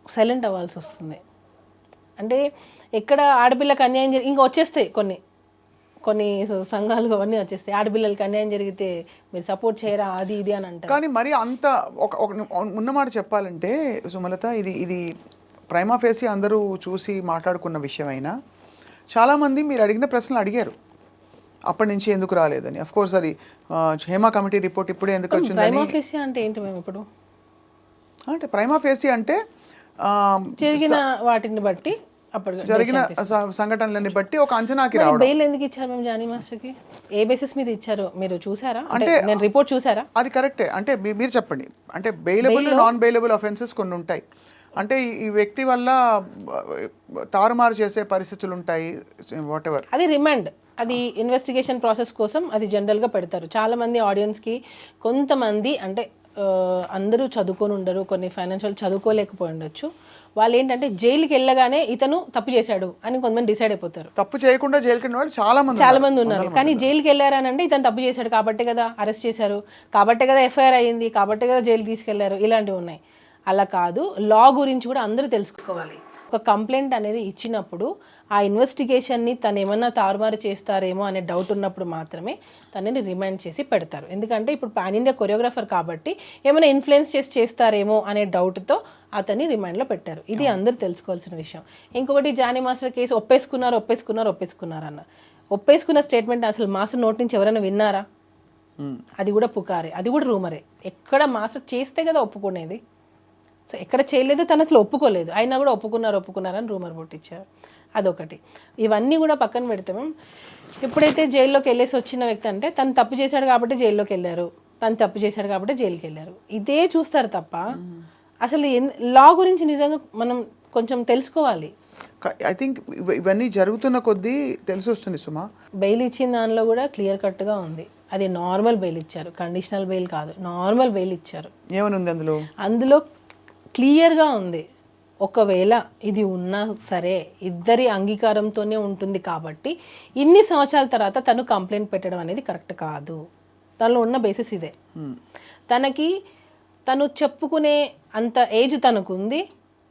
సైలెంట్ అవ్వాల్సి వస్తుంది. అంటే ఎక్కడ ఆడపిల్లకి అన్యాయం ఇంకా వచ్చేస్తాయి కొన్ని సంఘాలు అవన్నీ వచ్చేస్తాయి. ఆడపిల్లలకి అన్యాయం జరిగితే మీరు సపోర్ట్ చేయరా అది ఇది అని అంటారు. కానీ మరి అంత ఉన్నమాట చెప్పాలంటే సుమలత, ఇది ప్రైమా ఫేసి అందరూ చూసి మాట్లాడుకున్న విషయం అయినా చాలామంది మీరు అడిగిన ప్రశ్నలు అడిగారు అప్పటి నుంచి ఎందుకు రాలేదని. అఫ్ కోర్స్ అది హేమా కమిటీ రిపోర్ట్ ఇప్పుడే ఎందుకు వచ్చిందని. ప్రైమా ఫేసి అంటే ఏంటి మేము ఇప్పుడు? అంటే ప్రైమా ఫేసి అంటే జరిగిన వాటిని బట్టి అప్పుడు జరిగిన సంఘటనలని బట్టి ఒక అంచనాకి రావడం. బెయిల్ ఎందుకు ఇచ్చారు మేము జానీ మాస్టర్కి? ఏ బేసిస్ మీద ఇచ్చారు మీరు చూసారా? అంటే నేను రిపోర్ట్ చూసారా? అది కరెక్టే. అంటే మీరు చెప్పండి. అంటే బెయిలబుల్ నాన్ బెయిలబుల్ అఫెన్సెస్ కొన్ని ఉంటాయి. అంటే ఈ వ్యక్తి వల్ల తారుమారు చేసే పరిస్థితులు ఉంటాయి, వాట్ ఎవర్. అది రిమాండ్, అది ఇన్వెస్టిగేషన్ ప్రాసెస్ కోసం అది జనరల్గా పెడతారు. చాలా మంది ఆడియన్స్కి కొంతమంది అంటే అందరూ చదువుకొని ఉండరు, కొన్ని ఫైనాన్షియల్ చదువుకోలేకపోయి ఉండొచ్చు. వాళ్ళు ఏంటంటే జైలుకి వెళ్ళగానే ఇతను తప్పు చేశాడు అని కొంతమంది డిసైడ్ అయిపోతారు. తప్పు చేయకుండా జైలుకి వెళ్ళిన వాళ్ళు చాలా మంది ఉన్నారు. కానీ జైలుకి వెళ్ళారనంటే ఇతను తప్పు చేశాడు కాబట్టే కదా అరెస్ట్ చేశారు, కాబట్టే కదా ఎఫ్ఐఆర్ అయ్యింది, కాబట్టే కదా జైలు తీసుకెళ్లారు, ఇలాంటివి ఉన్నాయి. అలా కాదు, లా గురించి కూడా అందరూ తెలుసుకోవాలి. ఒక కంప్లైంట్ అనేది ఇచ్చినప్పుడు ఆ ఇన్వెస్టిగేషన్ని తను ఏమన్నా తారుమారు చేస్తారేమో అనే డౌట్ ఉన్నప్పుడు మాత్రమే తనని రిమాండ్ చేసి పెడతారు. ఎందుకంటే ఇప్పుడు పాన్ ఇండియా కొరియోగ్రాఫర్ కాబట్టి ఏమైనా ఇన్ఫ్లుయెన్స్ చేస్తారేమో అనే డౌట్తో అతన్ని రిమాండ్లో పెట్టారు. ఇది అందరూ తెలుసుకోవాల్సిన విషయం. ఇంకొకటి జానీ మాస్టర్ కేసు ఒప్పేసుకున్నారు అన్నారు. ఒప్పేసుకున్న స్టేట్మెంట్ అసలు మాస్టర్ నోటి నుంచి ఎవరైనా విన్నారా? అది కూడా పుకారే, అది కూడా రూమరే. ఎక్కడ మాస్టర్ చేస్తే కదా ఒప్పుకునేది. సో ఎక్కడ చేయలేదు, తను అసలు ఒప్పుకోలేదు, అయినా కూడా ఒప్పుకున్నారని రూమర్ పుట్టించారు. అదొకటి. ఇవన్నీ కూడా పక్కన పెడితే మేము ఎప్పుడైతే జైల్లోకి వెళ్ళేసి వచ్చిన వ్యక్తి అంటే తను తప్పు చేశాడు కాబట్టి జైల్లోకి వెళ్ళారు, తను తప్పు చేశాడు కాబట్టి జైలుకి వెళ్ళారు, ఇదే చూస్తారు తప్ప అసలు లా గురించి నిజంగా మనం కొంచెం తెలుసుకోవాలి. ఐ థింక్ ఇవన్నీ జరుగుతున్న కొద్దీ తెలిసి వస్తుంది సుమా. బెయిల్ ఇచ్చిన దానిలో కూడా క్లియర్ కట్గా ఉంది. అది నార్మల్ బెయిల్ ఇచ్చారు, కండిషనల్ బెయిల్ కాదు, నార్మల్ బెయిల్ ఇచ్చారు. ఏమని ఉంది అందులో క్లియర్గా ఉంది. ఒకవేళ ఇది ఉన్నా సరే ఇద్దరి అంగీకారంతోనే ఉంటుంది కాబట్టి ఇన్ని సంవత్సరాల తర్వాత తను కంప్లైంట్ పెట్టడం అనేది కరెక్ట్ కాదు. తనలో ఉన్న బేసిస్ ఇదే. తను చెప్పుకునే అంత ఏజ్ తనకుంది.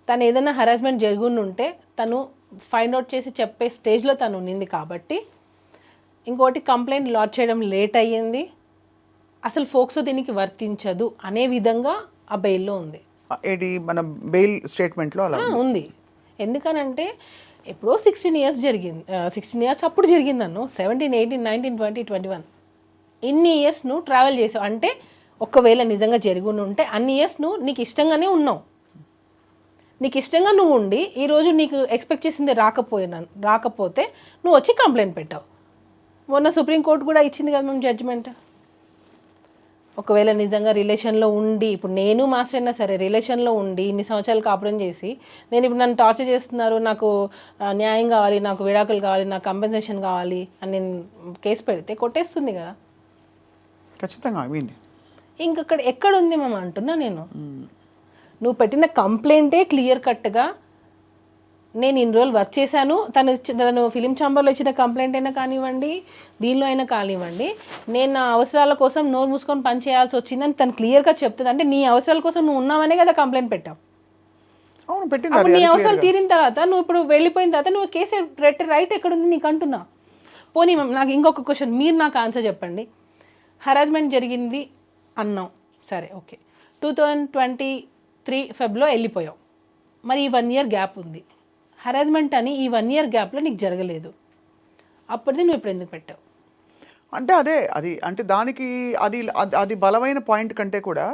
తను ఏదైనా హరాస్మెంట్ జరుగుని ఉంటే తను ఫైండ్ అవుట్ చేసి చెప్పే స్టేజ్లో తను ఉన్నింది కాబట్టి. ఇంకోటి, కంప్లైంట్ లాడ్జ్ చేయడం లేట్ అయ్యింది, అసలు ఫోక్సో దీనికి వర్తించదు అనే విధంగా ఆ బెయిల్లో ఉంది. ఏది మన బెయిల్ స్టేట్మెంట్లో అలా ఉంది. ఎందుకనంటే ఎప్పుడో 16 years జరిగింది, 16 years అప్పుడు జరిగింది అన్ను, 17, 18, 19, 20, 21 ఇన్ని ఇయర్స్ నువ్వు ట్రావెల్ చేసావు అంటే ఒకవేళ నిజంగా జరిగి ఉంటే అన్ని ఇయర్స్ నువ్వు నీకు ఇష్టంగానే ఉన్నావు. నీకు ఇష్టంగా నువ్వు ఉండి ఈరోజు నీకు ఎక్స్పెక్ట్ చేసింది రాకపోతే నువ్వు వచ్చి కంప్లైంట్ పెట్టావు. మొన్న సుప్రీంకోర్టు కూడా ఇచ్చింది కదా మేము జడ్జిమెంట్. ఒకవేళ నిజంగా రిలేషన్లో ఉండి, ఇప్పుడు నేను మాస్టర్ అయినా సరే రిలేషన్లో ఉండి ఇన్ని సంవత్సరాలు కాపురం చేసి నేను ఇప్పుడు నన్ను టార్చర్ చేస్తున్నారు, నాకు న్యాయం కావాలి, నాకు విడాకులు కావాలి, నాకు కంపెన్సేషన్ కావాలి అని నేను కేసు పెడితే కొట్టేస్తుంది కదా ఖచ్చితంగా. ఇంకక్కడ ఎక్కడుంది మేము అంటున్నా నేను. నువ్వు పెట్టిన కంప్లైంటే క్లియర్ కట్గా నేను ఇన్ని రోజులు వర్క్ చేశాను, తను ఫిలిం ఛాంబర్లో ఇచ్చిన కంప్లైంట్ అయినా కానివ్వండి, దీనిలో అయినా కానివ్వండి, నేను నా అవసరాల కోసం నోరు మూసుకొని పని చేయాల్సి వచ్చిందని తను క్లియర్గా చెప్తుంది. అంటే నీ అవసరాల కోసం నువ్వు ఉన్నావనే కదా కంప్లైంట్ పెట్టావు. అప్పుడు నీ అవసరాలు తీరిన తర్వాత నువ్వు ఇప్పుడు వెళ్ళిపోయిన తర్వాత నువ్వు కేసు రైట్ ఎక్కడుంది నీకు అంటున్నా. పోనీ నాకు ఇంకొక క్వశ్చన్, మీరు నాకు ఆన్సర్ చెప్పండి. హరాస్మెంట్ జరిగింది అన్నాం, సరే ఓకే, 2023 Febలో వెళ్ళిపోయావు, మరి ఈ 1 year గ్యాప్ ఉంది. హరాస్మెంట్ అని ఈ 1 year గ్యాప్లో నీకు జరగలేదు, అప్పటిది నువ్వు ఇప్పుడు ఎందుకు పెట్టావు? అంటే అది అంటే దానికి అది బలమైన పాయింట్ కంటే కూడా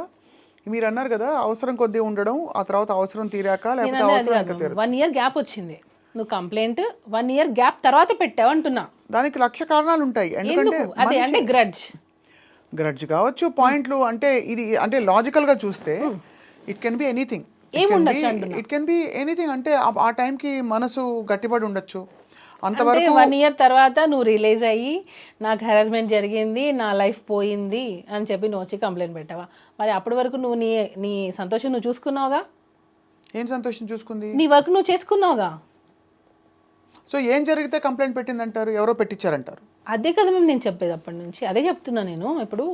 మీరు అన్నారు కదా అవసరం కొద్దీ ఉండడం, ఆ తర్వాత అవసరం తీరాక లేకపోతే అవసరం 1 year గ్యాప్ వచ్చింది, నువ్వు కంప్లైంట్ 1 year గ్యాప్ తర్వాత పెట్టావు అంటున్నా. దానికి 1,00,000 కారణాలు ఉంటాయి. ఎందుకంటే అంటే గ్రడ్జ్ కావచ్చు, పాయింట్లు అంటే ఇది అంటే లాజికల్గా చూస్తే it can be anything. It can be anything. అంటే ఆ టైంకి మనసు గట్టిపడి ఉండొచ్చు. అంతవరకు 1 year తర్వాత నువ్వు రిలీజ్ అయ్యి నాకు హెరాస్మెంట్ జరిగింది, నా లైఫ్ పోయింది అని చెప్పి నువ్వు వచ్చి కంప్లైంట్ పెట్టావా? మరి అప్పటి వరకు నువ్వు నీ సంతోషం నువ్వు చూసుకున్నావుగా. ఏం సంతోషం చూసుకుంది? నీ వర్క్ నువ్వు చేసుకున్నావుగా. సో ఏం జరిగితే కంప్లైంట్ పెట్టిందంటారు? ఎవరో పెట్టించారంటారు. అదే కదా మేము నేను చెప్పేది అప్పటి నుంచి, అదే చెప్తున్నా నేను. ఇప్పుడు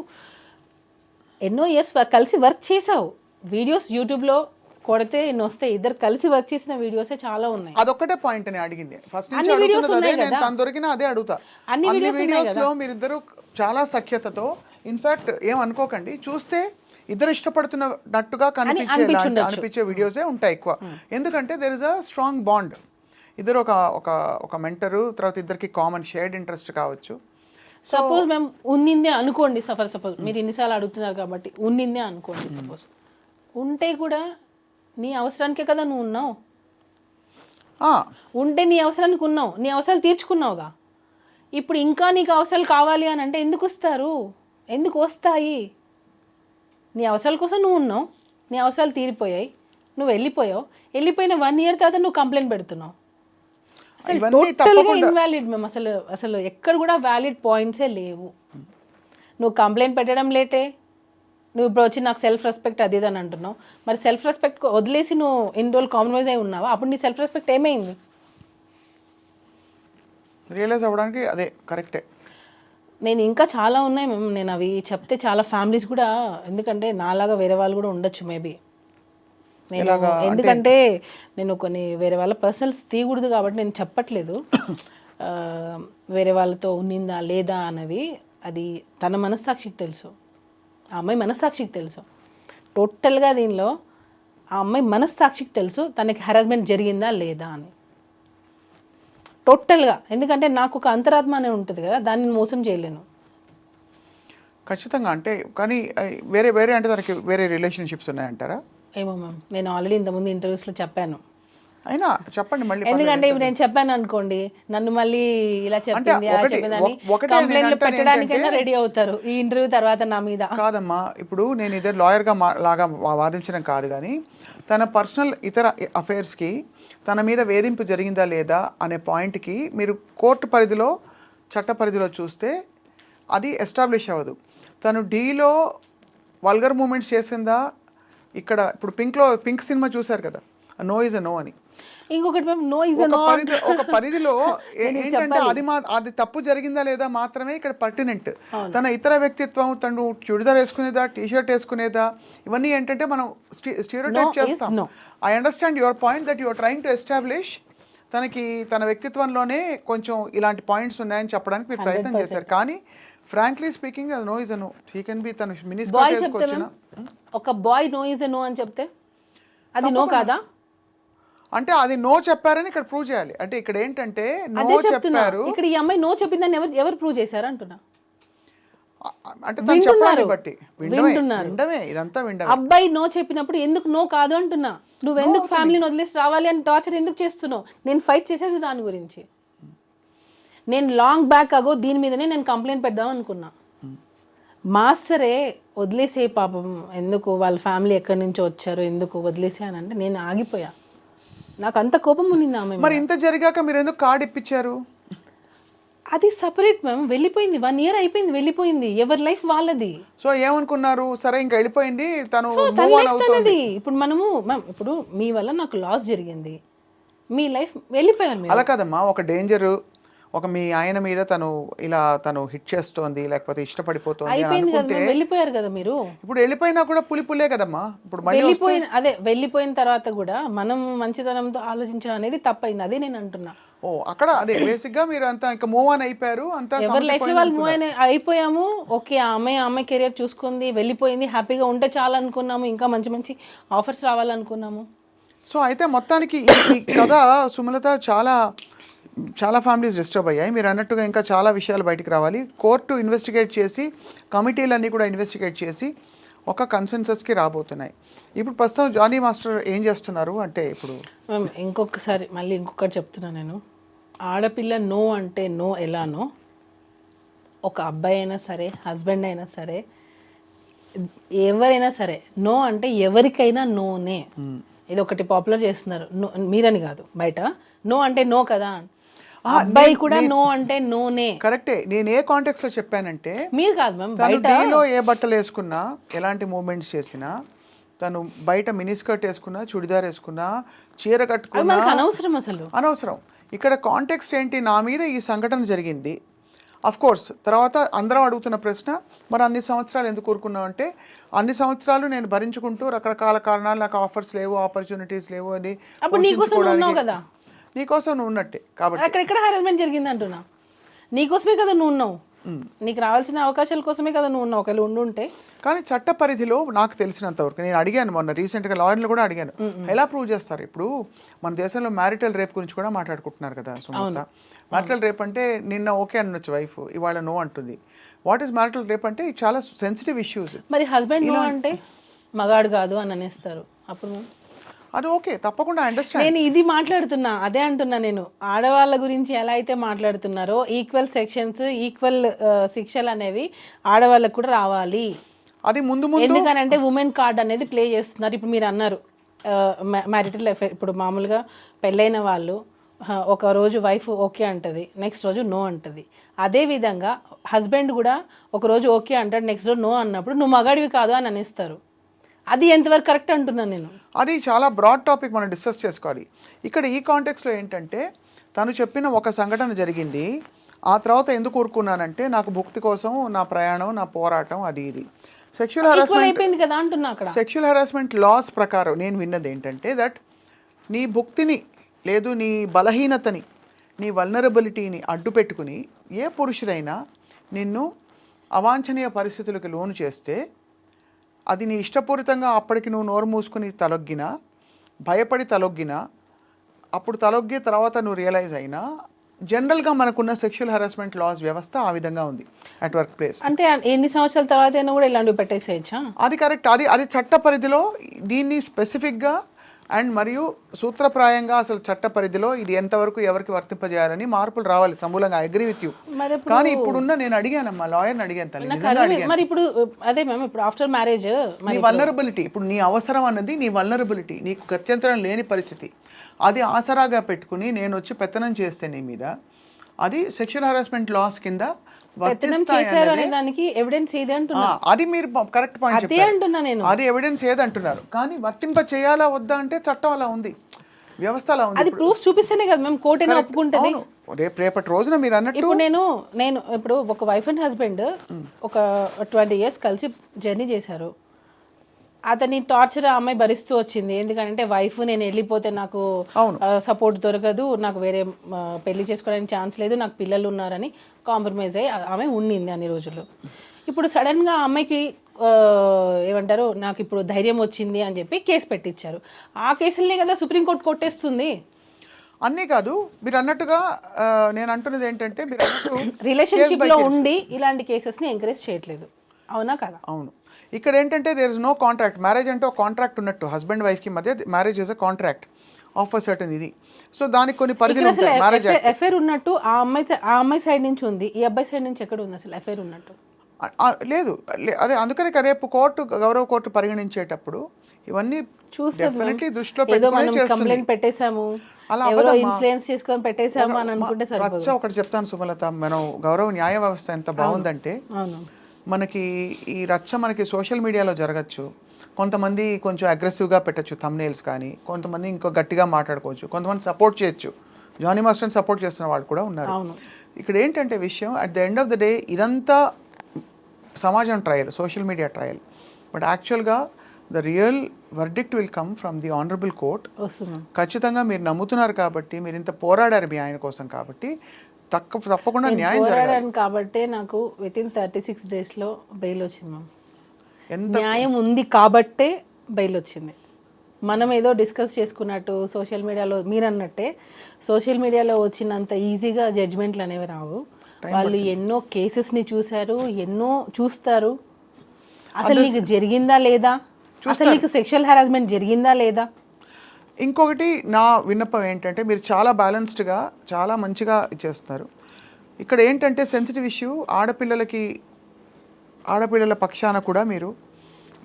ఎన్నో ఇయర్స్ కలిసి వర్క్ చేసావు, వీడియోస్ యూట్యూబ్లో కొడితే ఇన్ని వస్తే ఇద్దరు కలిసి వర్క్ చేసిన వీడియోసే చాలా ఉన్నాయి. అదొక్కటే పాయింట్ నేను అడిగింది ఫస్ట్ నుంచి అన్ని videos అడుగుతున్నది అదే, ఉన్నాయి నేను కదా. తను దొరికినా అదే అడుగుతా. అన్ని అన్ని videos ఉన్నాయి వీడియోస్ లో మీరిద్దరు చాలా సఖ్యతతో, ఇన్ఫాక్ట్ ఏమనుకోకండి, చూస్తే ఇద్దరు ఇష్టపడుతున్నట్టుగా అనిపించే వీడియోసే ఉంటాయి ఎక్కువ. ఎందుకంటే there is a strong bond. ఇద్దరు ఒక మెంటరు, తర్వాత ఇద్దరికి కామన్ షేర్డ్ ఇంట్రెస్ట్ కావచ్చు. సపోజ్ మేము ఉన్నిందే అనుకోండి, సపోజ్ మీరు ఇన్నిసార్లు అడుగుతున్నారు కాబట్టి ఉన్నిందే అనుకోండి. సపోజ్ ఉంటే కూడా నీ అవసరానికే కదా నువ్వు ఉన్నావు. ఉంటే నీ అవసరానికి ఉన్నావు, నీ అవసరాలు తీర్చుకున్నావుగా. ఇప్పుడు ఇంకా నీకు అవసరాలు కావాలి అని అంటే ఎందుకు వస్తారు, ఎందుకు వస్తాయి? నీ అవసరాల కోసం నువ్వు ఉన్నావు, నీ అవసరాలు తీరిపోయాయి, నువ్వు వెళ్ళిపోయిన 1 year తర్వాత నువ్వు కంప్లైంట్ పెడుతున్నావు. అసలు టోటల్గా ఇన్వాలిడ్ మేము. అసలు ఎక్కడ కూడా వ్యాలిడ్ పాయింట్సే లేవు. నువ్వు కంప్లైంట్ పెట్టడం లేటే, నువ్వు ఇప్పుడు వచ్చి నాకు సెల్ఫ్ రెస్పెక్ట్ అది ఇది అని అంటున్నావు. మరి సెల్ఫ్ రెస్పెక్ట్ వదిలేసి నువ్వు ఇన్ని రోజులు కాంప్రమైజ్ అయి ఉన్నావా? అప్పుడు నీ సెల్ఫ్ రెస్పెక్ట్ ఏమైంది? రియలైజ్ అవ్వడానికి అదే కరెక్టే. నేను ఇంకా చాలా ఉన్నాయి మేము, నేను అవి చెప్తే చాలా ఫ్యామిలీస్ కూడా, ఎందుకంటే నాలాగా వేరే వాళ్ళు కూడా ఉండొచ్చు మేబీ. నేను ఎందుకంటే నేను కొన్ని వేరే వాళ్ళ పర్సనల్స్ తీయకూడదు కాబట్టి నేను చెప్పట్లేదు. వేరే వాళ్ళతో ఉన్నిందా లేదా అన్నవి అది తన మనస్సాక్షికి తెలుసు, ఆ అమ్మాయి మనస్సాక్షికి తెలుసు. టోటల్గా దీనిలో ఆ అమ్మాయి మనస్సాక్షికి తెలుసు తనకి హెరాస్మెంట్ జరిగిందా లేదా అని టోటల్గా. ఎందుకంటే నాకు ఒక అంతరాత్మ అనేది ఉంటుంది కదా, దాన్ని మోసం చేయలేను ఖచ్చితంగా. అంటే కానీ వేరే అంటే తనకి వేరే రిలేషన్షిప్స్ ఉన్నాయంటారా? ఏమో మ్యామ్, నేను ఆల్రెడీ ఇంతకుముందు ఇంటర్వ్యూస్లో చెప్పాను. అయినా చెప్పండి మళ్ళీ. ఎందుకంటే ఇప్పుడు నేను చెప్పాను అనుకోండి, నన్ను మళ్ళీ ఇలా చెప్పింది అలా చెప్పిందని కంప్లైంట్లు పెట్టడానికైనా రెడీ అవుతారు ఈ ఇంటర్వ్యూ తర్వాత నా మీద. కాదమ్మా, ఇప్పుడు నేను ఇదే లాయర్గా లాగా వాదించడం కాదు, కానీ తన పర్సనల్ ఇతర అఫైర్స్కి తన మీద వేధింపు జరిగిందా లేదా అనే పాయింట్కి మీరు కోర్టు పరిధిలో, చట్ట పరిధిలో చూస్తే అది ఎస్టాబ్లిష్ అవ్వదు. తను డీలో వల్గర్ మూమెంట్స్ చేసిందా, ఇక్కడ ఇప్పుడు పింక్ సినిమా చూశారు కదా, నో ఇస్ అ నో అని. ఇంకొకటి నో ఇస్ అ నో ఒక పరిధిలో ఏంటంటే అది తప్పు జరిగిందా లేదా మాత్రమే ఇక్కడ పర్టినెంట్. తన ఇతర వ్యక్తిత్వం, తను చుడిదార్ వేసుకునేదా, టీషర్ట్ వేసుకునేదా, ఇవన్నీ ఏంటంటే మనం స్టీరియోటైప్ చేస్తాం. I understand your point that your trying to establish. తన వ్యక్తిత్వంలోనే కొంచెం ఇలాంటి పాయింట్స్ ఉన్నాయని చెప్పడానికి మీరు ప్రయత్నం చేశారు. కానీ ఫ్రాంక్లీ స్పీకింగ్ అది no is a no. He can be తన మినిస్టర్ వేసుకొచ్చిన ఒక boy no is a no అని చెప్తే అది నో కాదా? అంటే అది నో చెప్పారని ఇక్కడ ప్రూవ్ చేయాలి. అంటే ఇక్కడ ఏంటంటే నో చెప్పారు, ఇక్కడ ఈ అమ్మాయి నో చెప్పిందని ఎవరు ప్రూవ్ చేశారు అంటున్నా. అంటే తను చెప్పడాన్ని బట్టి విండమే, ఇదంతా విండమే. అబ్బాయి నో చెప్పినప్పుడు ఎందుకు నో కాదు అంటున్నా. నువ్వు ఎందుకు ఫ్యామిలీని వదిలేసి రావాలి అని టార్చర్ ఎందుకు చేస్తున్నావు? నేను ఫైట్ చేసేది దాని గురించి. నేను లాంగ్ బ్యాక్ అగో దీని మీదనే నేను కంప్లైంట్ పెడదాం అనుకున్నా. మాస్టరే వదిలేసే పాపం, ఎందుకు వాళ్ళ ఫ్యామిలీ ఎక్కడి నుంచో వచ్చారు, ఎందుకు వదిలేసే అని అంటే నేను ఆగిపోయా. నాకు అంత కోపం ఉన్నింది ఆమె. మరి ఇంత జరిగాక మీరు ఎందుకు కార్డు ఇప్పించారు? అది సపరేట్ మ్యామ్, వెళ్ళిపోయింది. 1 year అయిపోయింది, వెళ్ళిపోయింది. ఎవరి లైఫ్ వాళ్ళది. సో ఏమనుకున్నారు, సరే ఇంకా వెళ్ళిపోయింది తను. ఇప్పుడు మనము మ్యామ్, ఇప్పుడు మీ వల్ల నాకు లాస్ జరిగింది, మీ లైఫ్ వెళ్ళిపోయాను. అలా కాదమ్మా, ఒక డేంజర్, ఒక మీ ఆయన మీద తను హిట్ చేస్తోంది, లేకపోతే ఇష్టపడిపోతుంది అయిపోయింది కదా, వెళ్ళిపోయారు కదా మీరు. ఇప్పుడు వెళ్ళిపోయినా కూడా పులిపులే కదమ్మా. ఇప్పుడు వెళ్ళిపోయిన తర్వాత కూడా మనం మంచితనంతో ఆలోచించడం అనేది తప్పైంది. అదే నేను అంటున్నా. అక్కడ అదే బేసిక్ గా మీరు అంతా ఇంకా మూవ్ ఆన్ అయిపోయారు, అంతా ఎవరి లైఫ్ లో వాళ్ళు మూవ్ ఆన్ అయిపోయాము. ఓకే, ఆమె కెరియర్ చూసుకుంది, వెళ్ళిపోయింది, హ్యాపీగా ఉంటే చాలు అనుకున్నాము, ఇంకా మంచి మంచి ఆఫర్స్ రావాలనుకున్నాము. సో అయితే మొత్తానికి ఈ కథ సుమలత చాలా ఫ్యామిలీస్ డిస్టర్బ్ అయ్యాయి. మీరు అన్నట్టుగా ఇంకా చాలా విషయాలు బయటికి రావాలి. కోర్టు ఇన్వెస్టిగేట్ చేసి, కమిటీలన్నీ కూడా ఇన్వెస్టిగేట్ చేసి ఒక కన్సెన్సస్కి రాబోతున్నాయి. ఇప్పుడు ప్రస్తుతం జానీ మాస్టర్ ఏం చేస్తున్నారు అంటే, ఇప్పుడు ఇంకొకటి చెప్తున్నా నేను. ఆడపిల్ల నో అంటే నో ఎలానో, ఒక అబ్బాయి అయినా సరే, హస్బెండ్ అయినా సరే, ఎవరైనా సరే నో అంటే ఎవరికైనా నోనే. ఇది ఒకటి పాపులర్ చేస్తున్నారు, మీరని కాదు, బయట నో అంటే నో కదా, అబ్బాయి కూడా నో అంటే నోనే. కరెక్టే. నేను ఏ కాంటెక్స్ట్ లో చెప్పానంటే, మీరు కాదు మ్యామ్, బయట ఏ బట్టలు వేసుకున్నా, ఎలాంటి మూవ్మెంట్స్ చేసినా, తను బయట మినీ స్కర్ట్ వేసుకున్నా, చుడిదార్ వేసుకున్నా, చీర కట్టుకున్నా అనవసరం. అసలు అనవసరం. ఇక్కడ కాంటెక్స్ట్ ఏంటి, నా మీద ఈ సంఘటన జరిగింది, అఫ్ కోర్స్ తర్వాత అందరం అడుగుతున్న ప్రశ్న, మరి అన్ని సంవత్సరాలు ఎందుకు కోరుకున్నావు అంటే, అన్ని సంవత్సరాలు నేను భరించుకుంటూ రకరకాల కారణాలు, నాకు ఆఫర్స్ లేవు, ఆపర్చునిటీస్ లేవు అని అప్పుడు నీకోసం నువ్వు ఉన్నావు కదా, నీకోసం నువ్వు ఉన్నట్టే కాబట్టి. అక్కడెక్కడ హారాస్మెంట్ జరిగింది అంటున్నా, నీకోసమే కదా నువ్వు ఉన్నావు, నీకు రావాల్సిన అవకాశాల కోసమే కదా నువ్వు ఉన్నావు. ఒకవేళ ఉండుంటే. కానీ చట్ట పరిధిలో నాకు తెలిసినంత వరకు నేను అడిగాను, మొన్న రీసెంట్గా లాయర్లు కూడా అడిగాను, ఎలా ప్రూవ్ చేస్తారు? ఇప్పుడు మన దేశంలో మ్యారిటల్ రేప్ గురించి కూడా మాట్లాడుకుంటున్నారు కదా సుమత. మ్యారిటల్ రేప్ అంటే నిన్న ఓకే అనొచ్చు వైఫ్, ఇవాళ నో అంటుంది. వాట్ ఈస్ మ్యారిటల్ రేప్ అంటే ఇది చాలా సెన్సిటివ్ ఇష్యూస్. మరి హస్బెండ్ నో అంటే మగాడు కాదు అని అనేస్తారు, అప్పుడు అది ఓకే, తప్పకుండా అండర్స్టాండ్. నేను ఇది మాట్లాడుతున్నా, అదే అంటున్నా నేను, ఆడవాళ్ళ గురించి ఎలా అయితే మాట్లాడుతున్నారో ఈక్వల్ సెక్షన్స్, ఈక్వల్ శిక్షలు అనేవి ఆడవాళ్ళకు కూడా రావాలి. అది ముందు ముందు ఎందుకనంటే ఉమెన్ కార్డ్ అనేది ప్లే చేస్తున్నారు. ఇప్పుడు మీరు అన్నారు మ్యారిటల్ అఫైర్, ఇప్పుడు మామూలుగా పెళ్ళైన వాళ్ళు ఒక రోజు వైఫ్ ఓకే అంటది, నెక్స్ట్ రోజు నో అంటది. అదే విధంగా హస్బెండ్ కూడా ఒక రోజు ఓకే అంటాడు, నెక్స్ట్ రోజు నో అన్నప్పుడు నువ్వు మగాడివి కాదు అని అనేస్తారు. అది ఎంతవరకు కరెక్ట్ అంటున్నాను నేను. అది చాలా బ్రాడ్ టాపిక్, మనం డిస్కస్ చేసుకోవాలి. ఇక్కడ ఈ కాంటెక్స్లో ఏంటంటే, తను చెప్పిన ఒక సంఘటన జరిగింది, ఆ తర్వాత ఎందుకు ఊరుకున్నానంటే నాకు భుక్తి కోసం నా ప్రయాణం, నా పోరాటం, అది ఇది. సెక్షువల్ అయిపోయింది కదా అంటున్నా. అక్కడ సెక్షువల్ హెరాస్మెంట్ లాస్ ప్రకారం నేను విన్నది ఏంటంటే, దట్ నీ భుక్తిని లేదు, నీ బలహీనతని, నీ వల్నరబిలిటీని అడ్డు పెట్టుకుని ఏ పురుషుడైనా నిన్ను అవాంఛనీయ పరిస్థితులకు లోను చేస్తే, అది నీ ఇష్టపూరితంగా అప్పటికి నువ్వు నోరు మూసుకుని తలొగ్గినా, భయపడి తలొగ్గినా, అప్పుడు తలొగ్గి తర్వాత నువ్వు రియలైజ్ అయినా, జనరల్గా మనకున్న సెక్షువల్ హెరాస్మెంట్ లాస్ వ్యవస్థ ఆ విధంగా ఉంది అట్ వర్క్ ప్లేస్. అంటే ఎన్ని సంవత్సరాల తర్వాత అయినా కూడా ఇలాంటివి పెట్టేసేయచ్చా? అది కరెక్ట్, అది చట్ట పరిధిలో దీన్ని స్పెసిఫిక్గా అండ్ మరియు సూత్రప్రాయంగా అసలు చట్ట పరిధిలో ఇది ఎంతవరకు ఎవరికి వర్తింపజేయాలని మార్పులు రావాలి సమూలంగా. I agree with you. కానీ ఇప్పుడున్న నేను అడిగానమ్మా, లాయర్ని అడిగాను తల్లి, మరి ఇప్పుడు అదే మ్యామ్, ఇప్పుడు ఆఫ్టర్ మ్యారేజ్ నీ వల్నరబిలిటీ, ఇప్పుడు నీ అవసరం అన్నది నీ వల్నరబిలిటీ, నీకు గత్యంతరం లేని పరిస్థితి, అది ఆసరాగా పెట్టుకుని నేను వచ్చి పెత్తనం చేస్తే నీ మీద, అది సెక్షువల్ హెరాస్మెంట్ లాస్ కింద దానికి ఎవిడెన్స్ ఏది అంటున్నా. అది మీరు కరెక్ట్ పాయింట్ చెప్పారు, అది ఎవిడెన్స్ ఏదంటున్నారు. కానీ వర్తింప చేయాలా వద్దా అంటే చట్టం అలా ఉంది, వ్యవస్థ అలా ఉంది. అది ప్రూఫ్ చూపిస్తేనే కదా మేము కోర్టు అయినా ఒప్పుకుంటది. రేపటి రోజున మీరు అన్నట్టు ఇప్పుడు నేను ఇప్పుడు ఒక వైఫ్ అండ్ హస్బెండ్ ఒక 20 years కలిసి జర్నీ చేశారు. అతని టార్చర్ ఆ అమ్మాయి భరిస్తూ వచ్చింది. ఎందుకంటే వైఫ్ నేను వెళ్ళిపోతే నాకు సపోర్ట్ దొరకదు, నాకు వేరే పెళ్లి చేసుకోవడానికి ఛాన్స్ లేదు, నాకు పిల్లలు ఉన్నారని కాంప్రమైజ్ అయ్యి ఆమె ఉండింది అన్ని రోజులు. ఇప్పుడు సడన్గా ఆ అమ్మాయికి ఏమంటారు, నాకు ఇప్పుడు ధైర్యం వచ్చింది అని చెప్పి కేసు పెట్టించారు. ఆ కేసులనే కదా సుప్రీంకోర్టు కొట్టేస్తుంది. అన్నీ కాదు, మీరు అన్నట్టుగా నేను అంటున్నది ఏంటంటే, మీరు అన్నట్టు రిలేషన్షిప్ లో ఉండి ఇలాంటి కేసెస్ ని ఎంకరేజ్ చేయట్లేదు, అవునా కదా? అవును. ఇక్కడ ఏంటంటే there is no contract. Marriage అంటే ఒక కాంట్రాక్ట్ ఉన్నట్టు, హస్బెండ్ వైఫ్కి మధ్య marriage is a contract of a certain ఇది. సో దానికి కొన్ని పరిధులు ఉంటాయి. మ్యారేజ్ ఎఫైర్ ఉన్నట్టు ఆ అమ్మాయి సైడ్ నుంచి ఉంది, ఈ అబ్బాయి సైడ్ నుంచి ఎక్కడ ఉంది అసలు ఎఫైర్ ఉన్నట్టు? లేదు, అదే అందుకనే రేపు గౌరవ కోర్టు పరిగణించేటప్పుడు ఇవన్నీ డెఫినెట్లీ దృష్టిలో పెట్టుకొని కంప్లైంట్ పెట్టేశాము, అలా ఇన్ఫ్లుయెన్స్ చేసుకొని పెట్టేశాము అని అనుకుంటే సరిపోదు. ఒకటి చెప్తాను సుమలత, మనం గౌరవ న్యాయ వ్యవస్థ ఎంత బాగుందంటే, మనకి ఈ రచ్చ మనకి సోషల్ మీడియాలో జరగచ్చు, కొంతమంది కొంచెం అగ్రెసివ్గా పెట్టచ్చు థంబ్నెయిల్స్, కానీ కొంతమంది ఇంకో గట్టిగా మాట్లాడుకోవచ్చు, కొంతమంది సపోర్ట్ చేయొచ్చు. జానీ మాస్టర్ని సపోర్ట్ చేస్తున్న వాళ్ళు కూడా ఉన్నారు. ఇక్కడ ఏంటంటే విషయం, at the end of the day ఇదంతా సమాజం trial, social media trial. But యాక్చువల్గా the real verdict will come from the honourable court. ఖచ్చితంగా మీరు నమ్ముతున్నారు కాబట్టి, మీరు ఇంత పోరాడారు మీ ఆయన కోసం కాబట్టి తప్పకుండా న్యాయం జరగాలి. కాబట్టి నాకు వితిన్ 36 days బెయిల్ వచ్చింది మ్యామ్. న్యాయం ఉంది కాబట్టే బెయిల్ వచ్చింది. మనం ఏదో డిస్కస్ చేసుకున్నట్టు సోషల్ మీడియాలో మీరు అన్నట్టే సోషల్ మీడియాలో వచ్చినంత ఈజీగా జడ్జ్మెంట్లు అనేవి రావు. వాళ్ళు ఎన్నో కేసెస్ని చూశారు, ఎన్నో చూస్తారు. అసలు నీకు జరిగిందా లేదా, అసలు నీకు సెక్షువల్ హెరాస్మెంట్ జరిగిందా లేదా. ఇంకొకటి నా విన్నపం ఏంటంటే, మీరు చాలా బ్యాలెన్స్డ్గా చాలా మంచిగా ఇచ్చేస్తున్నారు. ఇక్కడ ఏంటంటే సెన్సిటివ్ ఇష్యూ, ఆడపిల్లల పక్షాన కూడా మీరు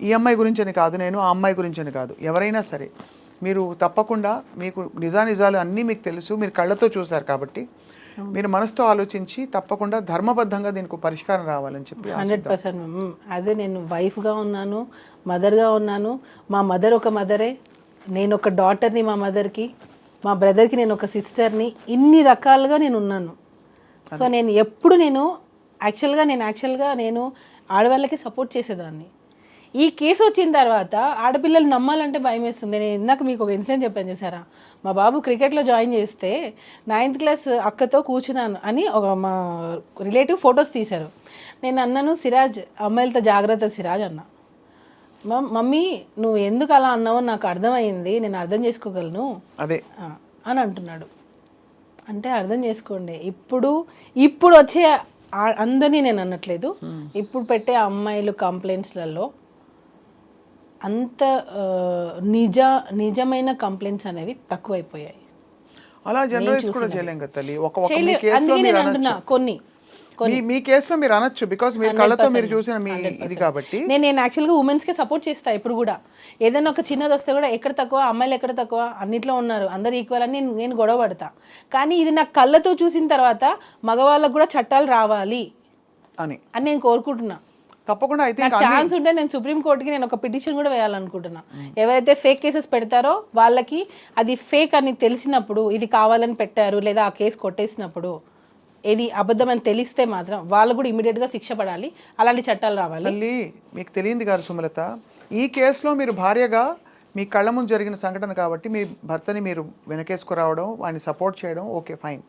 ఈ అమ్మాయి గురించి అని కాదు, నేను ఆ అమ్మాయి గురించి అని కాదు, ఎవరైనా సరే మీరు తప్పకుండా మీకు నిజానిజాలు అన్నీ మీకు తెలుసు, మీరు కళ్ళతో చూశారు కాబట్టి మీరు మనసుతో ఆలోచించి తప్పకుండా ధర్మబద్ధంగా దీనికి పరిష్కారం రావాలని చెప్పి 100%. యాజ్ ఏ నేను వైఫ్గా ఉన్నాను, మదర్గా ఉన్నాను. మా మదర్ ఒక మదరే, నేను ఒక డాటర్ని మా మదర్కి, మా బ్రదర్కి నేను ఒక సిస్టర్ని, ఇన్ని రకాలుగా నేను ఉన్నాను. సో నేను ఎప్పుడు యాక్చువల్గా నేను ఆడవాళ్ళకి సపోర్ట్ చేసేదాన్ని. ఈ కేసు వచ్చిన తర్వాత ఆడపిల్లలు నమ్మాలంటే భయం వేస్తుంది. నేను ఇందాక మీకు ఒక ఇన్సిడెంట్ చెప్పాను చూసారా, మా బాబు క్రికెట్లో జాయిన్ చేస్తే 9th క్లాస్ అక్కతో కూర్చున్నాను అని ఒక మా రిలేటివ్ ఫొటోస్ తీశారు. నేను అన్నాను, సిరాజ్ అమ్మాయిలతో జాగ్రత్త సిరాజ్ అన్నా. మమ్మీ నువ్వు ఎందుకు అలా అన్నావో నాకు అర్థమైంది, నేను అర్థం చేసుకోగలను అదే అని అంటున్నాడు. అంటే అర్థం చేసుకోండి, ఇప్పుడు వచ్చే అందరినీ నేను అనట్లేదు, ఇప్పుడు పెట్టే అమ్మాయిలు కంప్లైంట్స్లలో అంత నిజమైన కంప్లైంట్స్ అనేవి తక్కువైపోయాయి. అలా జనరలైజ్ కూడా చేయలేం కదా తల్లి. అందుకే నేను అంటున్నా కొన్ని మీ కేసులో మీరు అనొచ్చు, బికాస్ మీరు కళ్ళతో మీరు చూసిన మీ ఇది కాబట్టి. నేను యాక్చువల్గా ఉమెన్స్ కి సపోర్ట్ చేస్తా. ఇప్పుడు కూడా ఏదైనా ఒక చిన్నది వస్తే కూడా ఎక్కడ తక్కువ, అమ్మాయిలు ఎక్కడ తక్కువ, అన్నిట్లో ఉన్నారు, అందరు ఈక్వల్ అని నేను గొడవ పడతా. కానీ ఇది నా కళ్ళతో చూసిన తర్వాత మగవాళ్ళకు కూడా చట్టాలు రావాలి అని నేను కోరుకుంటున్నా. తప్పకుండా అయితే ఛాన్స్ ఉంటే నేను సుప్రీంకోర్టుకి నేను ఒక పిటిషన్ కూడా వేయాలనుకుంటున్నా. ఎవరైతే ఫేక్ కేసెస్ పెడతారో వాళ్ళకి అది ఫేక్ అని తెలిసినప్పుడు, ఇది కావాలని పెట్టారు లేదా ఆ కేసు కొట్టేసినప్పుడు ఏది అబద్ధం అని తెలిస్తే మాత్రం వాళ్ళు కూడా ఇమీడియట్ గా శిక్ష పడాలి. అలాంటి చట్టాలు రావాలి. తల్లి మీకు తెలియంది కాదు సుమలత, ఈ కేసులో మీరు భార్యగా మీ కళ్ళ ముందు జరిగిన సంఘటన కాబట్టి మీ భర్తని మీరు వెనకేసుకురావడం, వాడిని సపోర్ట్ చేయడం ఓకే ఫైన్.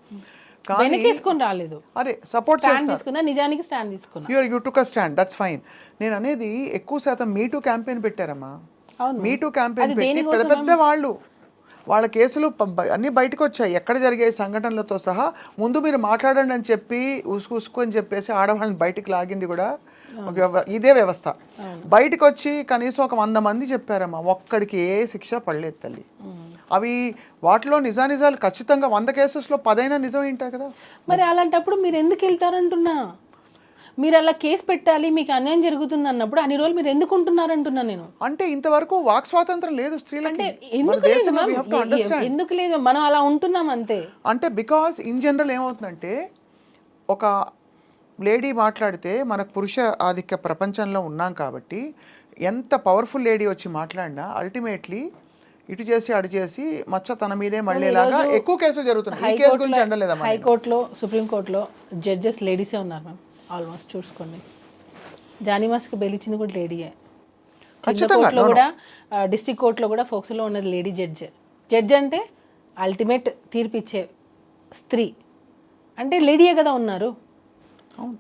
వెనకేసుకొని రాలేదు, అరే సపోర్ట్ తీసుకున్నా, నిజానికి స్టాండ్ తీసుకున్నా. You took a stand, that's fine. నేను అనేది ఎక్కువ శాతం మీటూ క్యాంపెయిన్ పెట్టారమ్మా. మీటూ క్యాంపెయిన్ పెట్టి పెద్ద పెద్ద వాళ్ళ కేసులు అన్నీ బయటకు వచ్చాయి, ఎక్కడ జరిగే సంఘటనలతో సహా. ముందు మీరు మాట్లాడండి అని చెప్పి ఉసుకు అని చెప్పేసి ఆడవాళ్ళని బయటికి లాగింది కూడా ఇదే వ్యవస్థ. బయటకు వచ్చి కనీసం ఒక 100 మంది చెప్పారమ్మా, ఒక్కడికి ఏ శిక్ష పడలేదు తల్లి. అవి వాటిలో నిజాలు ఖచ్చితంగా 100 కేసెస్లో 10 అయినా నిజం ఏంటారు కదా. మరి అలాంటప్పుడు మీరు ఎందుకు వెళ్తారంటున్నా? మీరు అలా కేసు పెట్టాలి, మీకు అన్యాయం జరుగుతుంది అన్నప్పుడు అన్ని రోజులు మీరు ఎందుకు ఉంటున్నారంటున్నా నేను. అంటే ఇంతవరకు వాక్ స్వాతంత్రం లేదు స్త్రీలకి. ఎందుకు లేదు, మనం అలా ఉంటున్నాం అంతే. అంటే బికాస్ ఇన్ జనరల్ ఏమవుతుందంటే, ఒక లేడీ మాట్లాడితే మనకు పురుష ఆధిక్య ప్రపంచంలో ఉన్నాం కాబట్టి ఎంత పవర్ఫుల్ లేడీ వచ్చి మాట్లాడినా అల్టిమేట్లీ ఇటు చేసి అటు చేసి మచ్చ తన మీదే మళ్ళీలాగా ఎక్కువ కేసులు జరుగుతున్నాయి. ఈ కేసు గురించి అనలేదా? హైకోర్టులో, సుప్రీంకోర్టులో జడ్జెస్ లేడీసే ఉన్నారు మ్యామ్, ఆల్మోస్ట్ చూసుకోండి. జానీమాస్కి బెయిల్ ఇచ్చింది కూడా లేడీయే. కోర్టులో కూడా, డిస్ట్రిక్ట్ కోర్టులో కూడా ఫోక్స్లో ఉన్నది లేడీ జడ్జ్ అంటే అల్టిమేట్ తీర్పిచ్చే స్త్రీ అంటే లేడీయే కదా ఉన్నారు. అవును.